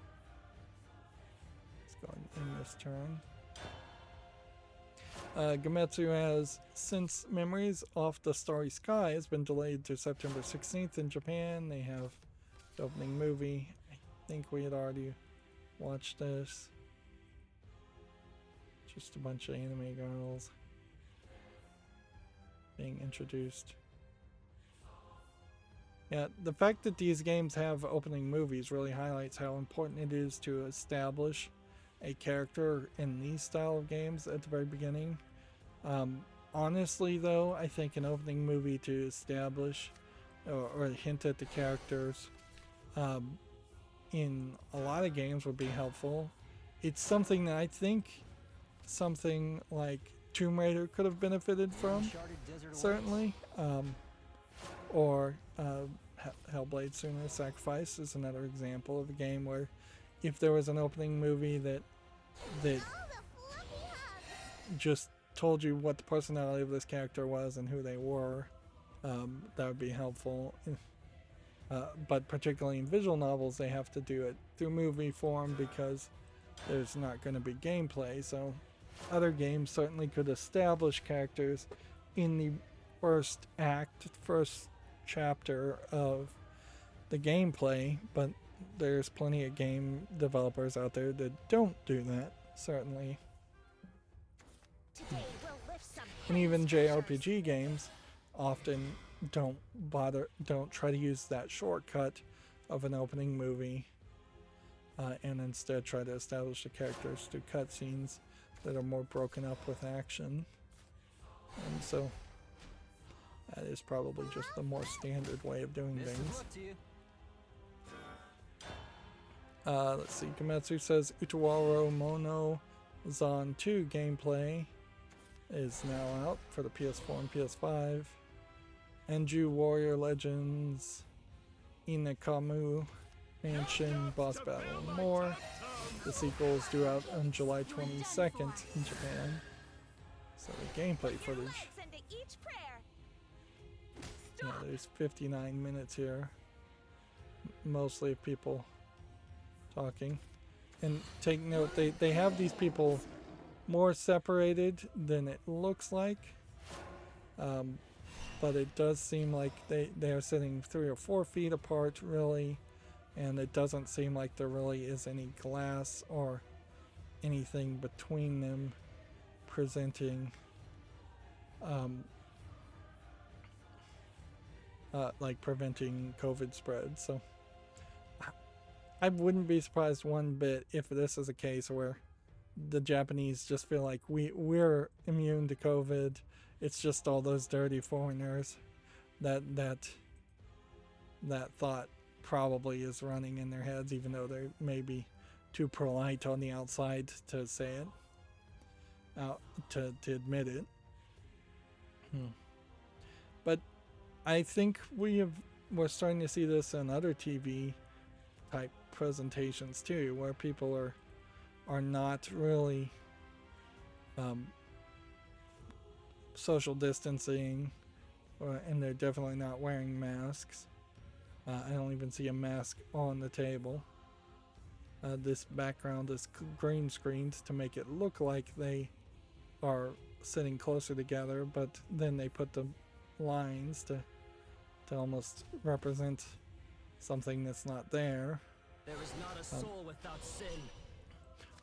A: Let's go and end this turn. Gametsu has, since Memories Off the Starry Sky has been delayed to September 16th in Japan. They have the opening movie. I think we had already watched this. Just a bunch of anime girls being introduced. Yeah, the fact that these games have opening movies really highlights how important it is to establish a character in these style of games at the very beginning. Honestly, though, I think an opening movie to establish or hint at the characters in a lot of games would be helpful. It's something that I think something like Tomb Raider could have benefited from,
I: Uncharted Desert
A: certainly. Or Hellblade: Senua's Sacrifice is another example of a game where if there was an opening movie that just told you what the personality of this character was and who they were, that would be helpful. But particularly in visual novels, they have to do it through movie form because there's not going to be gameplay. So other games certainly could establish characters in the first act, first chapter of the gameplay, but there's plenty of game developers out there that don't do that, certainly. And even JRPG games often don't try to use that shortcut of an opening movie, and instead try to establish the characters through cutscenes that are more broken up with action. And so that is probably just the more standard way of doing
I: Best of
A: things.
I: luck to you.
A: Let's see, Gametsu says Utawaro Mono Zon 2 gameplay is now out for the PS4 and PS5. Enju Warrior Legends Inakamu Mansion Boss Battle and more. The sequel is due out on July 22nd in Japan. So the gameplay footage. Yeah, there's 59 minutes here. Mostly of people talking. And take note, they have these people more separated than it looks like. But it does seem like they are sitting 3 or 4 feet apart, really. And it doesn't seem like there really is any glass or anything between them presenting like preventing COVID spread. So I wouldn't be surprised one bit if this is a case where the Japanese just feel like we're immune to COVID. It's just all those dirty foreigners. That thought probably is running in their heads, even though they may be too polite on the outside to say it, to admit it. But I think we're starting to see this in other TV type presentations too, where people are not really social distancing, and they're definitely not wearing masks. I don't even see a mask on the table. This background is green screened to make it look like they are sitting closer together, but then they put the lines to almost represent something that's not there.
I: There is not a soul without sin.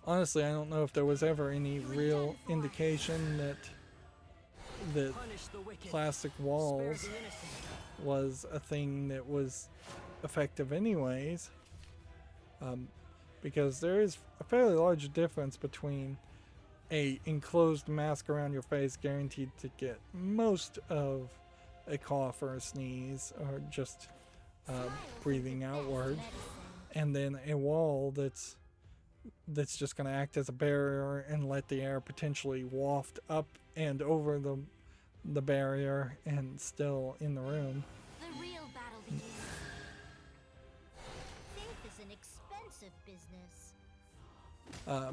A: Honestly, I don't know if there was ever any real indication that
I: Punish the wicked.
A: plastic
I: Spare
A: walls
I: the innocent.
A: was a thing that was effective anyways, because there is a fairly large difference between a enclosed mask around your face guaranteed to get most of a cough or a sneeze or just breathing outward, and then a wall that's just going to act as a barrier and let the air potentially waft up and over the barrier and still in the room.
D: The real battle begins. Faith is an expensive business.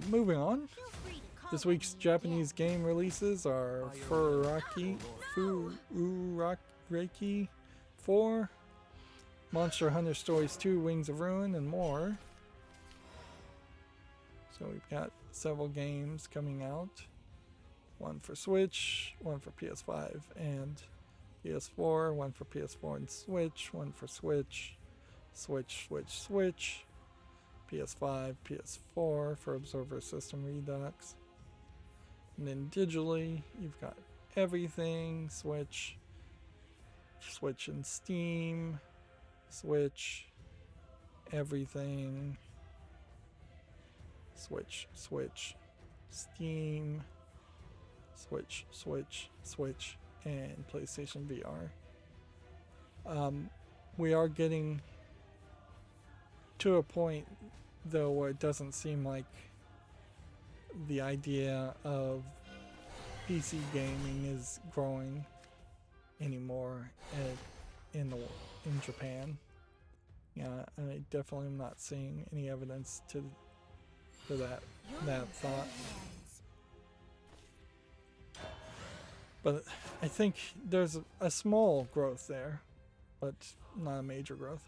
A: Moving on.
D: Feel free to call
A: This
D: on
A: week's
D: me
A: Japanese game releases are Furaraki 4, Monster Hunter Stories 2, Wings of Ruin, and more. So we've got several games coming out. One for Switch, one for PS5 and PS4, one for PS4 and Switch, one for Switch, Switch, PS5, PS4 for Observer System Redux. And then digitally, you've got everything, Switch and Steam, Switch, everything, switch, Steam, switch, and PlayStation VR. We are getting to a point though where it doesn't seem like the idea of PC gaming is growing anymore in Japan. Yeah, I definitely am not seeing any evidence to that thought. But I think there's a small growth there, but not a major growth.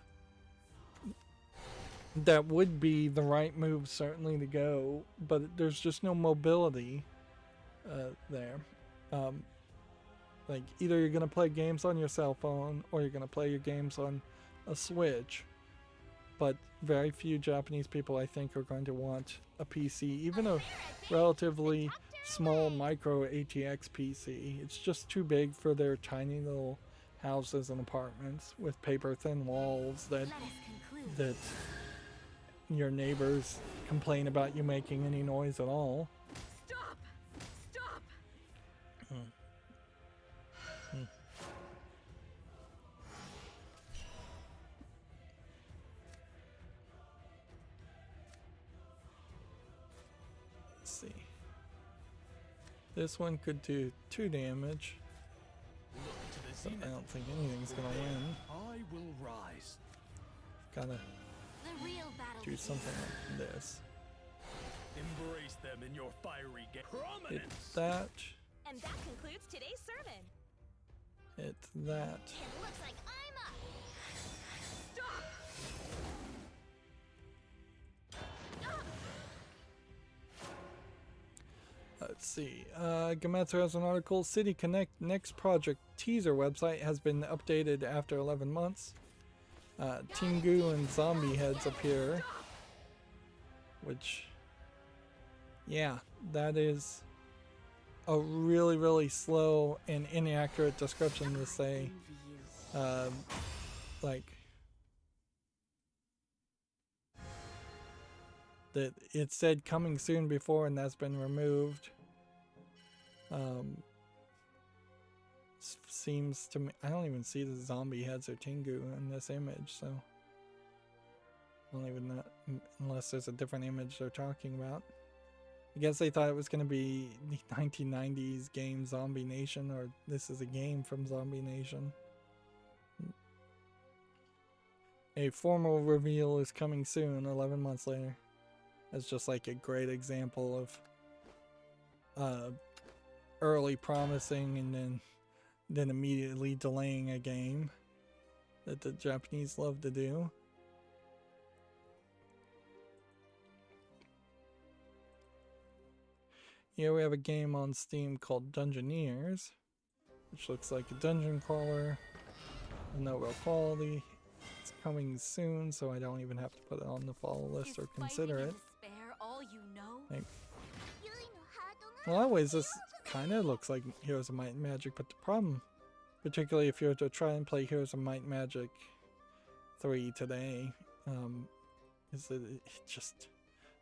A: That would be the right move, certainly, to go, but there's just no mobility there. Like, either you're going to play games on your cell phone or you're going to play your games on a Switch, but very few Japanese people, I think, are going to want a PC, even a relatively small micro ATX PC. It's just too big for their tiny little houses and apartments with paper thin walls that your neighbors complain about you making any noise at all.
G: Stop! Stop!
A: Let's see. This one could do 2 damage. But I don't think anything's gonna win.
H: I will rise.
A: Gotta
D: The real battle
A: do something like this.
H: Embrace them in your fiery
A: Hit
H: prominence.
A: that.
G: And that concludes today's sermon.
A: Hit that.
D: It looks like I'm up.
G: Stop!
A: Let's see. Gametsu has an article. City Connect next project teaser website has been updated after 11 months. Tengu and zombie heads appear. Which, yeah, that is a really, really slow and inaccurate description to say. Like, that it said coming soon before and that's been removed. Seems to me, I don't even see the zombie heads or Tengu in this image, so I don't even know, unless there's a different image they're talking about. I guess they thought it was going to be the 1990s game Zombie Nation, or this is a game from Zombie Nation. A formal reveal is coming soon, 11 months later. That's just like a great example of early promising and then immediately delaying a game that the Japanese love to do. Here we have a game on Steam called Dungeoneers, which looks like a dungeon crawler with no real quality. It's coming soon, so I don't even have to put it on the follow list or consider it.
D: All you know?
A: Like, in a lot of ways, this kind of looks like Heroes of Might and Magic, but the problem, particularly if you were to try and play Heroes of Might and Magic 3 today, is that it just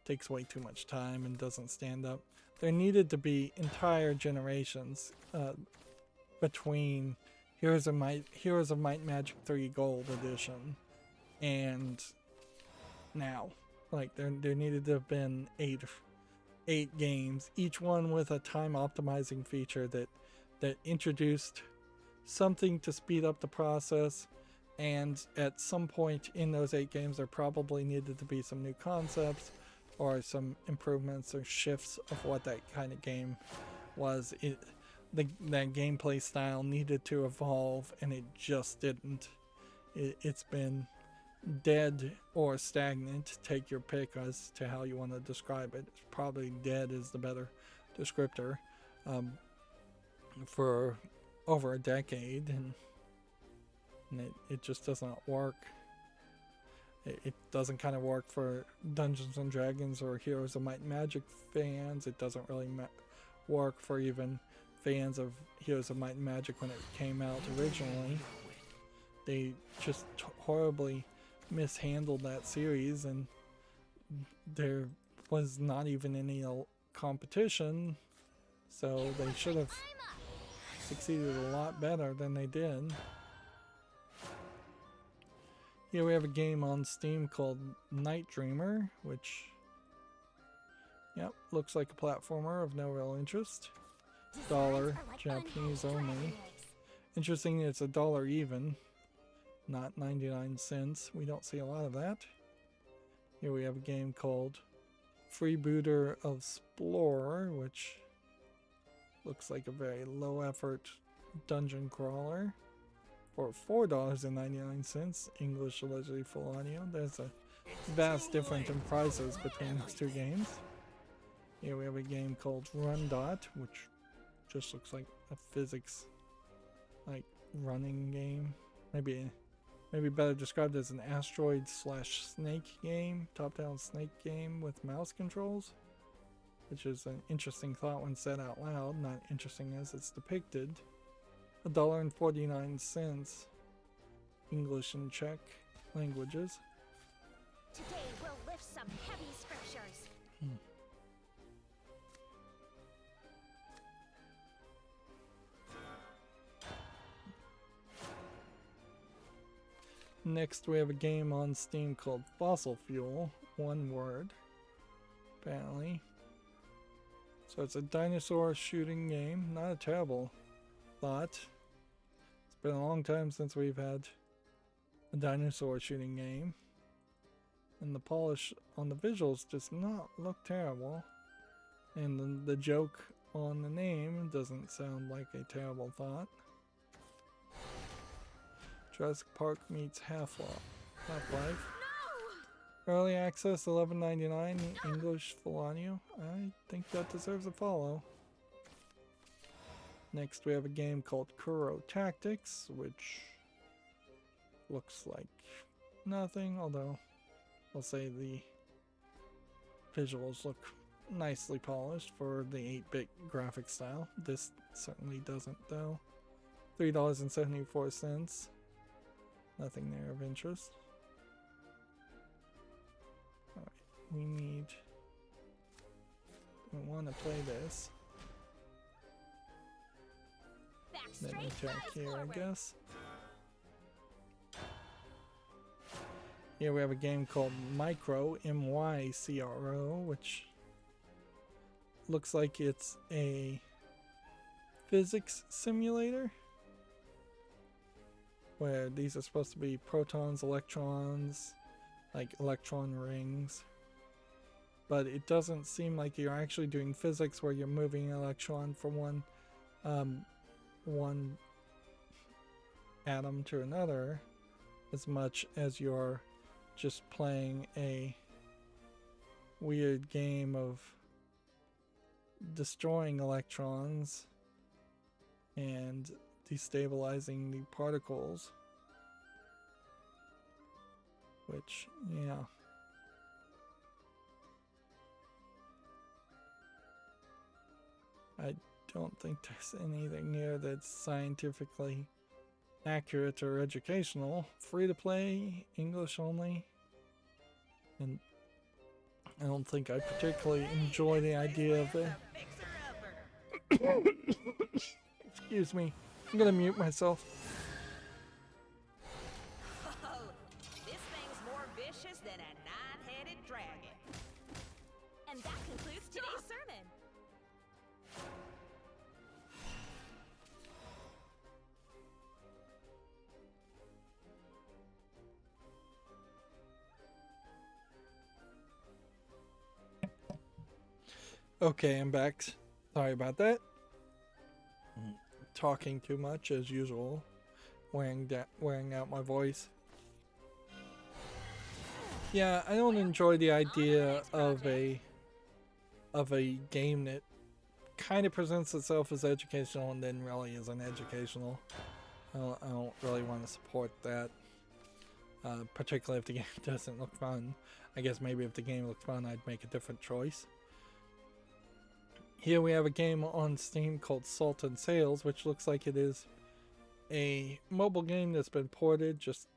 A: takes way too much time and doesn't stand up. There needed to be entire generations between Heroes of Might and Magic 3 Gold Edition and now. Like, there needed to have been eight games, each one with a time optimizing feature that introduced something to speed up the process, and at some point in those 8 games there probably needed to be some new concepts or some improvements or shifts of what that kind of game was. That gameplay style needed to evolve, and it just didn't. It's been dead or stagnant. Take your pick as to how you want to describe it. Probably dead is the better descriptor. For over a decade, and it just does not work. It doesn't kind of work for Dungeons and Dragons or Heroes of Might and Magic fans. It doesn't really work for even fans of Heroes of Might and Magic when it came out originally. they just horribly mishandled that series, and there was not even any competition, so they should have succeeded a lot better than they did. Here we have a game on Steam called Night Dreamer, which, yep, looks like a platformer of no real interest. Dollar, Japanese only. Interesting, it's $1 even, not 99 cents. We don't see a lot of that. Here we have a game called Freebooter of Explorer, which looks like a very low effort dungeon crawler for $4.99. English allegedly full audio. There's a vast difference in prices between those two games. Here we have a game called Run Dot, which just looks like a physics like running game. Maybe better described as an asteroid/snake game, top-down snake game with mouse controls, which is an interesting thought when said out loud, not interesting as it's depicted. $1.49, English and Czech languages.
D: Today we'll lift some heavy scriptures.
A: Next we have a game on Steam called Fossil Fuel, one word, apparently. So it's a dinosaur shooting game, not a terrible thought. It's been a long time since we've had a dinosaur shooting game. And the polish on the visuals does not look terrible. And the joke on the name doesn't sound like a terrible thought. Jurassic Park meets Half-Life. Early access, $11.99, English full audio. I think that deserves a follow. Next we have a game called Kuro Tactics, which looks like nothing, although I'll say the visuals look nicely polished for the 8-bit graphic style. This certainly doesn't though. $3.74. Nothing there of interest. Alright, we want to play this. Then attack here, I guess. Here we have a game called Micro, M-Y-C-R-O, which looks like it's a physics simulator, where these are supposed to be protons, electrons, like electron rings. But it doesn't seem like you're actually doing physics where you're moving an electron from one atom to another, as much as you're just playing a weird game of destroying electrons and destabilizing the particles, which, yeah, I don't think there's anything here that's scientifically accurate or educational. Free to play, English only, and I don't think I particularly enjoy the idea of it. Excuse me. I'm gonna mute myself.
G: Oh, this thing's more vicious than a nine-headed dragon.
D: And that concludes today's sermon.
A: Okay, I'm back. Sorry about that. Talking too much as usual, wearing out my voice. Yeah, I don't enjoy the idea of a game that kind of presents itself as educational and then really isn't educational. I don't really want to support that, particularly if the game doesn't look fun. I guess maybe if the game looked fun, I'd make a different choice. Here we have a game on Steam called Salt and Sails, which looks like it is a mobile game that's been ported, just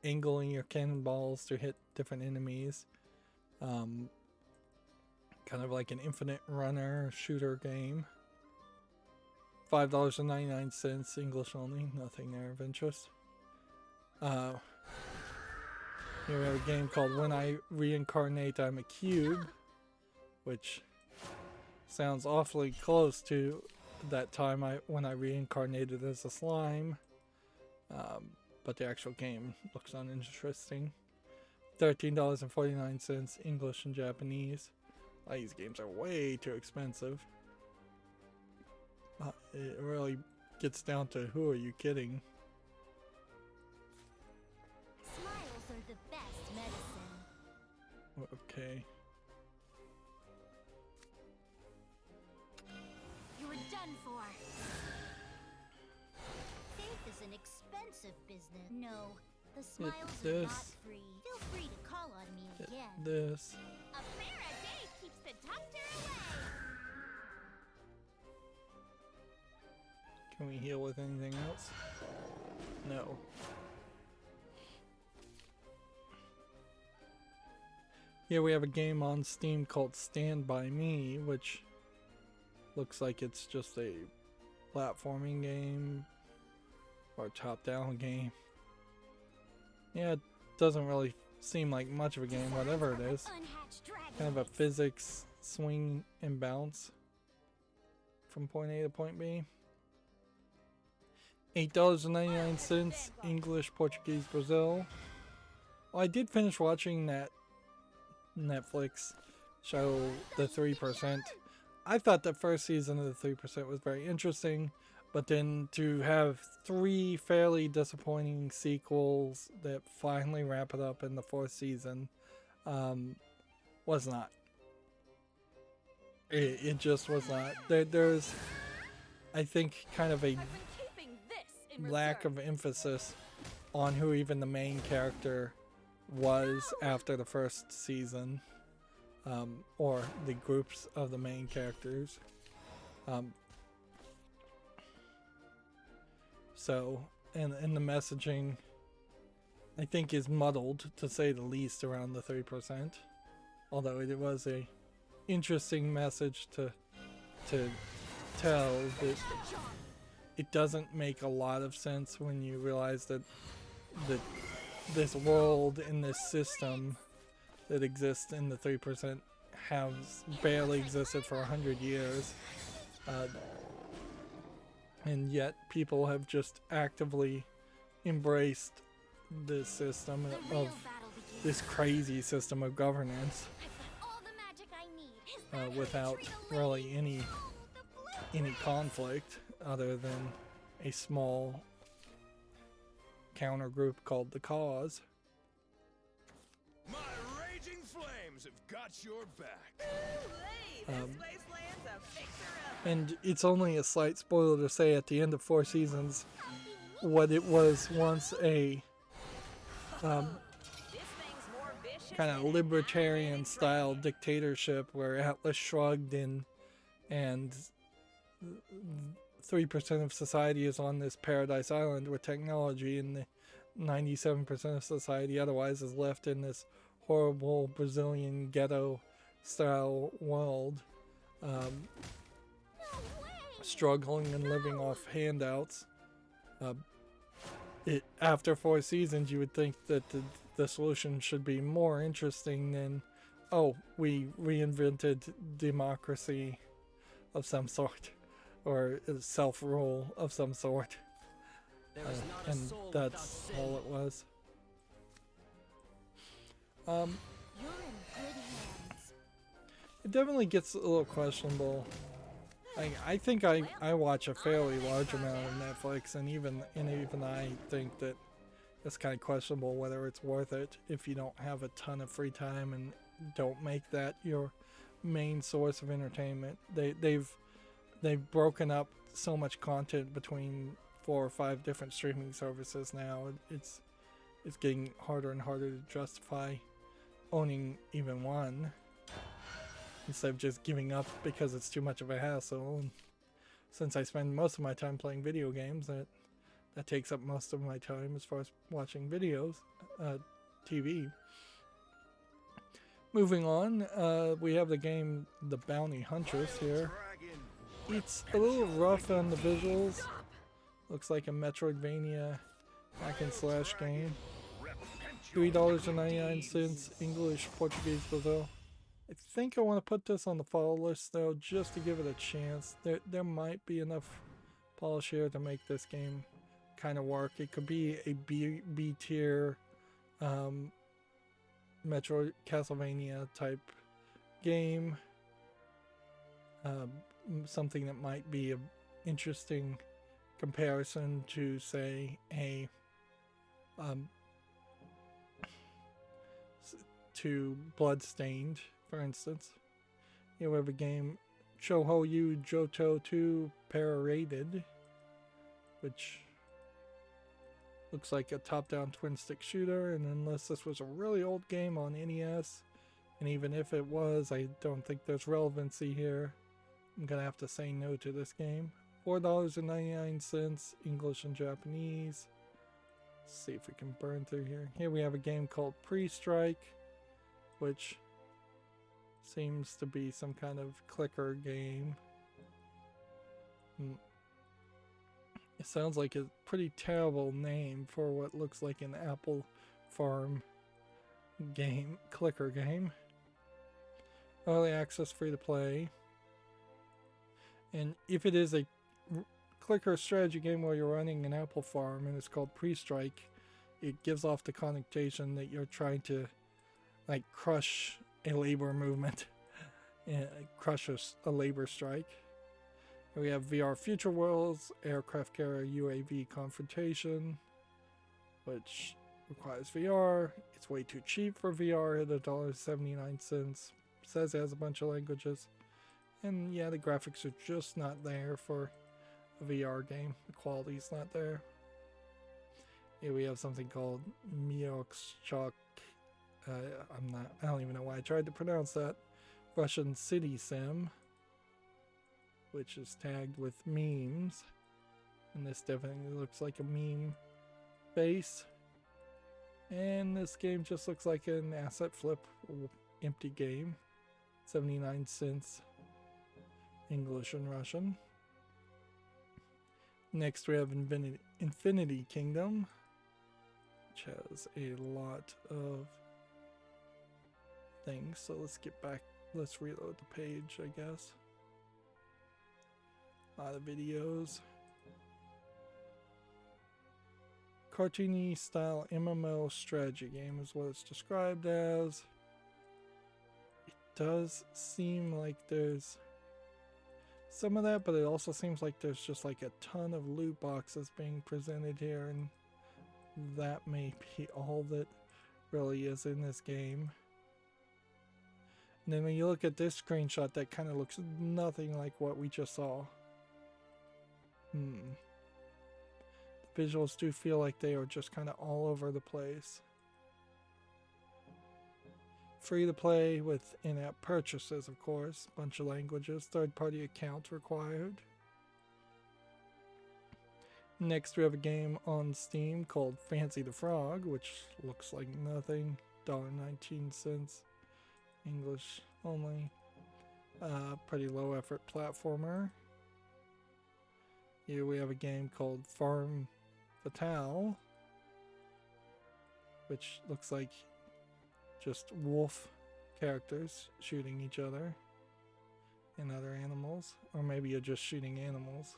A: angling your cannonballs to hit different enemies. Kind of like an infinite runner shooter game. $5.99, English only, nothing there of interest. Here we have a game called When I Reincarnate, I'm a Cube, which sounds awfully close to that time when I reincarnated as a slime. But the actual game looks uninteresting. $13.49, English and Japanese. These games are way too expensive. It really gets down to who are you kidding?
D: Smiles are the best medicine.
A: Okay.
D: You were done for. Faith is an expensive business. No, the smiles are not free. Feel free to call on me again.
A: This.
D: A prayer a day keeps the doctor away.
A: Can we heal with anything else? No. Here we have a game on Steam called Stand By Me, which looks like it's just a platforming game or top-down game. Yeah, it doesn't really seem like much of a game, whatever it is. Kind of a physics swing and bounce from point A to point B. $8.99, English, Portuguese, Brazil. Well, I did finish watching that Netflix show, The 3%. I thought the first season of The 3% was very interesting, but then to have 3 fairly disappointing sequels that finally wrap it up in the 4th season was not. It just was not. There's, I think, kind of a lack of emphasis on who even the main character was after the first season, or the groups of the main characters. So, and the messaging, I think, is muddled to say the least around the 3%. Although it was a interesting message to tell, that it doesn't make a lot of sense when you realize that this world and this system that exists in the 3% has barely existed for 100 years. And yet people have just actively embraced this system of this crazy system of governance without really any conflict other than a small counter group called the Cause.
H: My raging flames have got your back.
G: Ooh-wee, this wasteland's a fixer-upper.
A: And it's only a slight spoiler to say at the end of 4 seasons what it was once a kind of libertarian style dictatorship where Atlas shrugged and 3% of society is on this paradise island with technology, and the 97% of society otherwise is left in this horrible Brazilian ghetto style world, struggling and living off handouts. After 4 seasons, you would think that the solution should be more interesting than, oh, we reinvented democracy of some sort, or self-rule of some sort. And that's all it was.
D: You're in good hands.
A: It definitely gets a little questionable. I think I watch a fairly large amount of Netflix, and even I think that it's kind of questionable whether it's worth it if you don't have a ton of free time and don't make that your main source of entertainment. They've broken up so much content between 4 or 5 different streaming services now. It's getting harder and harder to justify owning even one, instead of just giving up because it's too much of a hassle. And since I spend most of my time playing video games, that that takes up most of my time as far as watching videos, TV. Moving on, we have the game The Bounty Huntress here. It's a little rough on the visuals. Looks like a Metroidvania hack and slash game. $3.99, English, Portuguese, Brazil. I think I want to put this on the follow list though, just to give it a chance. There might be enough polish here to make this game kind of work. It could be a B tier Metro Castlevania type game. Something that might be an interesting comparison to, say, a to Bloodstained, for instance. Here we have a game, Shouhou Johto 2 Para-Rated, which looks like a top-down twin-stick shooter, and unless this was a really old game on NES, and even if it was, I don't think there's relevancy here. I'm gonna have to say no to this game. $4.99, English and Japanese. Let's see if we can burn through here. Here we have a game called Pre-Strike, which seems to be some kind of clicker game. It sounds like a pretty terrible name for what looks like an Apple Farm game, clicker game. Early access, free to play. And if it is a clicker strategy game where you're running an apple farm and it's called Pre-Strike, it gives off the connotation that you're trying to like crush a labor movement and crush a labor strike. We have VR Future Worlds, aircraft carrier UAV confrontation, which requires VR. It's way too cheap for VR at $1.79. Says it has a bunch of languages. And yeah, the graphics are just not there for a VR game. The quality's not there. Here we have something called Myoxchok. I don't even know why I tried to pronounce that. Russian City Sim, which is tagged with memes. And this definitely looks like a meme base. And this game just looks like an asset flip empty game. 79 cents. English and Russian. Next we have Infinity Kingdom, which has a lot of things. So let's get back, let's reload the page, I guess. A lot of videos. Cartoony style MMO strategy game is what it's described as. It does seem like there's some of that, but it also seems like there's just like a ton of loot boxes being presented here, and that may be all that really is in this game. And then when you look at this screenshot, that kind of looks nothing like what we just saw. The visuals do feel like they are just kind of all over the place. Free to play with in-app purchases, of course. Bunch of languages. Third-party account required. Next, we have a game on Steam called Fancy the Frog, which looks like nothing. $1.19. English only. Pretty low-effort platformer. Here we have a game called Farm Fatale, which looks like just wolf characters shooting each other and other animals, or maybe you're just shooting animals.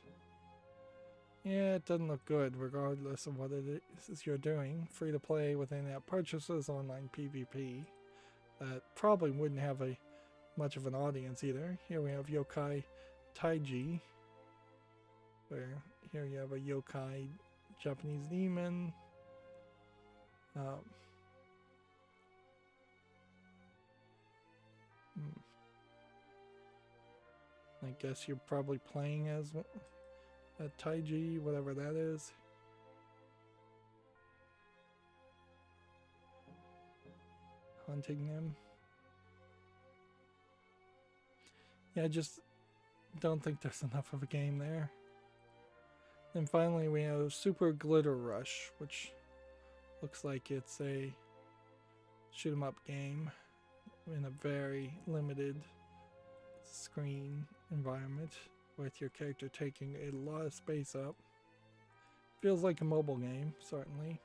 A: Yeah, it doesn't look good regardless of what it is you're doing. Free to play with in-app purchases, online PvP. That probably wouldn't have much of an audience either. Here we have Yokai Taiji, where here you have a yokai Japanese demon. I guess you're probably playing as a Taiji, whatever that is. Hunting them. Yeah, I just don't think there's enough of a game there. And finally we have Super Glitter Rush, which looks like it's a shoot 'em up game in a very limited screen environment with your character taking a lot of space up. Feels like a mobile game, certainly.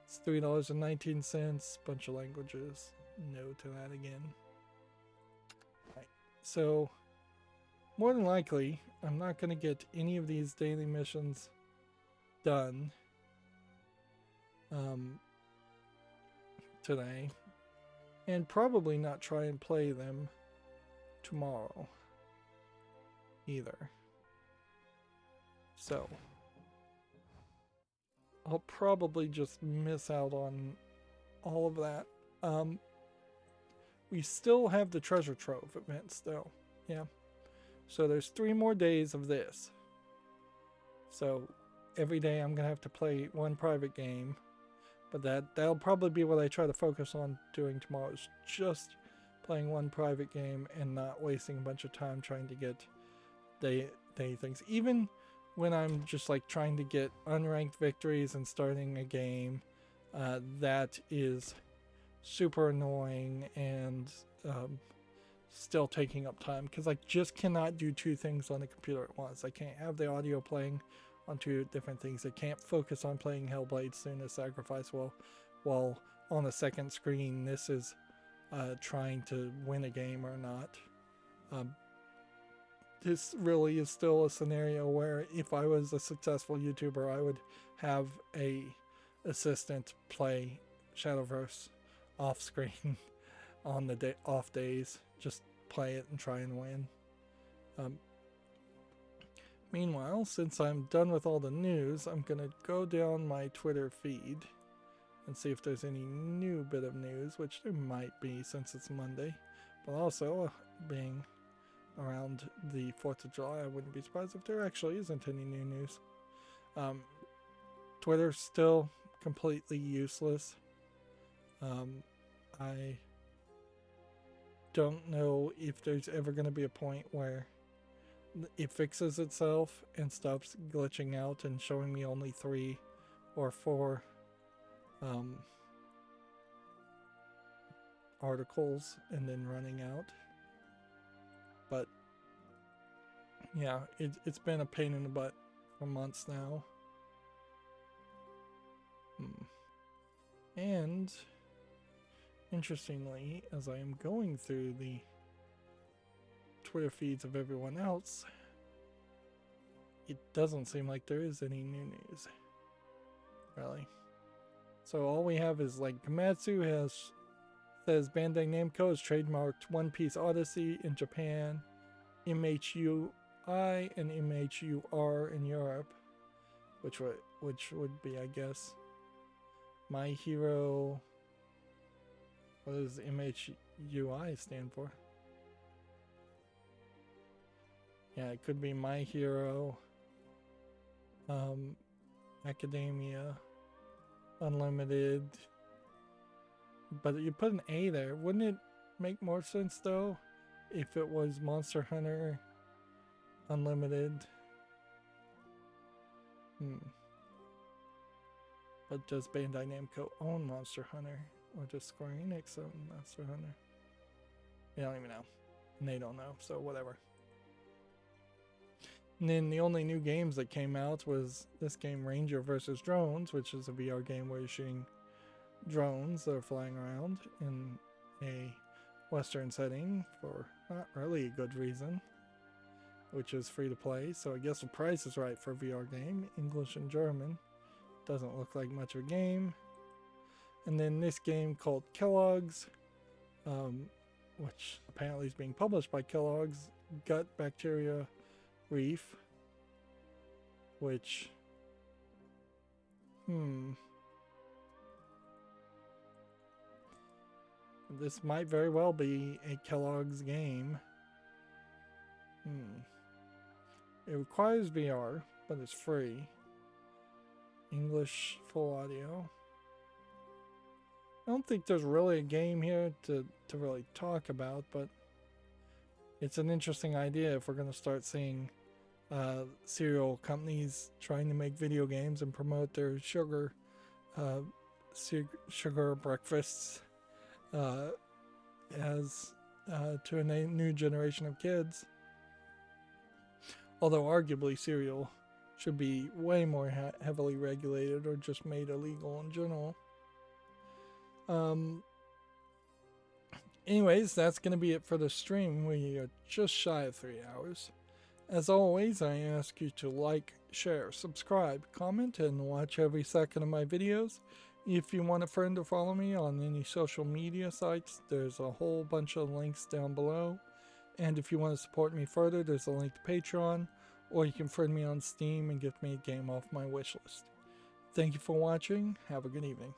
A: It's $3.19, bunch of languages. No to that again. Right. So, more than likely, I'm not going to get any of these daily missions done today, and probably not try and play them tomorrow either. So, I'll probably just miss out on all of that. We still have the treasure trove events though. Yeah. So there's 3 more days of this. So every day I'm gonna have to play one private game. But that'll probably be what I try to focus on doing tomorrow, is just playing one private game and not wasting a bunch of time trying to get day things. Even when I'm just like trying to get unranked victories and starting a game, that is super annoying and still taking up time, because I just cannot do 2 things on the computer at once. I can't have the audio playing on 2 different things. I can't focus on playing Hellblade Soon Sacrifice while on the second screen this is trying to win a game or not. This really is still a scenario where if I was a successful YouTuber, I would have a assistant play Shadowverse off screen on the off days. Just play it and try and win. Meanwhile, since I'm done with all the news, I'm gonna go down my Twitter feed and see if there's any new bit of news, which there might be since it's Monday. But also, being around the 4th of July, I wouldn't be surprised if there actually isn't any new news. Twitter's still completely useless. I don't know if there's ever going to be a point where it fixes itself and stops glitching out and showing me only 3 or 4 articles and then running out. But yeah, it's been a pain in the butt for months now. And interestingly, as I am going through the Twitter feeds of everyone else, it doesn't seem like there is any new news, really. So all we have is like Komatsu says Bandai Namco has trademarked One Piece Odyssey in Japan, MHUI and MHUR in Europe, which would be, I guess, My Hero. What does MHUI stand for? Yeah, it could be My Hero, Academia, Unlimited. But you put an A there. Wouldn't it make more sense though if it was Monster Hunter Unlimited? But does Bandai Namco own Monster Hunter? Or does Square Enix own Monster Hunter? They don't even know. And they don't know, so whatever. And then the only new games that came out was this game, Ranger vs. Drones, which is a VR game where you're shooting drones that are flying around in a Western setting for not really a good reason, which is free to play. So I guess the price is right for a VR game, English and German. Doesn't look like much of a game. And then this game called Kellogg's, which apparently is being published by Kellogg's, Gut Bacteria Reef, which this might very well be a Kellogg's game. It requires VR, but it's free. English full audio. I don't think there's really a game here to really talk about, but it's an interesting idea if we're going to start seeing cereal companies trying to make video games and promote their sugar breakfasts as to a new generation of kids. Although arguably cereal should be way more heavily regulated or just made illegal in general. Anyways, that's going to be it for the stream. We are just shy of 3 hours. As always, I ask you to like, share, subscribe, comment, and watch every second of my videos. If you want a friend to follow me on any social media sites, there's a whole bunch of links down below. And if you want to support me further, there's a link to Patreon, or you can friend me on Steam and get me a game off my wishlist. Thank you for watching. Have a good evening.